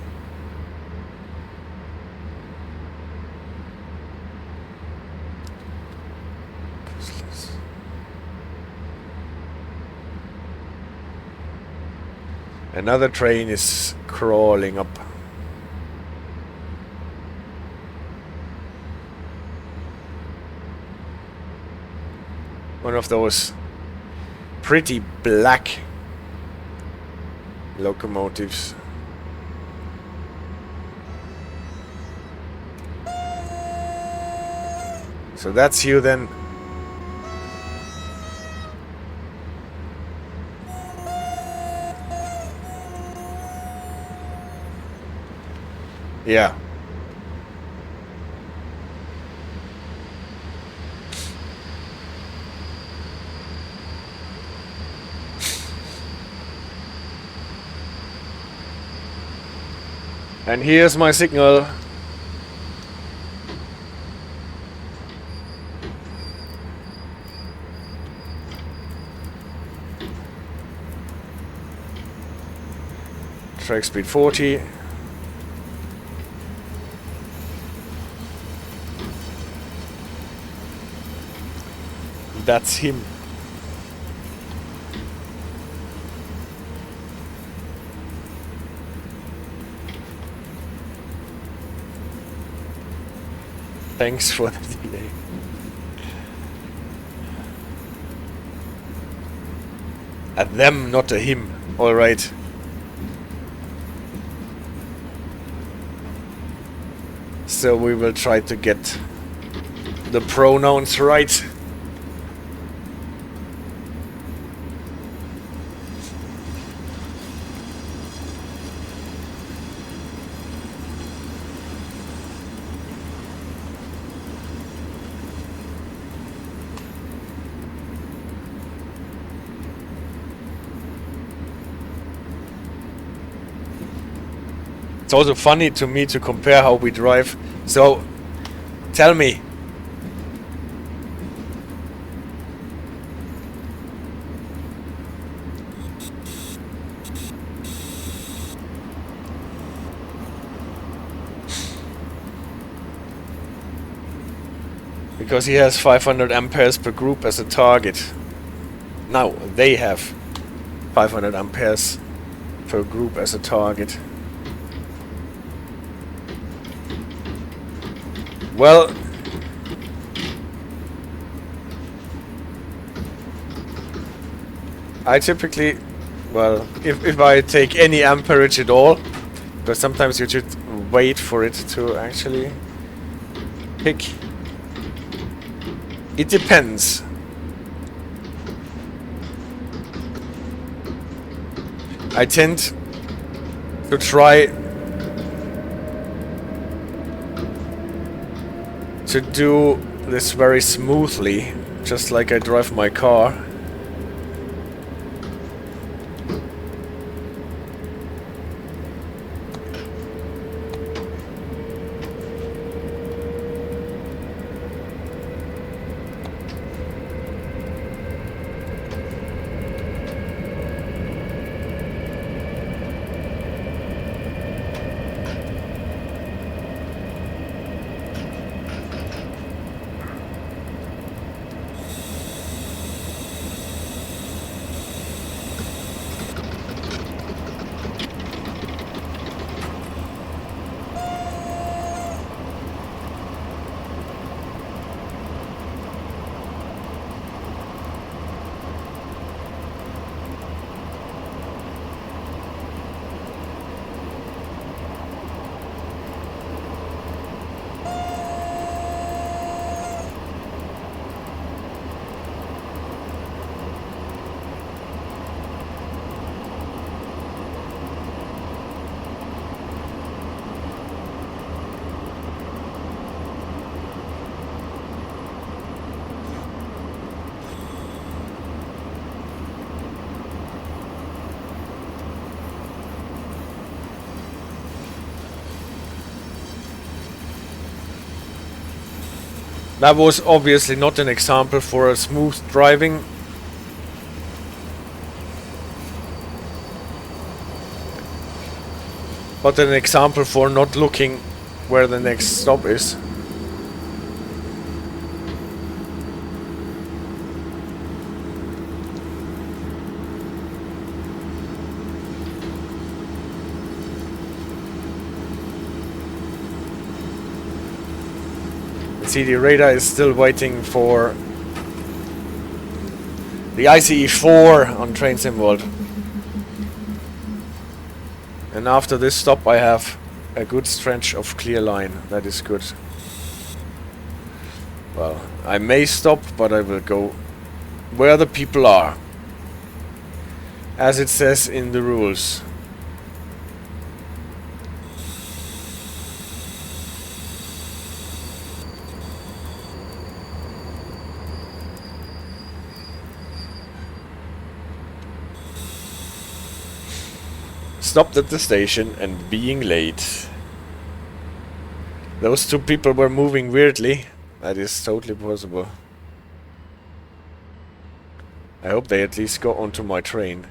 Another train is crawling up. One of those pretty black locomotives. So that's you then. Yeah. And here's my signal. Track speed 40. That's him. Thanks for the delay. A them, not a him. Alright. So we will try to get the pronouns right. It's also funny to me to compare how we drive. So, tell me. Because he has 500 amperes per group as a target. Now, they have 500 amperes per group as a target. Well, I typically, well, if I take any amperage at all, but sometimes you should wait for it to actually pick. It depends. I tend to try to do this very smoothly, just like I drive my car. That was obviously not an example for a smooth driving. but an example for not looking where the next stop is. See, the radar is still waiting for the ICE 4 on Train Sim World. And after this stop I have a good stretch of clear line. That is good. Well, I may stop, but I will go where the people are, as it says in the rules. Stopped at the station and being late. Those two people were moving weirdly. That is totally possible. I hope they at least got onto my train.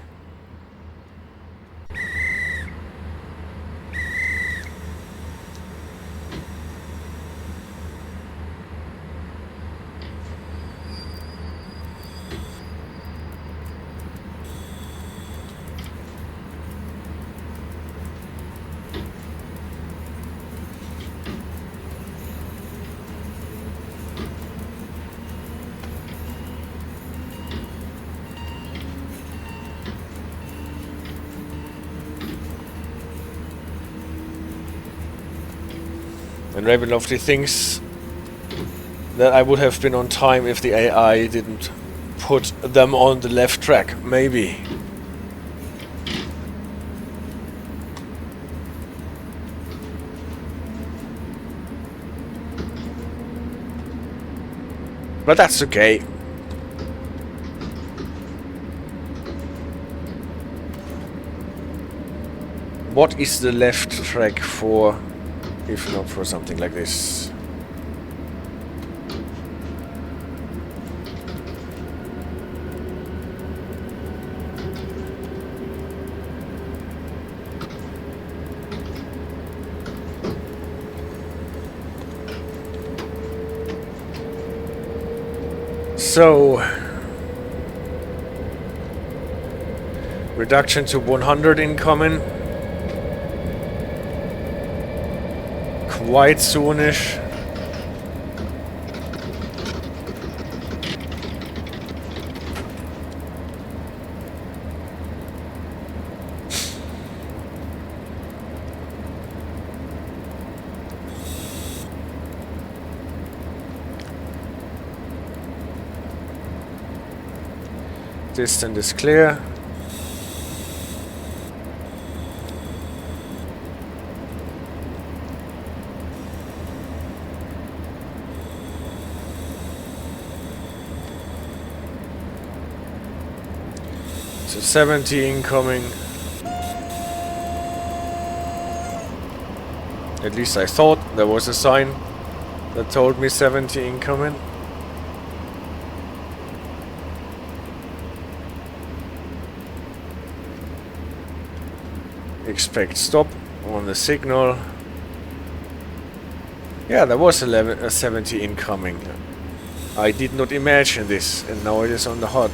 And Ravenlofty thinks that I would have been on time if the AI didn't put them on the left track. Maybe. But that's okay. What is the left track for, if not for something like this? So, reduction to 100 incoming. Quite soonish. Distance is clear. So 70 incoming. At least I thought there was a sign that told me 70 incoming. Expect stop on the signal. Yeah, there was a 70 incoming. I did not imagine this, and now it is on the HUD.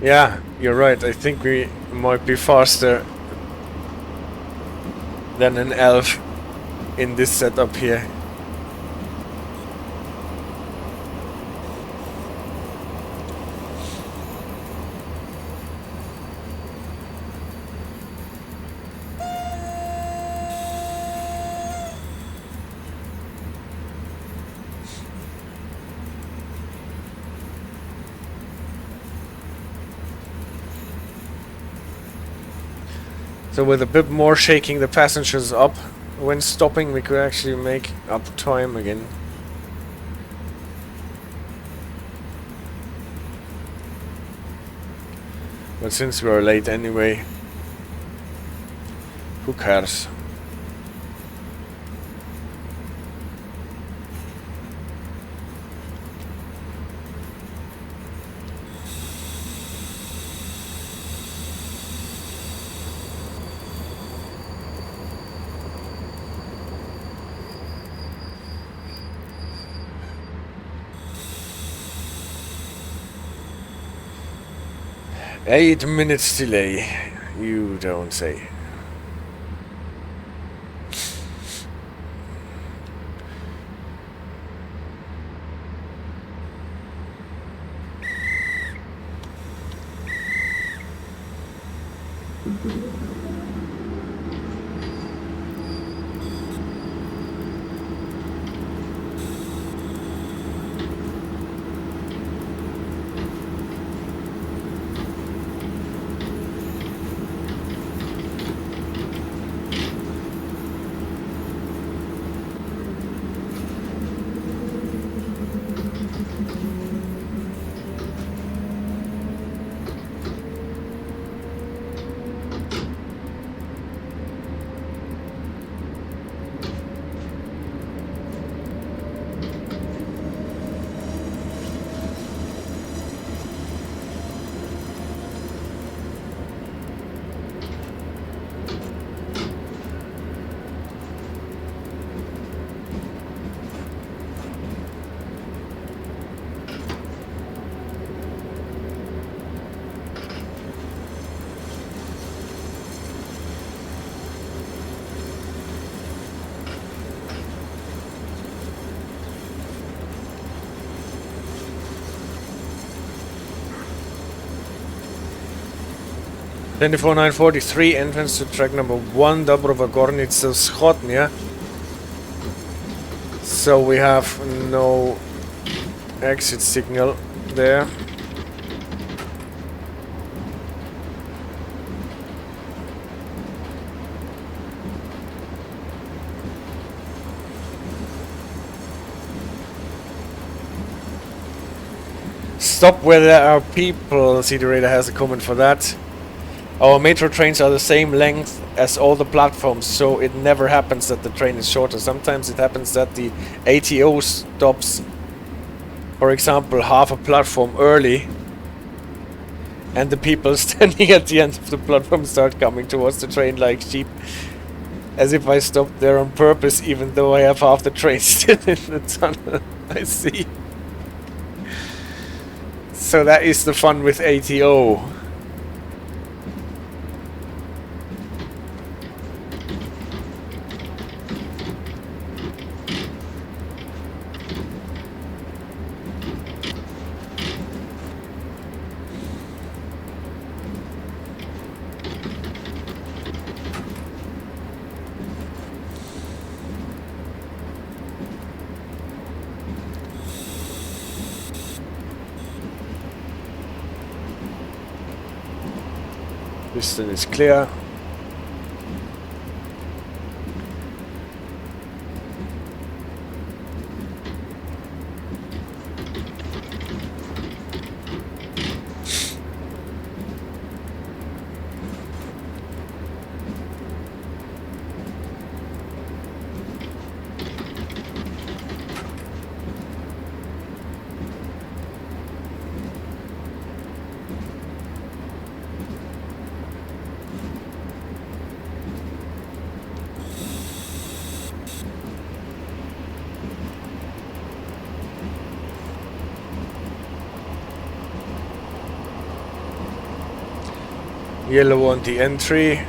Yeah, you're right. I think we might be faster than an elf in this setup here. So with a bit more shaking the passengers up, when stopping we could actually make up time again. But since we are late anyway, who cares? Eight minutes delay, you don't say. Twenty-four 943 entrance to track number 1, Dąbrowa Górnicza Wschodnia. So we have no exit signal there. Stop where there are people. CD Radar has a comment for that. Our metro trains are the same length as all the platforms, so it never happens that the train is shorter. Sometimes it happens that the ATO stops, for example, half a platform early, and the people standing at the end of the platform start coming towards the train like sheep, as if I stopped there on purpose, even though I have half the train still in the tunnel. I see. So that is the fun with ATO. Piston is clear. Yellow on the entry.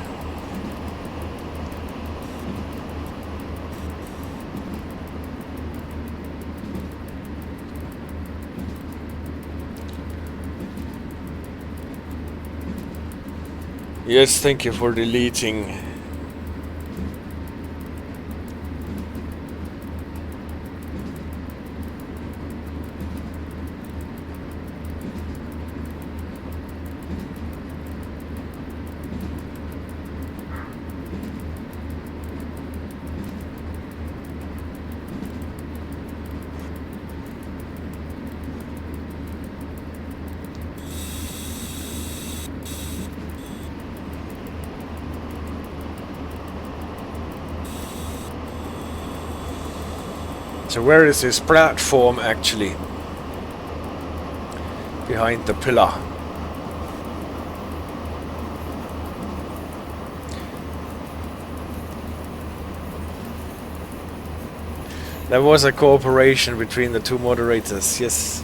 Yes, thank you for deleting. So where is this platform actually? Behind the pillar. There was a cooperation between the two moderators, yes.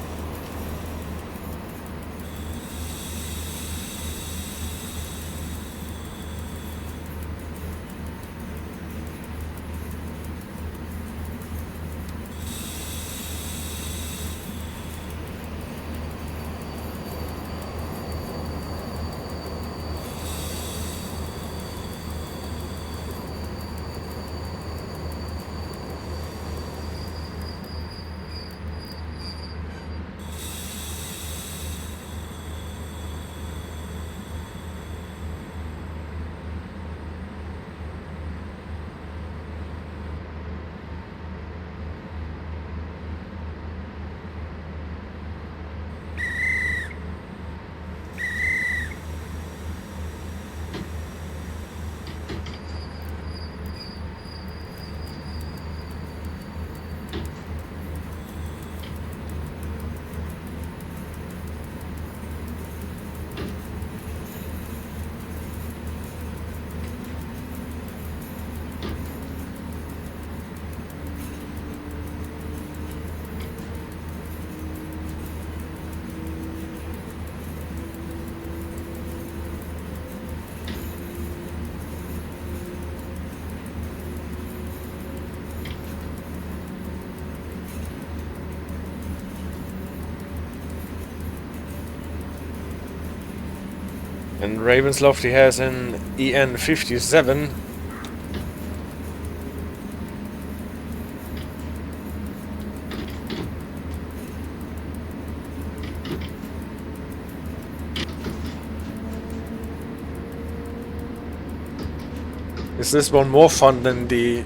And Ravensloft has an EN57. Is this one more fun than the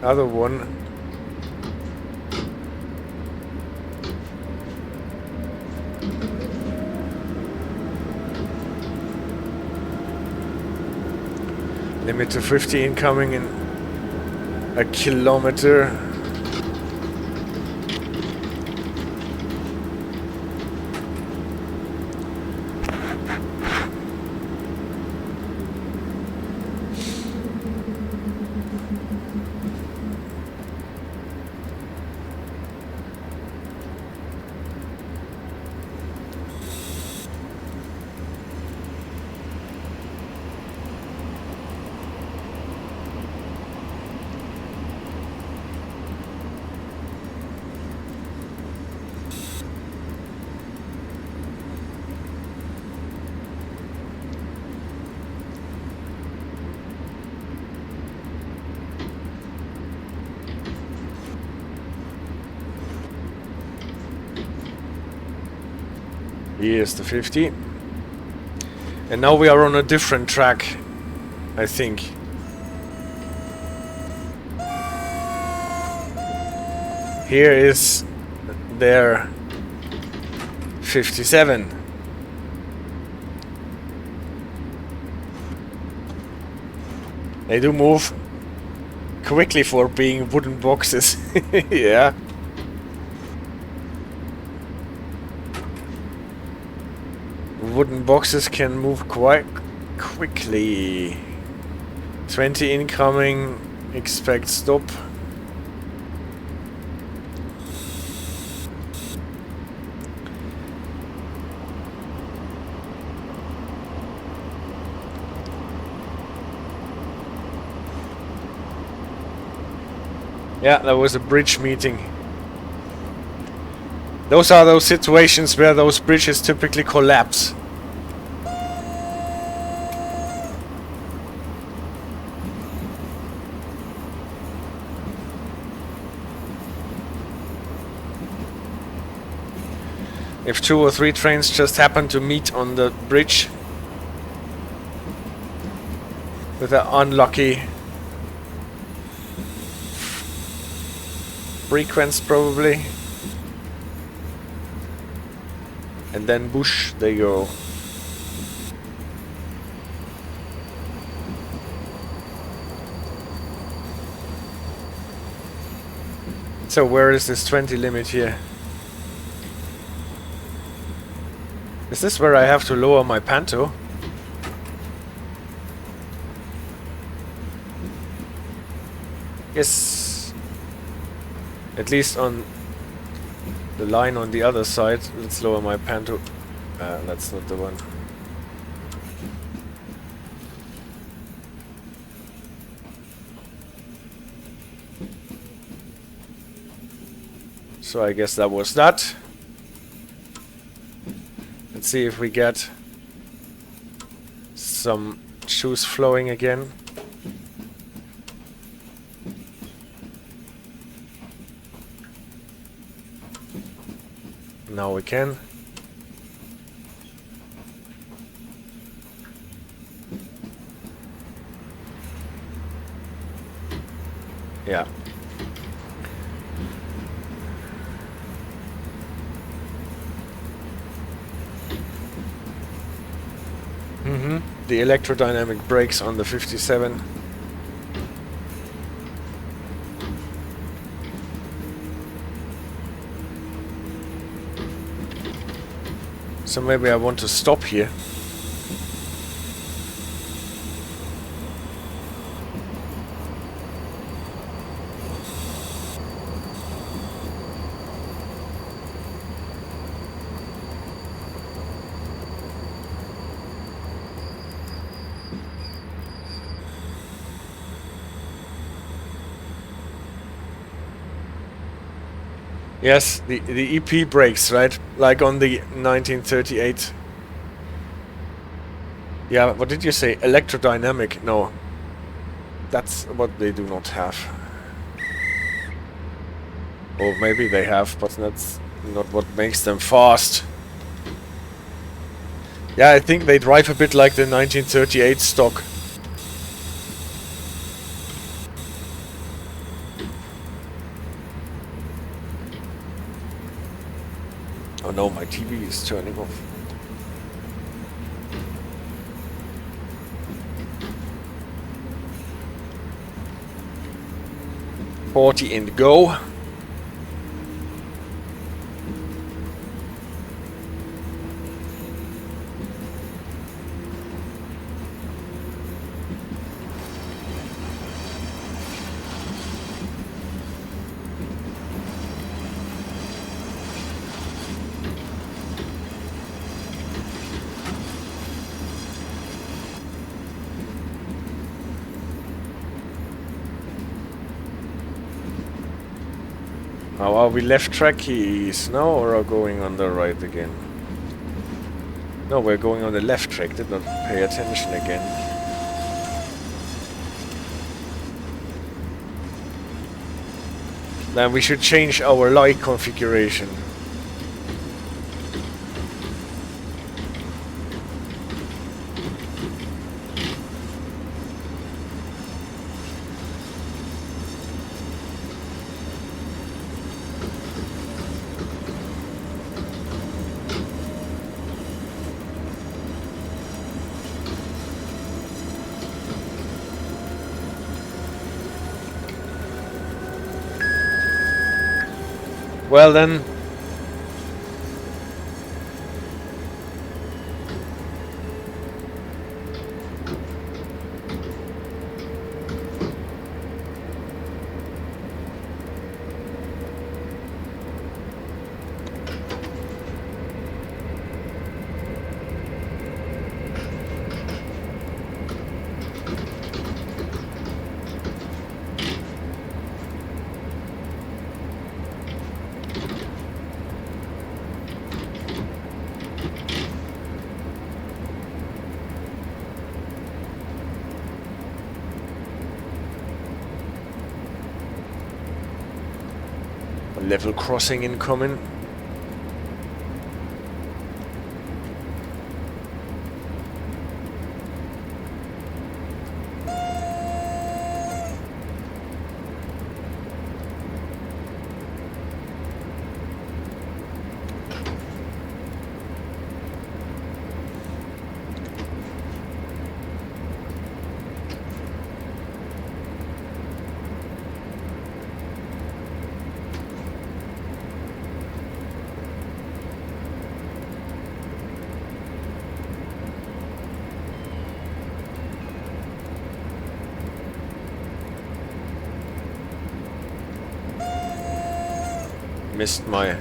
other one? Limit to 50 incoming in a kilometer. Here's the 50. And now we are on a different track, I think. Here is their 57. They do move quickly for being wooden boxes. Yeah. Wooden boxes can move quite quickly. 20 incoming, expect stop. Yeah, there was a bridge meeting. Those are those situations where those bridges typically collapse. If 2 or 3 trains just happen to meet on the bridge with an unlucky frequency probably, and then whoosh, they go. So where is this 20 limit here? Is this where I have to lower my panto? Yes. At least on the line on the other side. Let's lower my panto. That's not the one. So I guess that was that. Let's see if we get some juice flowing again. Now we can. Yeah. The electrodynamic brakes on the 57. So maybe I want to stop here. Yes, the EP brakes, right? Like on the 1938. Yeah, what did you say? Electrodynamic? No. That's what they do not have. Or maybe they have, but that's not what makes them fast. Yeah, I think they drive a bit like the 1938 stock. Oh no, my TV is turning off. $40 and go. Now are we left track keys now or are going on the right again? No, we're going on the left track, did not pay attention again. Then we should change our light configuration. Well then, level crossing incoming. Missed my...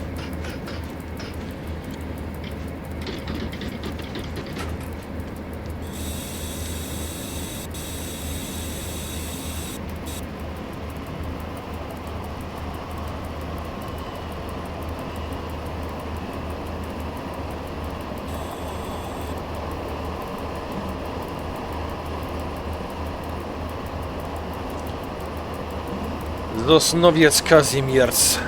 Sosnowiec Kazimierz.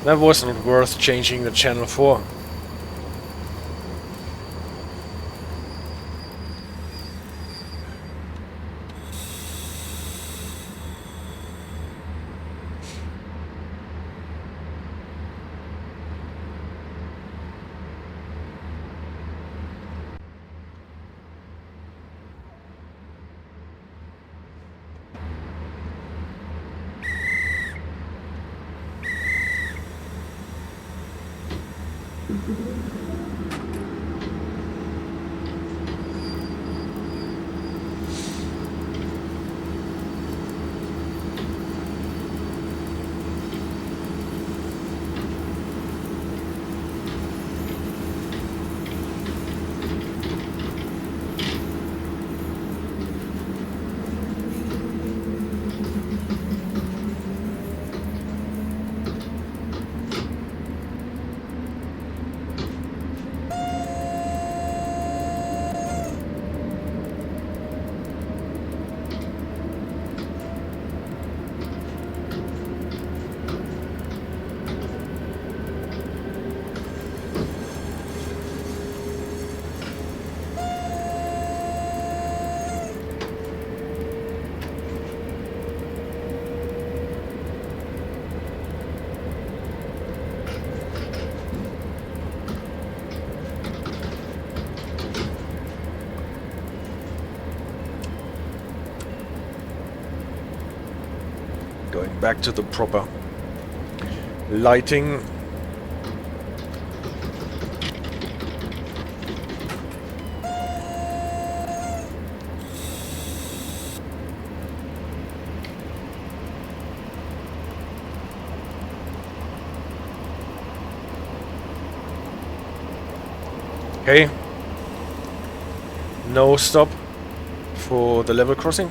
That wasn't worth changing the channel for. Going back to the proper lighting. Okay. No stop for the level crossing.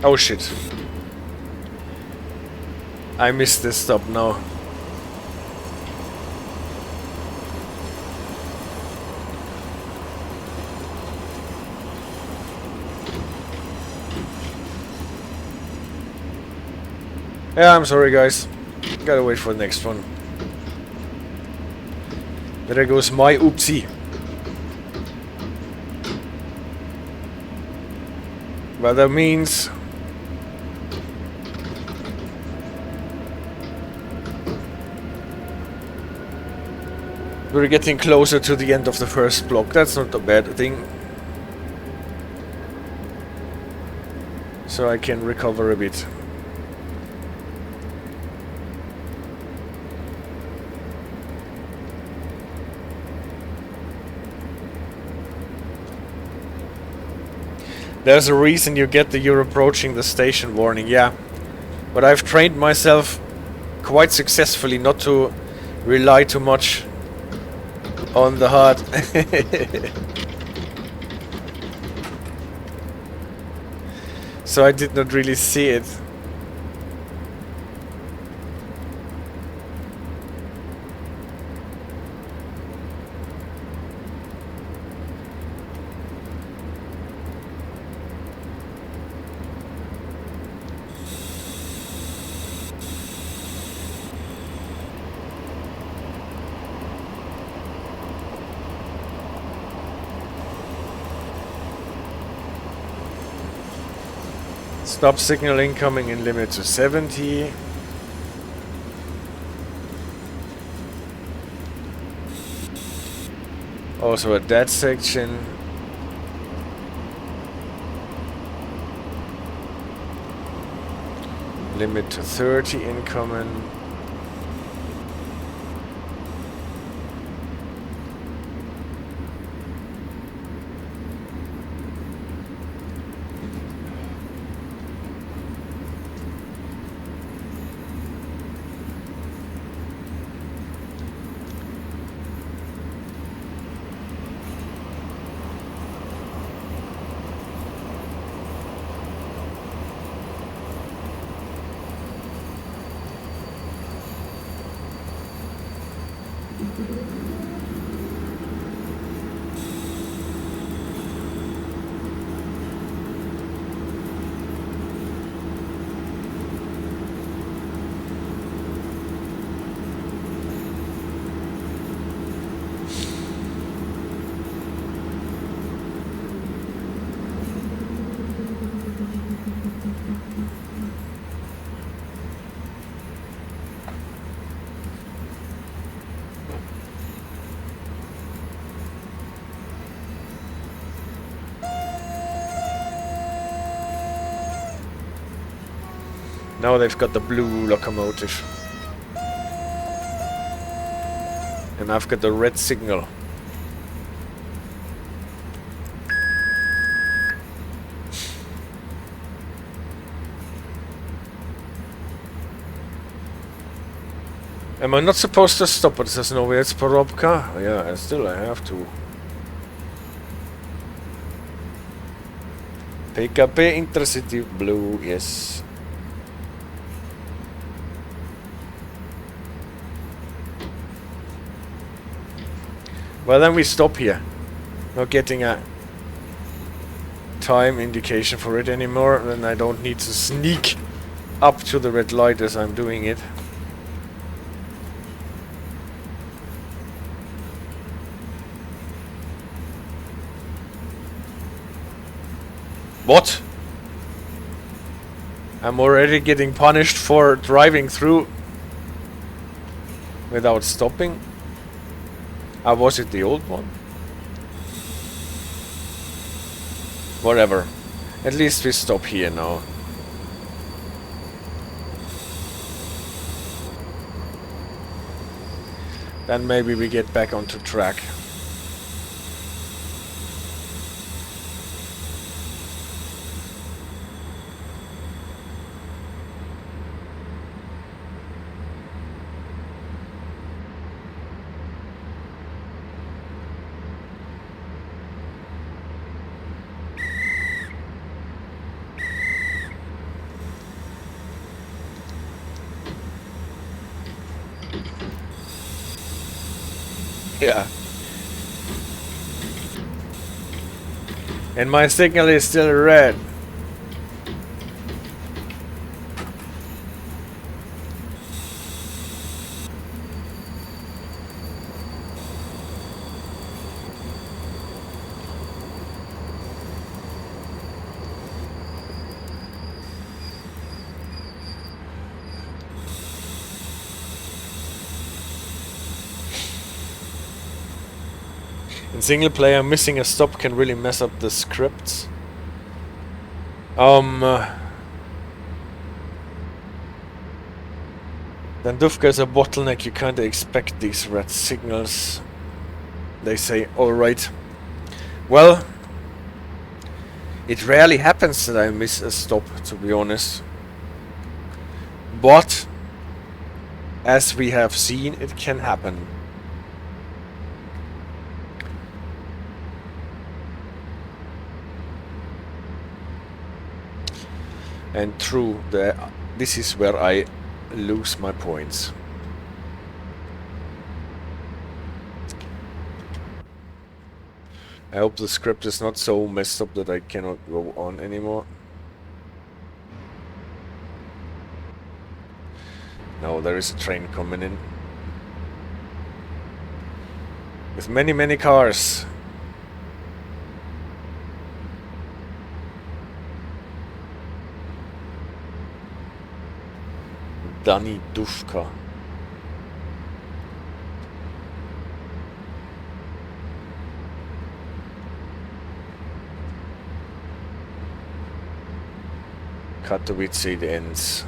Oh shit. I missed this stop now. Yeah, I'm sorry guys. Gotta wait for the next one. There goes my oopsie. But that means we're getting closer to the end of the first block. That's not a bad thing. So I can recover a bit. There's a reason you get the "you're approaching the station" warning, yeah. But I've trained myself quite successfully not to rely too much on the HUD. So I did not really see it. Stop signal incoming in limit to 70. Also at that section. Limit to 30 incoming. Now they've got the blue locomotive. And I've got the red signal. Am I not supposed to stop at Sosnowiec, Porąbka? Yeah, still I have to. PKP Intercity Blue, yes. Well, then we stop here. Not getting a time indication for it anymore. Then I don't need to sneak up to the red light as I'm doing it. What? I'm already getting punished for driving through without stopping. Was it the old one? Whatever. At least we stop here now. Then maybe we get back onto track. Yeah. And my signal is still red. In single player, missing a stop can really mess up the scripts. Then Dufka is a bottleneck, you kinda expect these red signals. They say, alright. Well, it rarely happens that I miss a stop, to be honest. But, as we have seen, it can happen. And true, this is where I lose my points. I hope the script is not so messed up that I cannot go on anymore. No, there is a train coming in. With many, many cars. Dani Duška. Katowice it ends.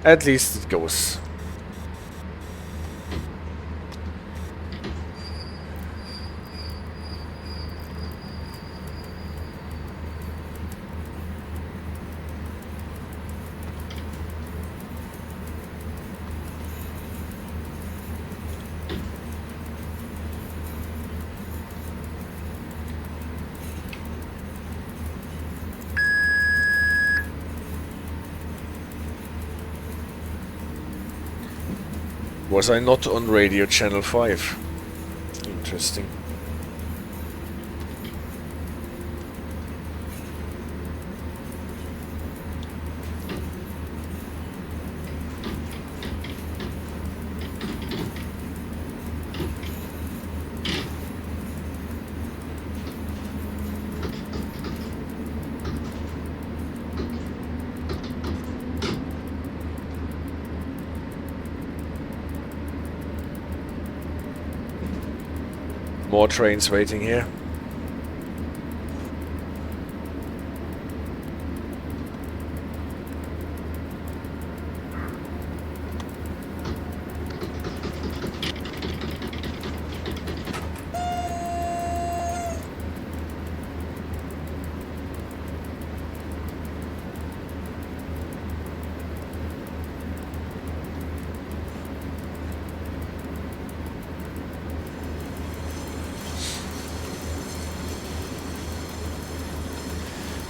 At least it goes. Was I not on radio channel 5? Interesting. More trains waiting here.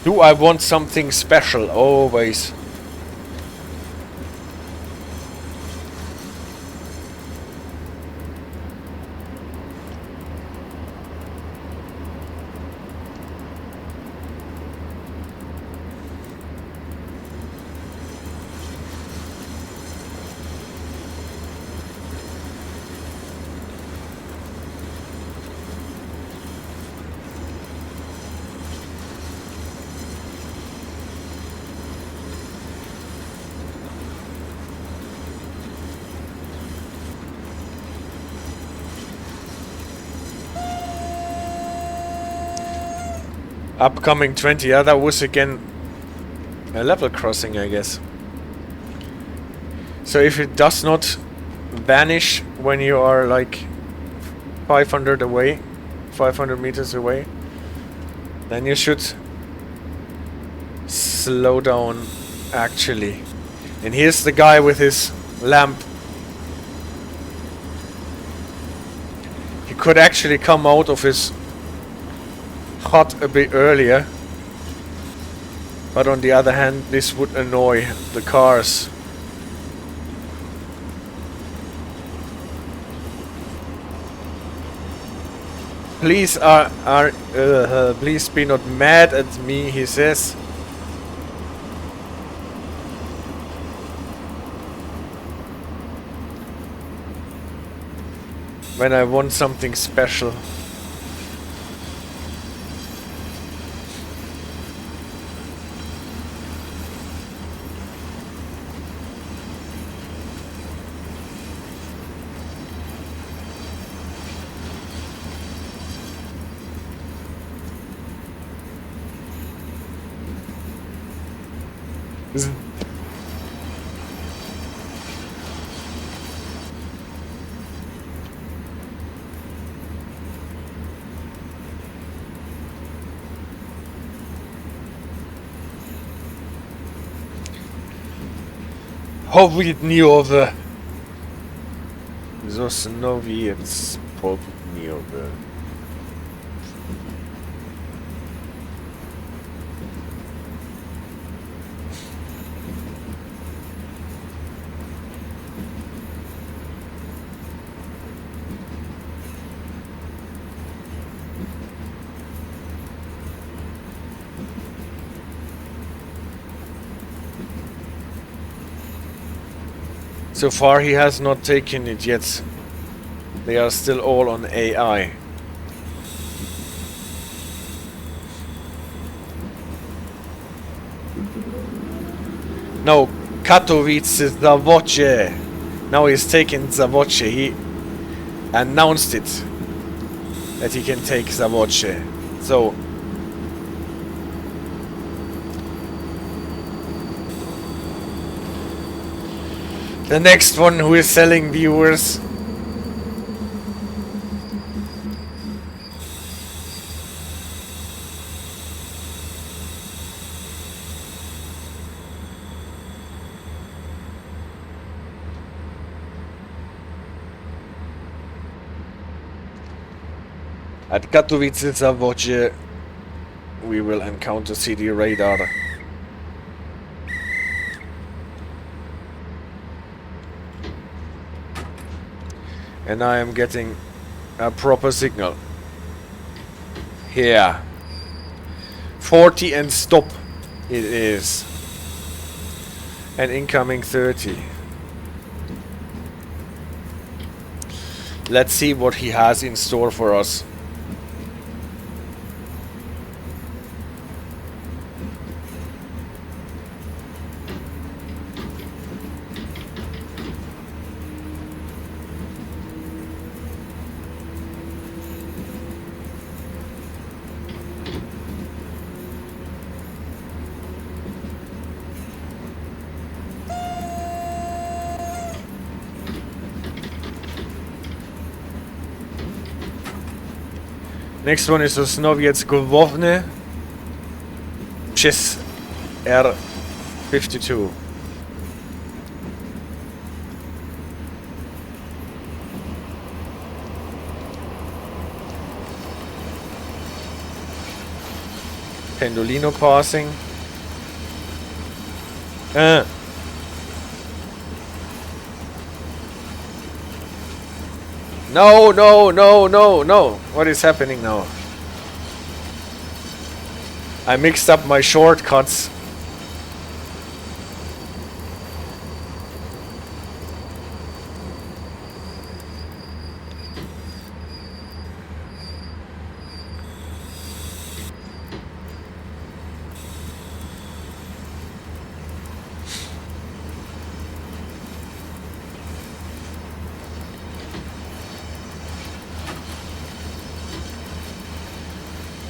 Do I want something special? Always. Upcoming 20, yeah, that was again a level crossing, I guess. So if it does not vanish when you are like 500 away, 500 meters away, then you should slow down actually. And here's the guy with his lamp. He could actually come out of his hut a bit earlier, but on the other hand this would annoy the cars. Please please be not mad at me, he says. When I want something special. Południowe. Sosnowiec południowy. So far he has not taken it yet. They are still all on AI. No, Katowice, Zawocie. Now he's taking Zawocie. He announced it that he can take Zawocie. So the next one who is selling viewers. At Katowice Zawodzie, we will encounter CD radar. And I am getting a proper signal. Here. 40 and stop it is. And incoming 30. Let's see what he has in store for us. Next one is Sosnowiec Główny przez R52. Pendolino passing. No, no, no, no, no. What is happening now? I mixed up my shortcuts.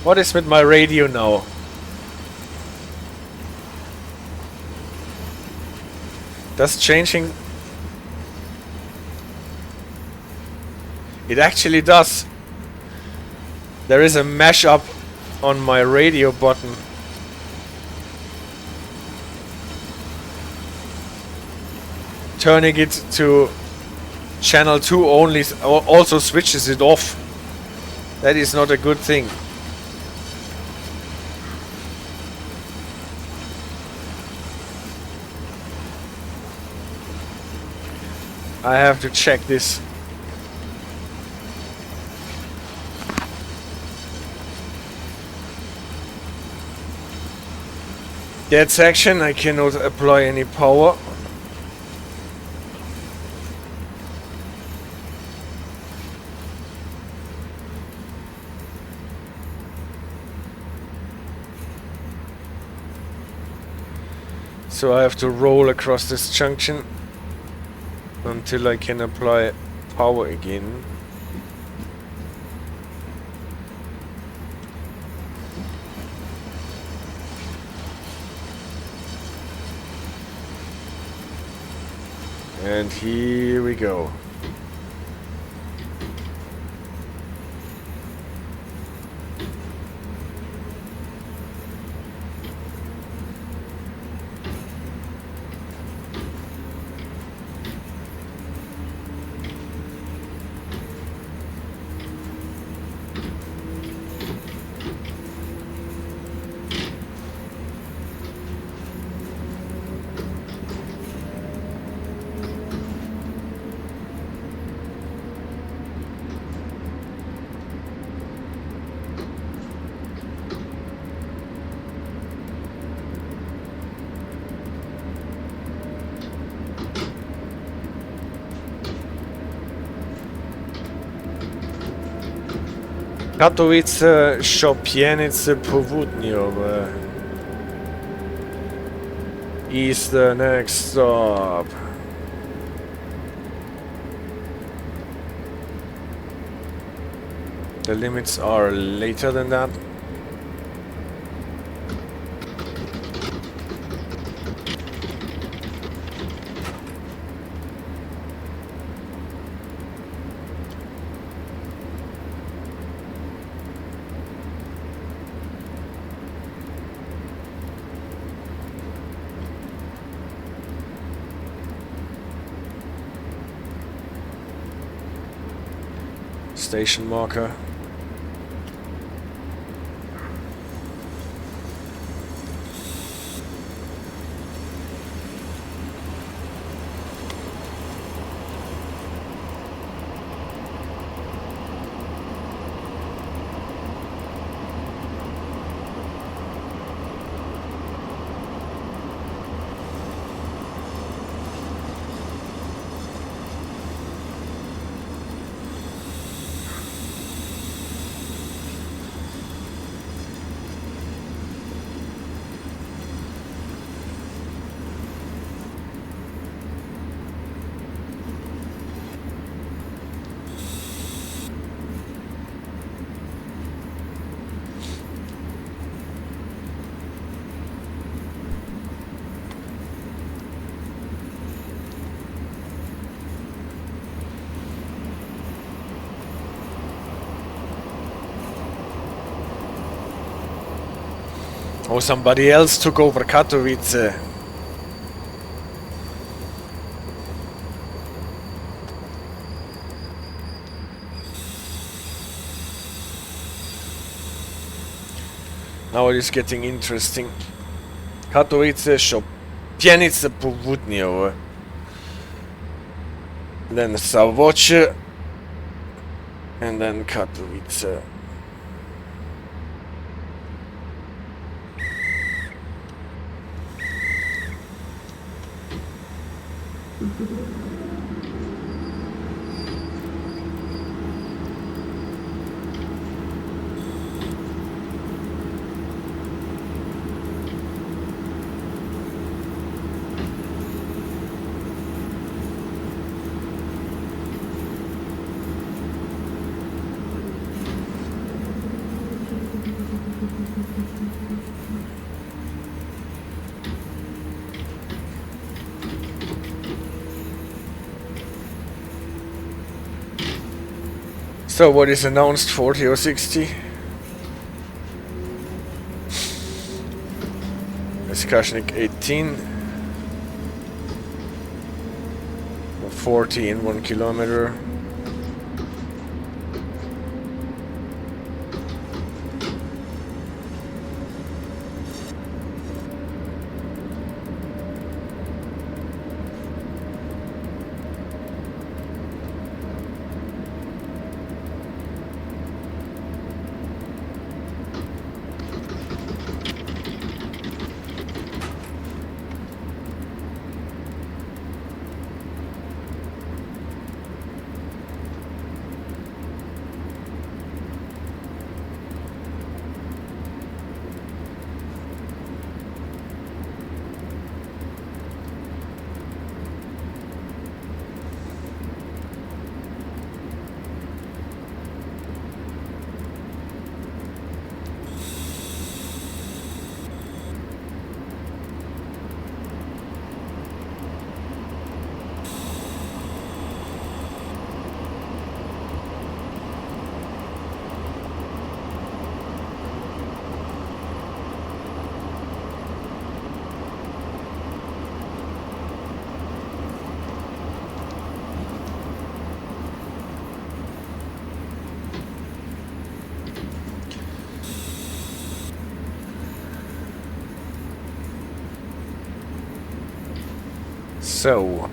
What is with my radio now? Does changing... It actually does. There is a mashup on my radio button. Turning it to channel 2 only also switches it off. That is not a good thing. I have to check this. Dead section, I cannot apply any power. So I have to roll across this junction until I can apply power again. And here we go. Katowice, Szopienice południowe. is the next stop. The limits are later than that. Station marker. Oh, somebody else took over Katowice. Now it is getting interesting. Katowice, Szopienice południowe. Then Savocie. And then Katowice. So what is announced, 40 or 60? Skashnik 18. 40 in 1 kilometer. So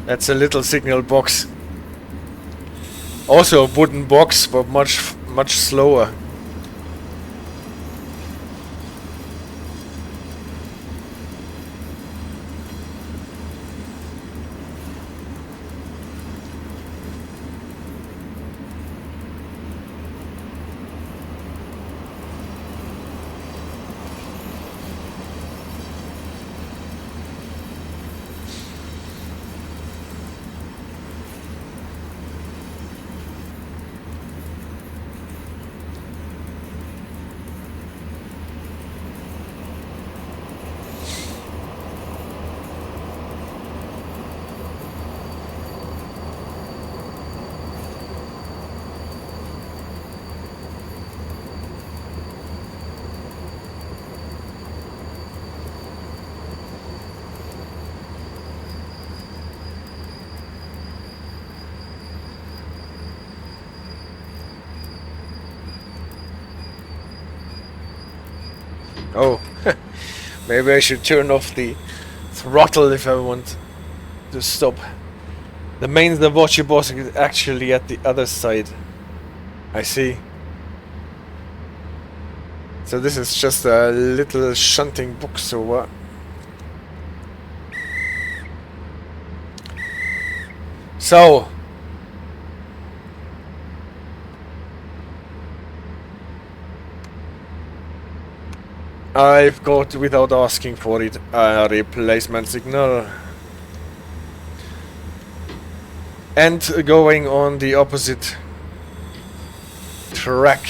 That's a little signal box. Also a wooden box, but much slower. Oh, maybe I should turn off the throttle if I want to stop. The main Dąbrowa boss is actually at the other side. I see. So this is just a little shunting box or what? So I've got, without asking for it, a replacement signal. And going on the opposite track.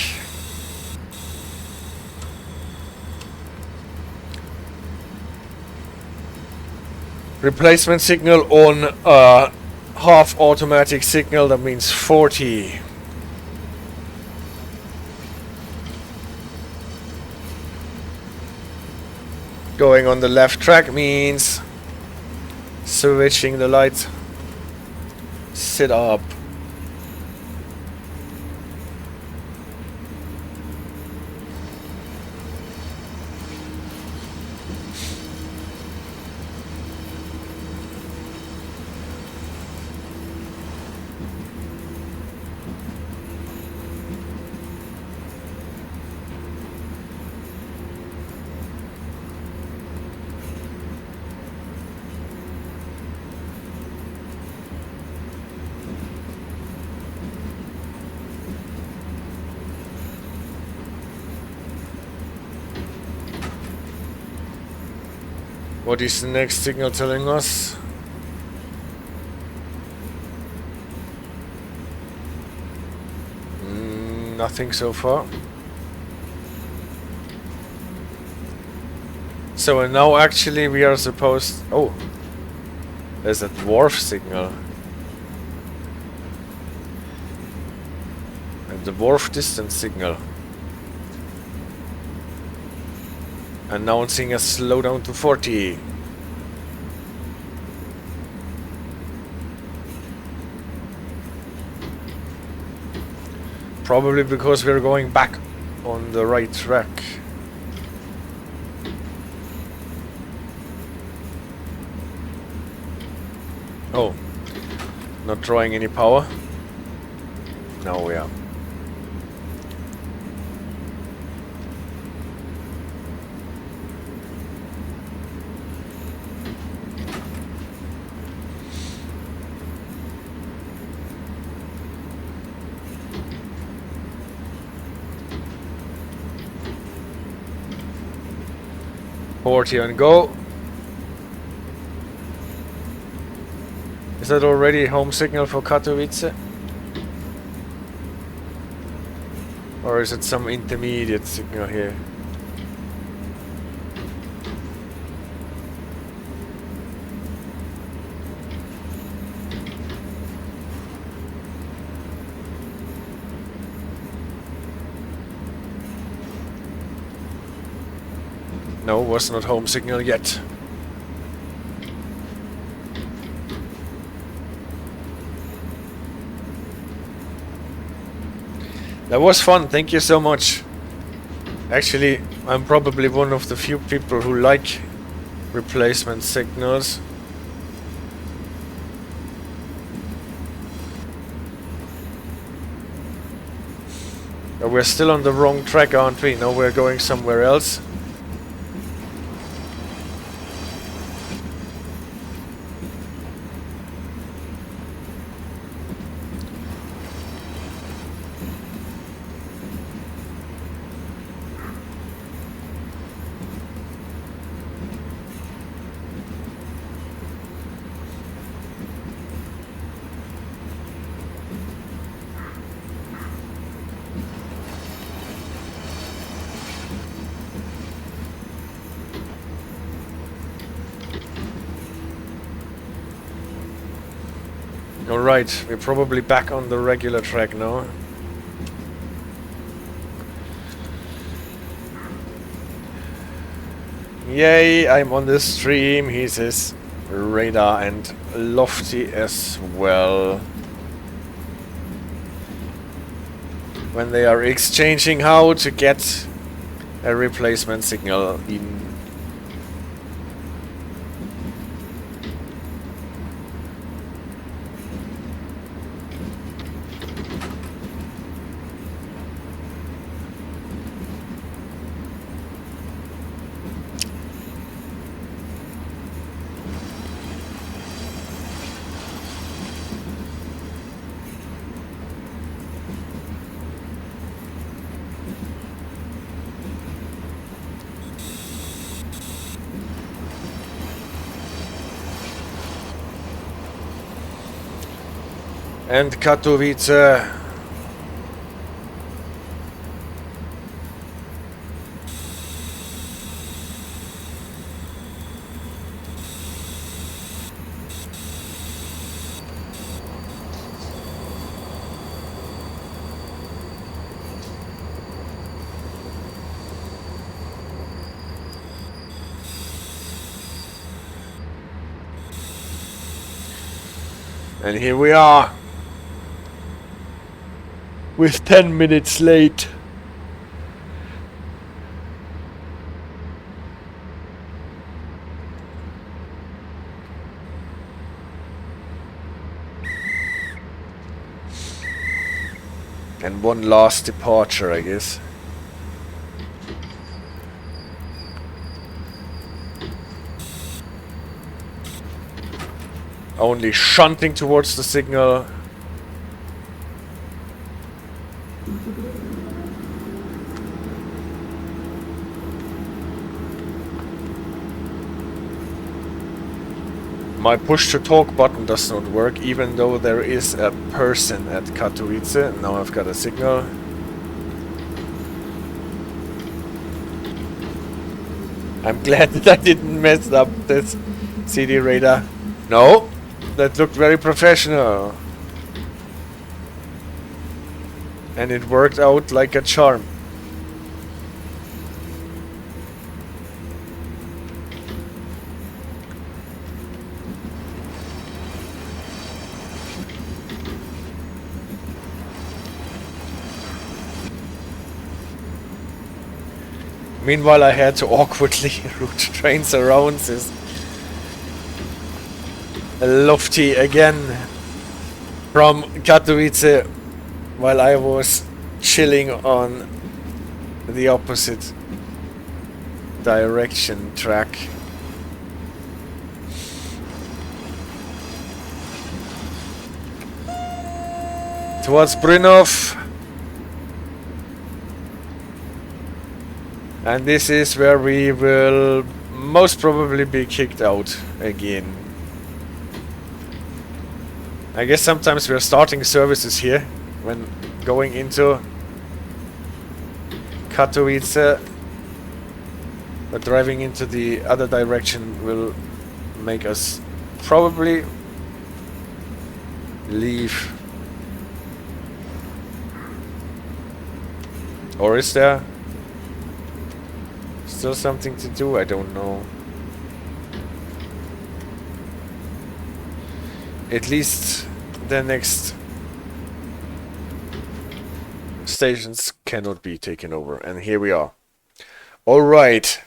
Replacement signal on a half automatic signal, that means 40. Going on the left track means switching the light setup. What is the next signal telling us? Nothing so far. So now actually we are supposed... Oh! There's a dwarf signal. And the dwarf distance signal. Announcing a slowdown to 40. Probably because we're going back on the right track. Oh, not drawing any power? Now we are. And go. Is that already home signal for Katowice? Or is it some intermediate signal here? No, was not home signal yet. That was fun, thank you so much. Actually, I'm probably one of the few people who like replacement signals. We're still on the wrong track, aren't we? No, we're going somewhere else. Alright, we're probably back on the regular track now. Yay, I'm on the stream, he says. Radar and lofty as well. When they are exchanging how to get a replacement signal in. And Katowice. And here we are. With 10 minutes late. And one last departure, I guess. Only shunting towards the signal. My push to talk button does not work, even though there is a person at Katowice. Now I've got a signal. I'm glad that I didn't mess up this CD radar. No, that looked very professional. And it worked out like a charm. Meanwhile, I had to awkwardly route trains around this lofty again from Katowice while I was chilling on the opposite direction track. Towards Brynov. And this is where we will most probably be kicked out again. I guess sometimes we're starting services here when going into Katowice, but driving into the other direction will make us probably leave. Or is there still something to do? I don't know. At least the next stations cannot be taken over. And here we are. Alright.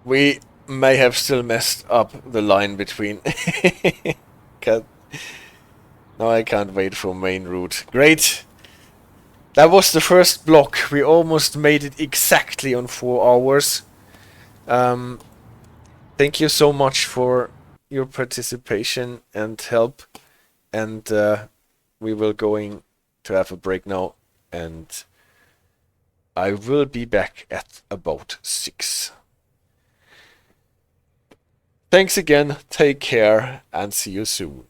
We may have still messed up the line between Now I can't wait for main route. Great! That was the first block. We almost made it exactly on 4 hours. Thank you so much for your participation and help. And we will going to have a break now. And I will be back at about 6. Thanks again, take care, and see you soon.